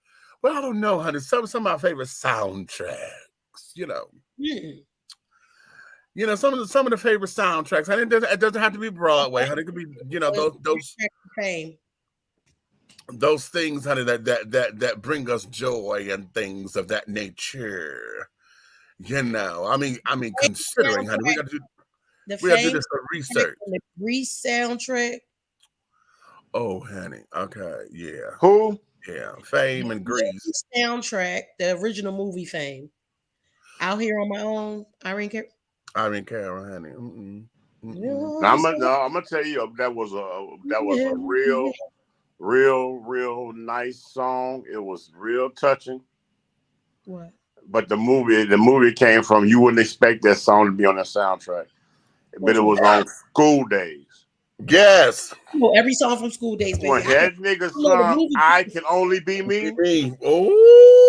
Well, I don't know, honey. Some of our favorite soundtracks. You know. Mm. You know, some of the favorite soundtracks. Honey, it doesn't have to be Broadway. Honey, it could be, you know, those things, honey, that bring us joy and things of that nature. You know, I mean, considering, honey, we got to do this for research. The Grease soundtrack. Oh, honey. Okay, yeah. Who? Yeah, Fame and Grease soundtrack, the original movie Fame. Out Here on My Own, Irene Cara, honey. I'm gonna tell you that was a real nice song. It was real touching. What? But the movie came from, you wouldn't expect that song to be on that soundtrack. But it was on School Days. Yes. Well, every song from School Days, baby. When that nigga sung I Can Only Be Me. Oh,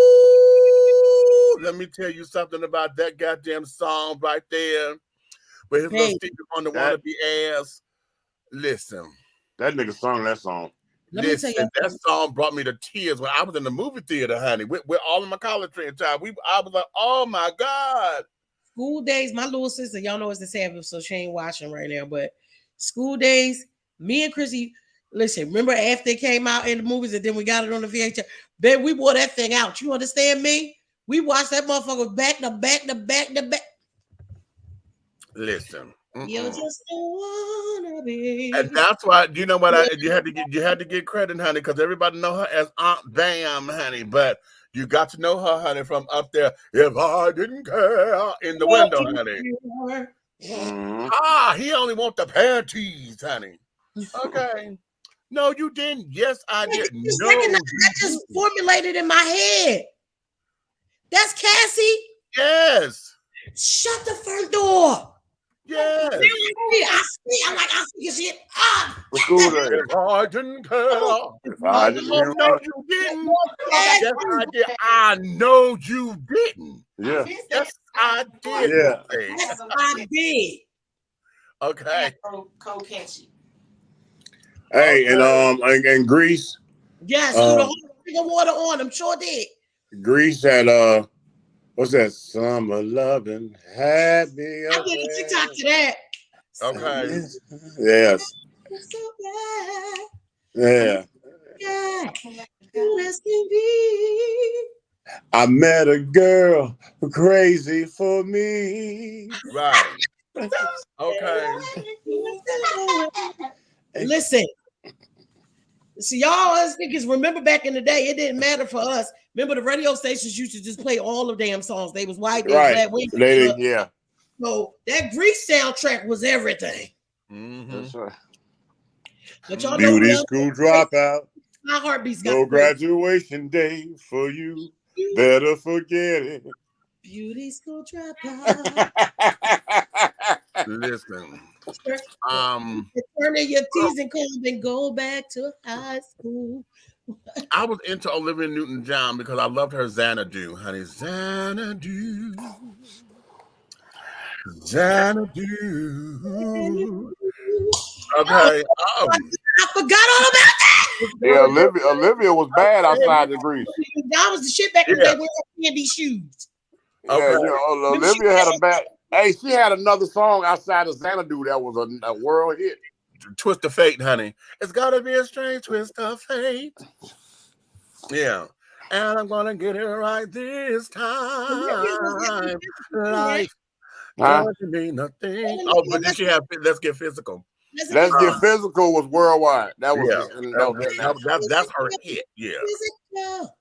let me tell you something about that goddamn song right there. But his little Stevie on the wannabe ass. Listen. That nigga sung that song. Listen, that song brought me to tears when I was in the movie theater, honey. We're all in my college train time. I was like, oh my God. School Days, my little sister, y'all know it's the Sabbath, so she ain't watching right now. But School Days, me and Chrissy, listen, remember after it came out in the movies and then we got it on the VHS? Babe, we wore that thing out. You understand me? We watched that motherfucker back to back. Listen. You just don't wanna be. And that's why, you know what? You had to get credit, honey, because everybody know her as Aunt Bam, honey. But you got to know her, honey, from up there. If I didn't care in the window, honey. He only want the panties, honey. Okay. No, you didn't. Yes, I did. No, that just formulated in my head. That's Cassie. Yes. Shut the front door. Yes. I see. I'm like, I see shit. If I didn't care. No, you didn't. Yes, I did. I know you didn't. Yeah. Yes, I did. Yeah. Yes, I did. Okay. Co-catchy. Hey, and Grease. Yes, threw the whole thing of water on him. Sure did. Grease had what's that? Summer loving had me. I did a TikTok to that. Okay. Yes. So bad. Yeah. Yeah. I met a girl crazy for me. Right. Okay. Listen. See, y'all us niggas remember back in the day, it didn't matter for us. Remember the radio stations used to just play all the damn songs. They was white, they right. was black. They did, yeah. So that Grease soundtrack was everything. That's right. But y'all Beauty know school dropout. My heartbeat's got no graduation day for you. Better forget it. Beauty school dropout. Listen. Turn in your T's and C's and go back to high school. I was into Olivia Newton-John because I loved her Xanadu, honey. Xanadu. Okay. I forgot all about that. Yeah, Olivia was bad outside the Grease. That was the shit back in the day with candy shoes. Okay. Yeah, you know, Olivia had a bad. Hey, she had another song outside of Xanadu that was a world hit. twist of fate, honey. It's gotta be a strange twist of fate. Yeah. And I'm gonna get it right this time. Life doesn't mean nothing. Oh, but then she had Let's Get Physical. Let's Get Physical was worldwide. That was that's her hit. Yeah. Physical.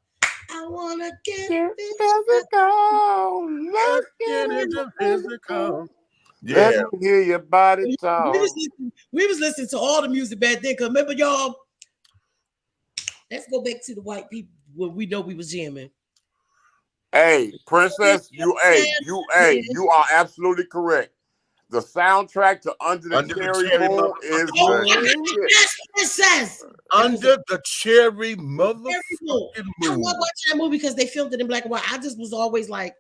I wanna get physical. Let's get into physical. Yeah. Let me hear your body talk. We was listening to all the music back then. Cause remember, y'all. Let's go back to the white people when we know we was jamming. Hey, Princess, you are absolutely correct. The soundtrack to Under the Cherry Moon is Princess. Under the Cherry Motherfucking Moon. I love watching that movie because they filmed it in black and white. I just was always like,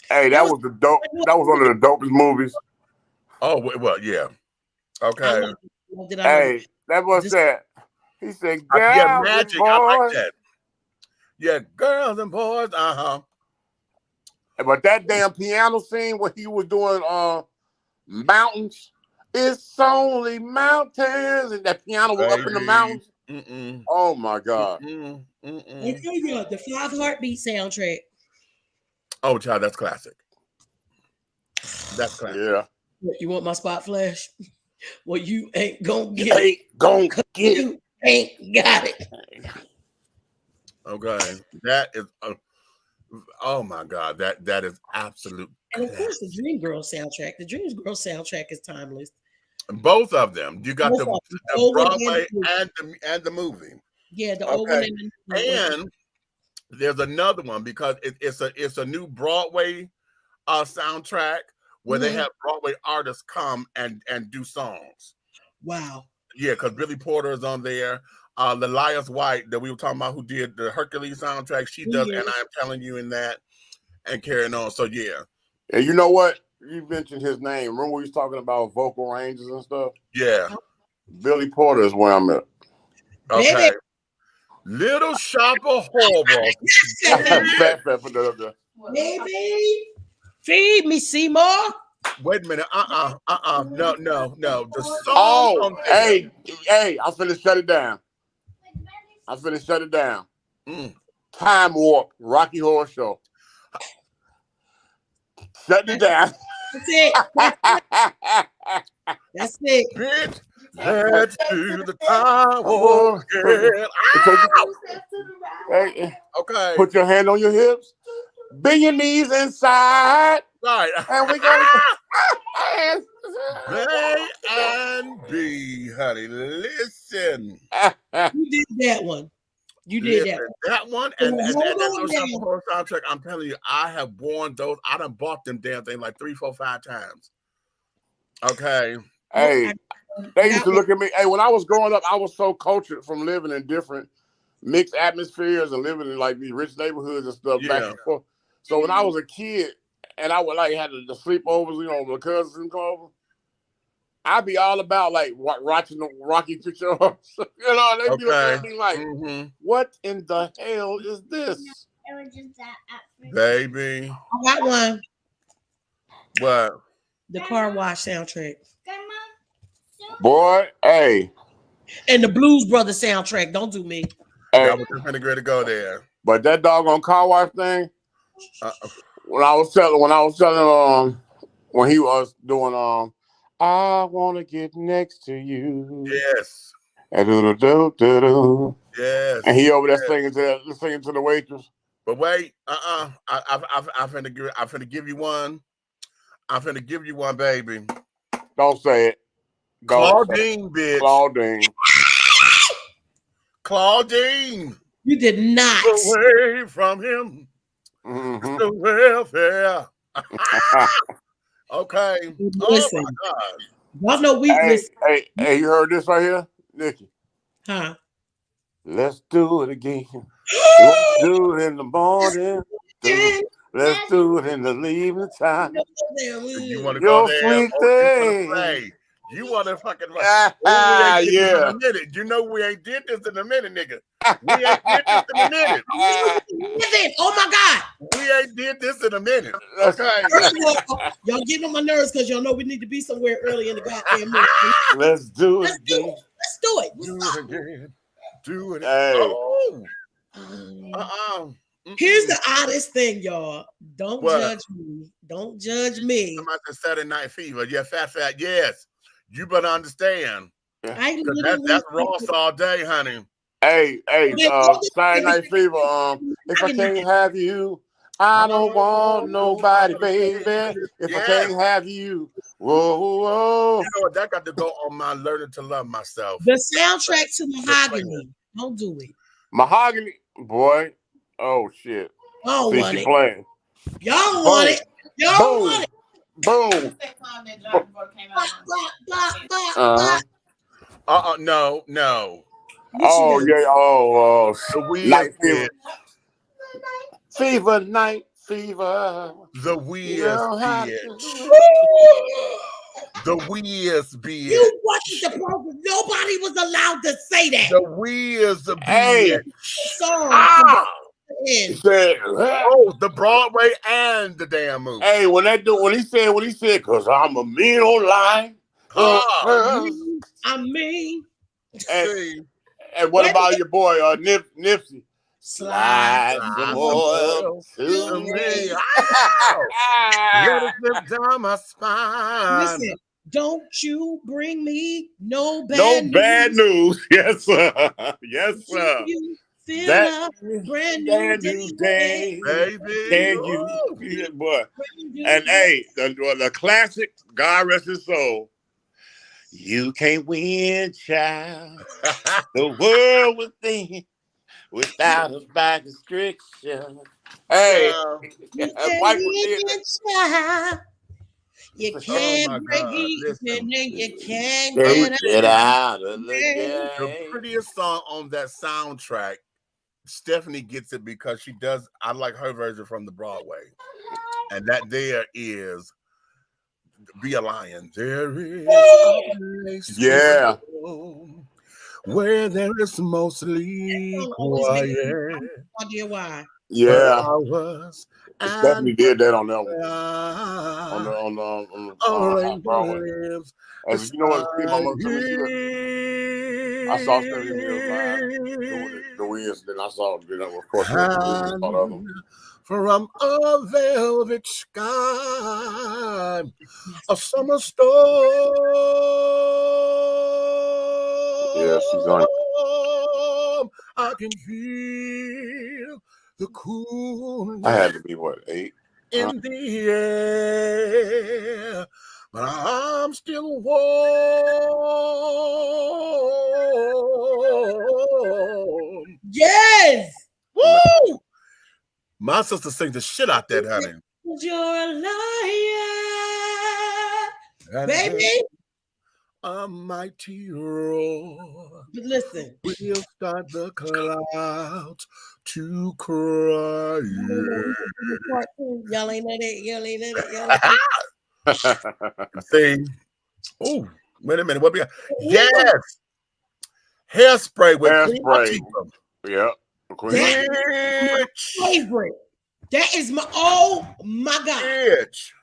hey, that was the dope. That was one of the dopest movies. Oh well, yeah. Okay. Hey, that was that. He said, "Girls yeah, magic. And boys." I like that. Yeah, girls and boys. But that damn piano scene where he was doing mountains. It's only mountains, and that piano was up in the mountains. Oh my God! The 5 Heartbeat soundtrack. Oh, child, that's classic. That's classic. Yeah. You want my spot flash? Well, you ain't gonna get it. You ain't got it. Okay, that is. Oh my God, that is absolute. And of course, the Dreamgirls soundtrack. The Dreamgirls soundtrack is timeless. Both of them. You got the Broadway and the movie. Yeah, the old one and there's another one because it's a new Broadway soundtrack where they have Broadway artists come and do songs. Wow. Yeah, because Billy Porter is on there. Lilias White that we were talking about, who did the Hercules soundtrack, she does, and I'm telling you in that, and carrying on. So yeah. And you know what? You mentioned his name. Remember we was talking about vocal ranges and stuff? Yeah. Billy Porter is where I'm at. Okay. Baby. Little Shop of Horribles. Baby, feed me, Seymour. Wait a minute. No. The song. Oh, hey, I'm finna shut it down. Time Warp, Rocky Horror Show. Shut it down. That's it. That's it. Bitch, let's do the time warp. Hey, okay. Put your hand on your hips. Bend your knees inside. Right. And we're going to... A and B, honey. Listen. You did that one. You did that one. And that Horror soundtrack, I'm telling you, I have worn those. I done bought them damn thing like 3, 4, 5 times. Okay. Hey, they used to look at me. Hey, when I was growing up, I was so cultured from living in different mixed atmospheres and living in like these rich neighborhoods and stuff back and forth. So when I was a kid and I would like have the sleepovers, you know, my cousins and come over, I'd be all about like watching the Rocky Picture Horse. You know, they'd be looking at me like, what in the hell is this? It was just that baby. I got one. What? The Car Wash soundtrack. Boy, hey. And the Blues Brothers soundtrack. Don't do me. Hey. I was just gonna go to go there. But that doggone car wash thing, when I was telling when he was doing I wanna get next to you. Yes. And yes. And he over there singing to the waitress. But wait, I'm finna give you one. I'm finna give you one, baby. Don't say it. Claudine, bitch. Claudine. You did not. Away from him. Mm-hmm. The welfare. Okay. Listen. Oh my God. Y'all know we listen. Hey, you heard this right here, Nikki? Huh? Let's do it again. Let's do it in the morning. Let's do it in the evening time. You want to go there? Sweet thing. You want to fucking run. We ain't did this in a minute. You know we ain't did this in a minute, nigga. We ain't did this in a minute. Oh my God. We ain't did this in a minute. Okay. First of all, y'all getting on my nerves because y'all know we need to be somewhere early in the goddamn movie. Let's do it. Let's do it. Let's do it. Do it again. Do it. Hey. Oh. Here's the oddest thing, y'all. Don't What? judge me. Don't judge me. I'm about to Saturday Night Fever. Yeah, fat. Yes. You better understand. That's Ross all day, honey. Hey, Saturday Night Fever. If I can't have you, I don't want nobody, baby. If I can't have you, whoa. You know what? That got to go on my learning to love myself. The soundtrack to Mahogany. Don't do it. Mahogany, boy. Oh shit. Y'all See, want she it. playing. Y'all want it. Y'all want it. Boom. No. Oh yeah. Oh. The weird Night Fever. bitch. Fever, night fever. The weird bitch. The weird bitch. You watched the program. Nobody was allowed to say that. The weird bitch. Hey. Song. Oh, the Broadway and the damn movie. Hey, when he said, cause I'm a mean old line. I'm mean. And what about your boy, Nipsey? Slide some oil to me. Let it slip down my spine. Listen, don't you bring me no bad news. Yes, sir. Yes, sir. Feel That a brand new day, baby. Can you, boy? And hey, the classic, God rest his soul. You can't win, child. The world within without a by constriction. Hey, you can't break even, you can't get out of the game. The prettiest song on that soundtrack, Stephanie gets it because she does. I like her version from the Broadway, and that there is "Be a Lion." There is a place where there is mostly quiet. idea why. Yeah, flowers Stephanie did that on that one. On the Broadway. And you know what? My mother told me I saw Stephanie Mills live. The Wiz, then I saw, of course, from a velvet sky, a summer storm. Yeah, she's on. I can feel the coolness. I had to be what, 8? In the air, but I'm still warm. Yes! Woo! My sister sings the shit out that, honey. You're a liar, baby. A mighty roar. But listen, we'll start the clouds to cry. Y'all ain't in it. See? Oh, wait a minute. What we got? Yes. Hairspray with Hairspray. Yeah. My favorite. That is oh my God. Bitch.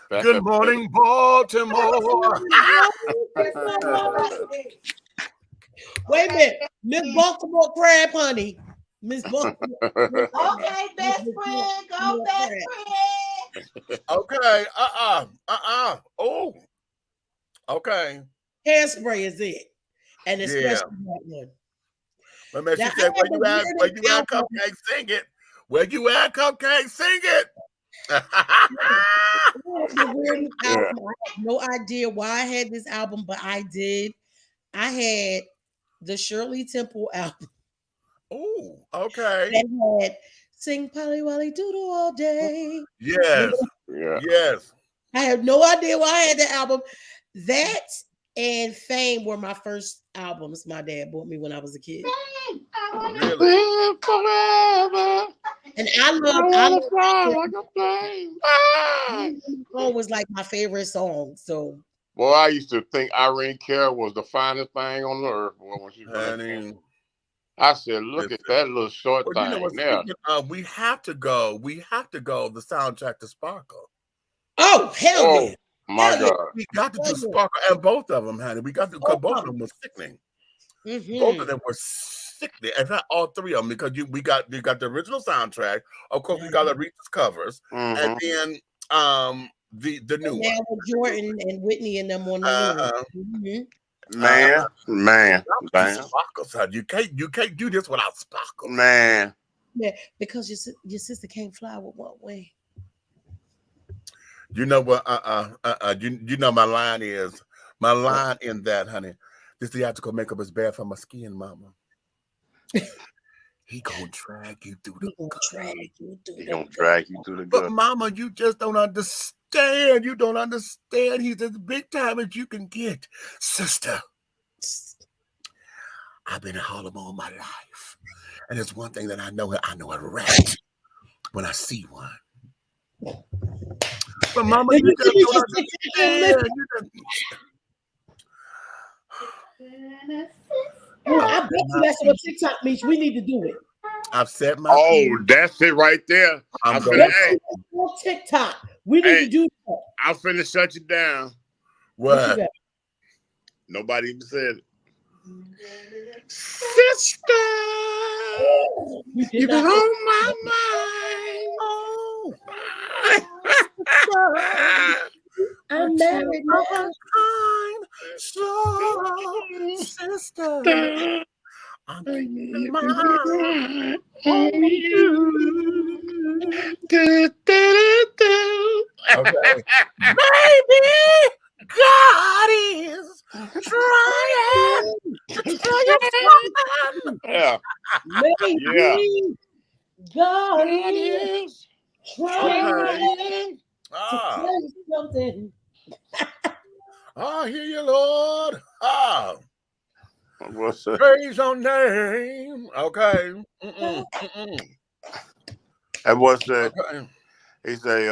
Good morning, Baltimore. Wait a minute. Miss Baltimore Crab, honey. Miss Baltimore. Okay, best friend. Go, best friend. Okay. Oh. Okay. Hairspray is it. And especially that one. My man, she said, where you at, Cupcake, sing it. Where you at, Cupcake, sing it. I had no idea why I had this album, but I did. I had the Shirley Temple album. Oh, okay. That had Sing Polly Wolly Doodle All Day. Yes. Yes. I have no idea why I had that album. That and Fame were my first albums my dad bought me when I was a kid. Really? And I love song was like my favorite song. So Boy, I used to think Irene Cara was the finest thing on the earth. Boy, when she I said, look at that little short Well, thing. you know what? Now, we have to go. We have to go. The soundtrack to Sparkle. Oh, hell yeah. My God. We got to do Sparkle, and both of them, honey. We got to, because both of them were sickening. Both of them were sickening. In fact, all three of them, because we got the original soundtrack. Of course, we got Aretha's covers, and then the new one. Now with Jordan and Whitney and them on the new one. Man. Sparkle, son. You can't do this without Sparkle. Man. Yeah, because your sister can't fly with one wing. You know what? You know my line is in that, honey. This theatrical makeup is bad for my skin, mama. He gonna drag you through the gut. But mama, you just don't understand. You don't understand. He's as big time as you can get, sister. I've been in Harlem all my life, and it's one thing that I know a rat when I see one. But mama, you just don't understand. I bet you that's what TikTok means. We need to do it. I've said my. That's it right there. I'm going on TikTok. We need to do that. I'm finna shut you down. What? Nobody even said it. Sister, you've been on my mind. Oh, I'm married now. So, sister, I'm keeping my eye on you. Okay. Maybe God is trying to tell you something. Maybe God is trying to tell you something. I hear you, Lord. What's that? Praise your name. Okay. And what's that? He say,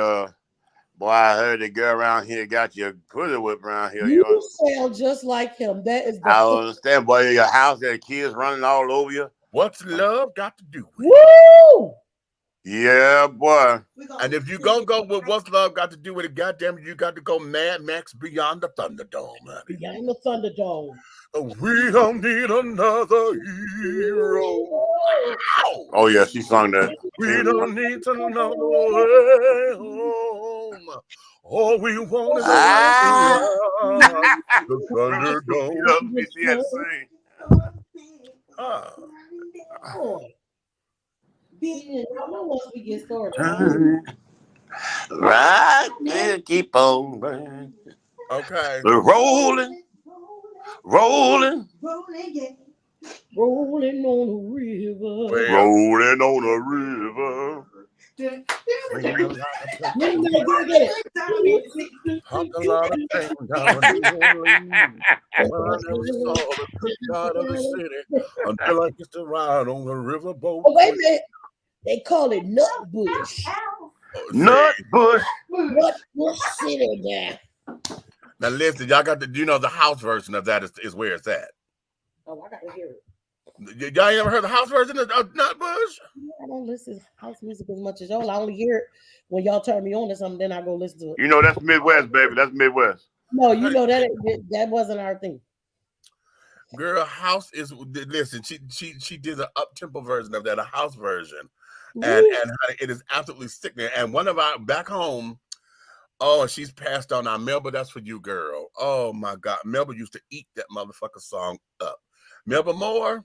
boy, I heard the girl around here got your pussy whipped around here. You sound just like him. That is the I don't understand, boy. Your house got kids running all over you. What's love got to do with it? Woo! Yeah, boy. And if you gonna go with what's love got to do with it, goddamn it, you got to go Mad Max Beyond the Thunderdome. Honey. Beyond the Thunderdome. We don't need another hero. Oh yeah, she sung that. We don't need to know way home. All we want is the Thunderdome. She had to sing. Once we get started. Right there, keep on burning. Okay. We're rolling. Rolling on the river. Rolling on the river. Humped a lot of things down in New Orleans. I never saw the good side of the city until I used to ride on the riverboat. Oh, wait a minute. They call it Nut Bush. Nut Bush. Nut Bush City now. Now listen, y'all got the house version of that is where it's at. Oh, I gotta hear it. Y'all ain't ever heard the house version of Nut Bush? I don't listen to house music as much as y'all. I only hear it when y'all turn me on to something, then I go listen to it. You know that's Midwest, baby. That's Midwest. No, you know that wasn't our thing. Girl, house is listen. She did an up tempo version of that, a house version, and it is absolutely sickening. And one of our back home, she's passed on now. Melba, that's for you, girl. Oh my God, Melba used to eat that motherfucker song up. Melba Moore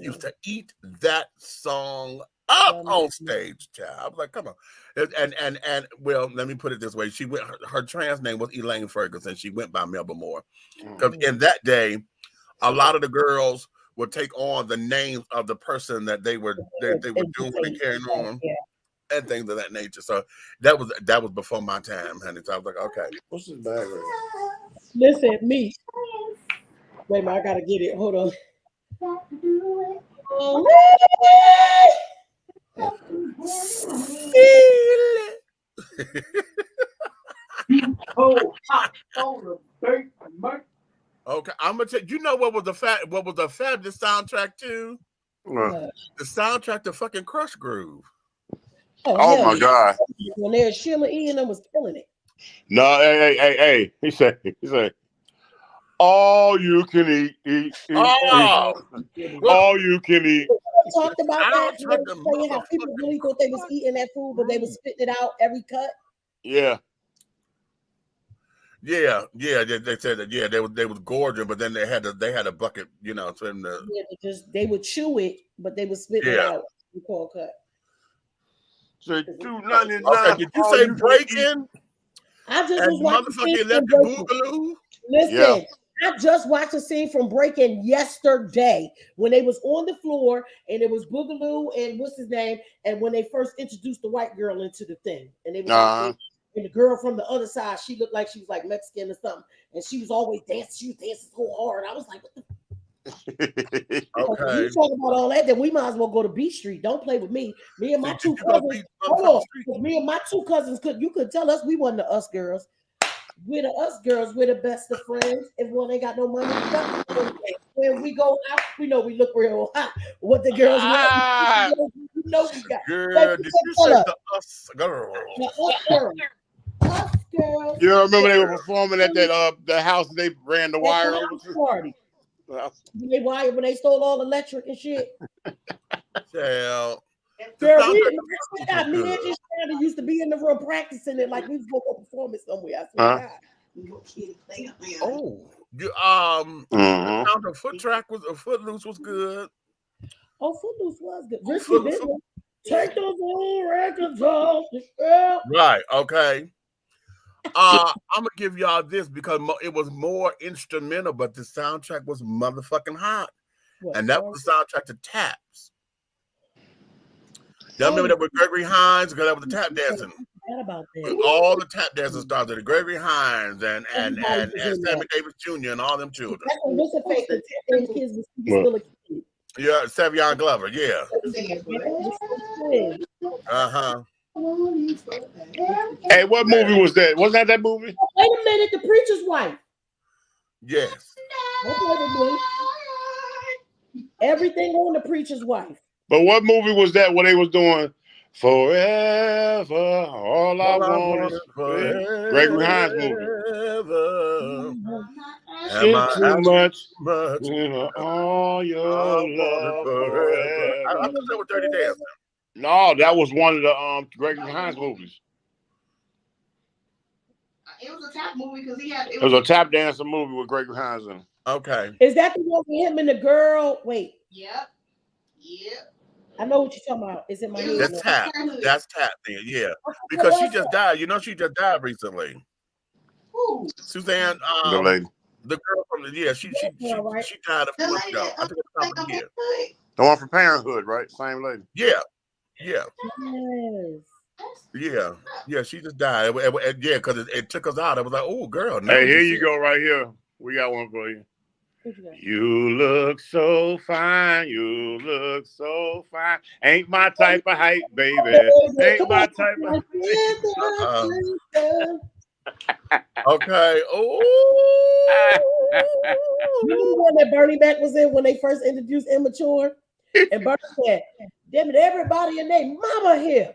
used to eat that song up on stage, child. I was like, come on. And well, let me put it this way. She went her trans name was Elaine Ferguson. She went by Melba Moore. Because in that day, a lot of the girls would take on the names of the person that they were doing and carrying on and things of that nature. So that was before my time, honey. So I was like, okay. What's this bag right? Listen, me. Wait a minute, I gotta get it. Hold on. Cold hot soda, baby. Okay, I'm gonna tell you know what was the fabulous soundtrack too? What? The soundtrack to fucking Crush Groove. Oh my God! When there's Sheila E and them was killing it. No, hey. He said, all you can eat. Oh, all you can eat. We talked about that. Saying how people really thought they was eating that food, but they was spitting it out every cut. Yeah. Yeah. They said that. Yeah, they was gorging, but then they had a bucket, you know, for them to. Yeah, they would chew it, but they would spit it out. We call cut. So $2.99. Okay, did you say breaking? I just was watching motherfucking Electric Boogaloo. Listen, I just watched a scene from Breaking yesterday when they was on the floor and it was Boogaloo and what's his name, and when they first introduced the white girl into the thing, and they was like, and the girl from the other side, she looked like she was like Mexican or something, and she was always dancing. She was dancing so hard. I was like, what the. Okay. You talk about all that, then we might as well go to B Street. Don't play with me. Me and my two cousins. Hold on. Me and my two cousins could tell us we wasn't the us girls. We're the us girls. We're the best of friends. If one ain't got no money, when we go out, we know we look real hot. What the girls want, you know we got. Girl, did you say the us girl? The us girl. Us girls. You remember they were performing at that the house they ran the wire over to? Party. When they stole all the electric and shit. Girl, me and just used to be in the room practicing it like we was going to perform it somewhere. I swear to God. Oh, the sound of Footloose was good. Oh, Footloose was good. Risky business. Take those old records off the shelf. Right. Okay. I'm gonna give y'all this because it was more instrumental, but the soundtrack was motherfucking hot, and that was the soundtrack to Taps. Y'all remember that with Gregory Hines? Because that was the tap dancing. All the tap dancers started. Gregory Hines and Sammy Davis Jr. and all them children. Yeah, Savion Glover. Yeah. Hey, what movie was that? Wasn't that movie? Wait a minute, The Preacher's Wife. Yes. Everything on The Preacher's Wife. But what movie was that where they was doing Forever? All I want is forever. Gregory Hines movie. It's too much. All your love forever. I thought that was Dirty Dancing. No, that was one of the Gregory Hines movies. It was a tap movie because he had. It was a tap dancer movie with Gregory Hines in. Okay. Is that the one with him and the girl? Wait. Yep. I know what you're talking about. Is it my head? That's Tap. That's Tap then, yeah. Because she just died. You know, she just died recently. Who? Suzanne. The lady. The girl from the she died a few months ago. I think it's top of the year. The one from Parenthood, right? Same lady. Yeah. Yeah, she just died. Yeah, because it took us out. I was like, oh, girl. Hey, here you go right here. We got one for you. You look so fine. You look so fine. Ain't my type of height, baby. Ain't my type of height. Okay. Oh. You know the one that Bernie Mac was in when they first introduced Immature? And Bernie said, damn it, everybody and their mama here,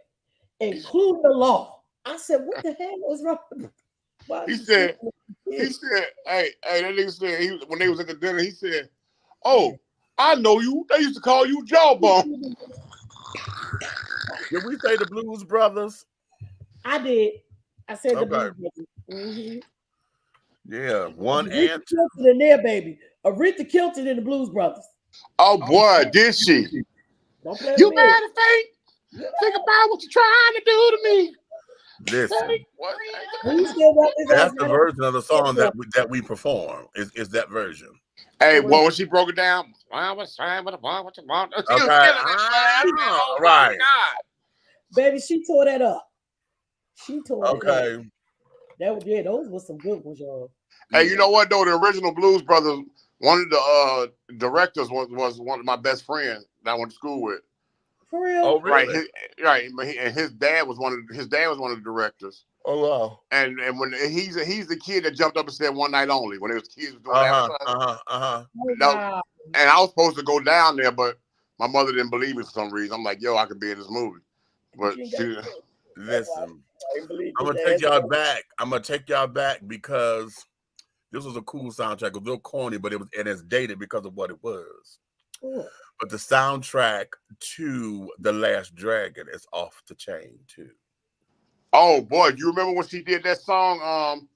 including the law. I said, what the hell is wrong? He said, hey, that nigga said, when they was at the dinner, he said, oh, I know you. They used to call you Jawbone. Did we say the Blues Brothers? I did. I said the Blues Brothers. Mm-hmm. Yeah, one Aretha and Kilton in there, baby. Aretha Kilton in the Blues Brothers. Oh boy, did she? Don't play you better think about what you're trying to do to me. Listen, what? That's the version of the song that we perform. Is that version? Hey, well, when she broke it down, okay, right, baby, she tore that up. She tore it okay. up. That was those were some good ones, y'all. Hey, you know what though? The original Blues Brothers, one of the directors was one of my best friends that I went to school with. For real? Oh, really? Right, and his dad was one of the directors. Oh wow. And when he's the kid that jumped up and said "One Night Only" when it was kids doing advertising. Wow. And I was supposed to go down there, but my mother didn't believe me for some reason. I'm like, yo, I could be in this movie. But listen, I'm gonna take y'all back. I'm gonna take y'all back because this was a cool soundtrack. It was a little corny, but it's dated because of what it was. Cool. But the soundtrack to The Last Dragon is off the chain too. Oh boy, you remember when she did that song?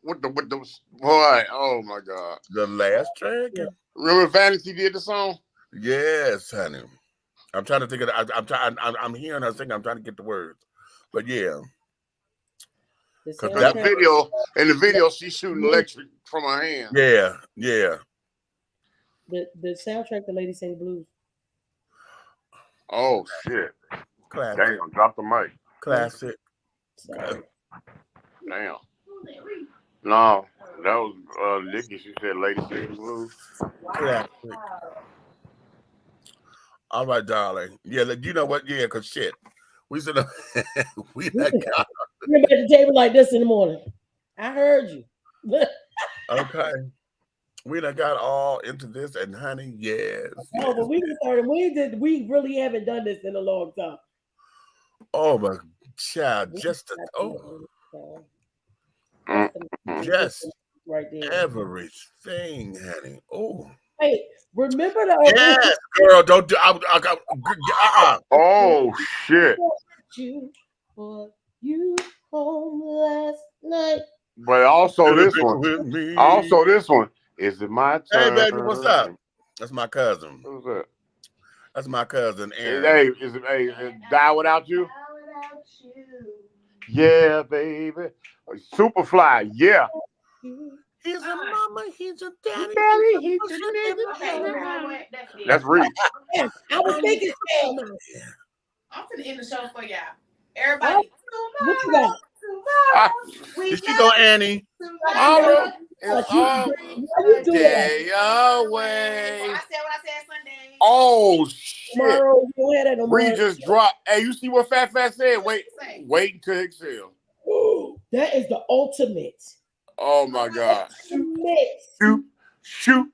With the boy, oh my God, The Last Dragon. Remember Vanity did the song? Yes, honey. I'm trying to think of it. I'm hearing her sing. I'm trying to get the words, but yeah. Because in the video, she's shooting electric from her hand. Yeah, yeah. The soundtrack, The Lady Sing Blues. Oh shit! Classic. Damn, drop the mic. Classic. Damn. No, that was Nikki. She said "Lady Sing Blues." Classic. All right, darling. Yeah, you know what? Yeah, because shit. We said we got You're at the table like this in the morning. I heard you. okay. We done got all into this, and honey, yes. Oh, but we we really haven't done this in a long time. Oh my child, just right there. Everything, honey. Oh. Hey, remember the yes, girl. Don't do. Oh shit! You home last night. But also this one. Also this one. Is it my turn? Hey, baby, what's up? That's my cousin. Who's that? That's my cousin, Aaron. Hey, is it Die Without You? Yeah, baby. Superfly, yeah. He's a mama, he's a daddy. He's a nigga. That's Reed. I was thinking, I'm gonna end the show for y'all. Everybody. What you got? Did she go, Annie? Tomorrow is day away. I said what I said Sunday. Oh shit! Reed just dropped. Hey, you see what Fat said? Wait until exhale. That is the ultimate. Oh my God! Shoot.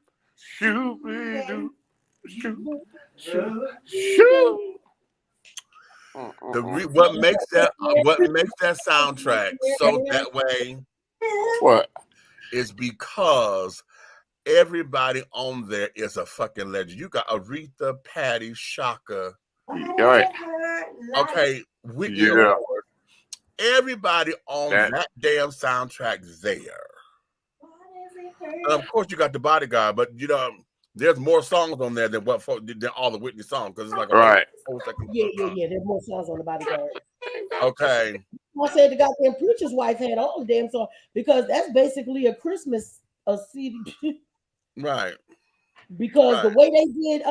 What makes that soundtrack so that way? What? Is because everybody on there is a fucking legend. You got Aretha, Patty, Shaka. Right. Okay. Everybody on that damn soundtrack there. And of course, you got The Bodyguard, but you know, there's more songs on there than all the Whitney songs because it's like right. Yeah. There's more songs on The Bodyguard. Okay. I said the goddamn preacher's wife had all the damn songs because that's basically a Christmas CD. Right. Because the way they did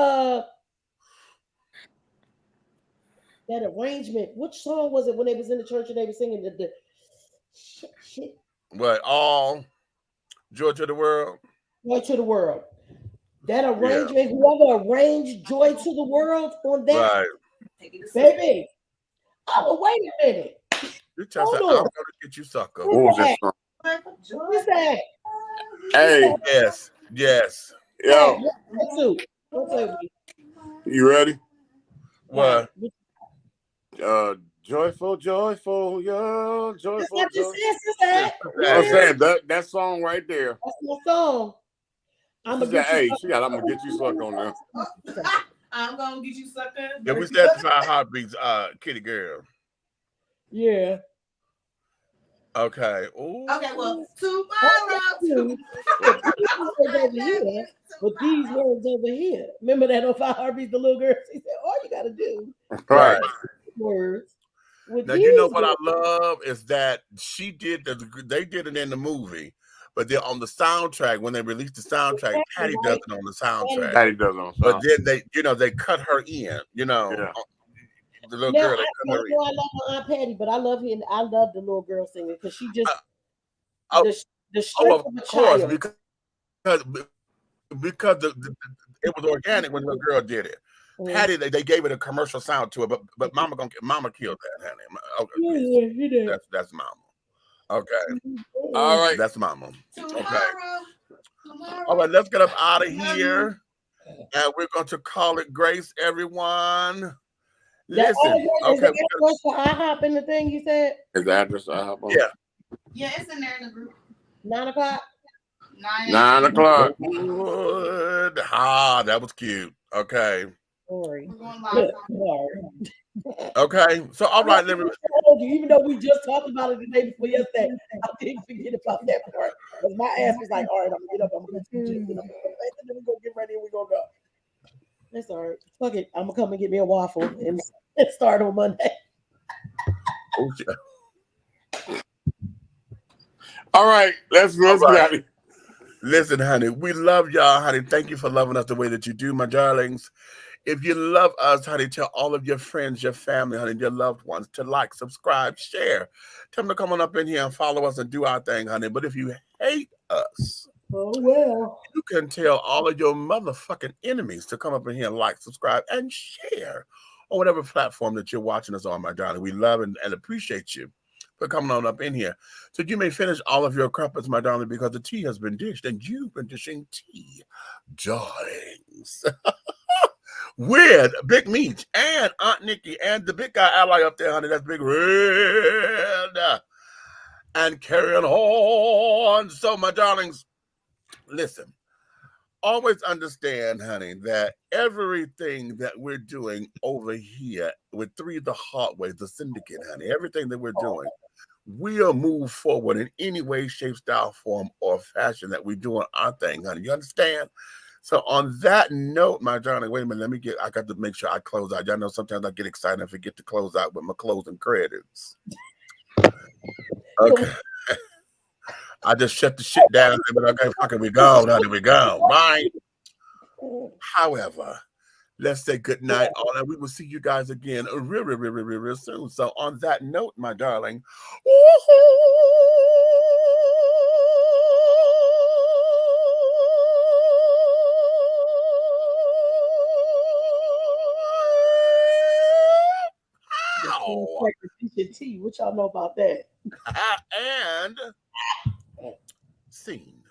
that arrangement, which song was it when they was in the church and they were singing the shit? What, all Joy to the World? Joy to the World. That arrangement, whoever arranged Joy to the World on that, baby. Oh, wait a minute. You tell me, I'm gonna get you sucker. What's that? Hey. Yes. Yo. You ready? What? Joyful, yo, joyful. I'm saying that song right there. That's my song. I'm gonna get you sucker on there. I'm gonna get you sucker. Yeah, we said 5 heartbeats, Kitty Girl. Yeah. Okay. Ooh. Okay, well, tomorrow. But these words over here. Remember that on 5 heartbeats, the little girl? She said, all you gotta do. Right. Words. Now you know what I love is that they did it in the movie, but then on the soundtrack, when they released the soundtrack, Patty does it on the soundtrack. Patty does it on the soundtrack. But then they cut her in, the little girl. I love my Aunt Patty, but I love the little girl singing because she just the strength of a child. Because it was organic when the little girl did it. Patty, they gave it a commercial sound to it, but Mama killed that, honey. Okay, that's Mama. Okay. All right. That's mama. Okay. All right, let's get up out of here. And we're going to call it grace, everyone. Listen. Is the address for IHOP in the thing you said? Is the address IHOP on? Yeah. Yeah, it's in there in the group. 9 o'clock? 9 o'clock. Good. Ah, that was cute. Okay. Sorry. Okay. So, all right. Let me. Even though we just talked about it the day before yesterday, I didn't forget about that part. Because my ass was like, all right, I'm going to get up. I'm going to go and then we're going to get ready and we're going to go. That's all right. Fuck it. I'm going to come and get me a waffle and start on Monday. All right. Let's get out of here. Listen, honey, we love y'all, honey. Thank you for loving us the way that you do, my darlings. If you love us, honey, tell all of your friends, your family, honey, your loved ones to like, subscribe, share. Tell them to come on up in here and follow us and do our thing, honey. But if you hate us, oh well, you can tell all of your motherfucking enemies to come up in here and like, subscribe, and share on whatever platform that you're watching us on, my darling. We love and appreciate you for coming on up in here. So you may finish all of your crumpets, my darling, because the tea has been dished and you've been dishing tea, darlings. With Big Meech and Aunt Nikki and the big guy ally up there, honey. That's Big Red. And carrying on. So, my darlings, listen. Always understand, honey, that everything that we're doing over here with Three the Hard Way, the syndicate, honey, everything that we're doing, we'll move forward in any way, shape, style, form, or fashion that we're doing our thing, honey. You understand? So on that note, my darling, wait a minute, I got to make sure I close out. Y'all know sometimes I get excited and forget to close out with my closing credits. Okay. I just shut the shit down, but okay, fucking we go, honey, we go. Bye. However, let's say good night, all, and we will see you guys again real soon. So on that note, my darling, tea. What y'all know about that? and scene.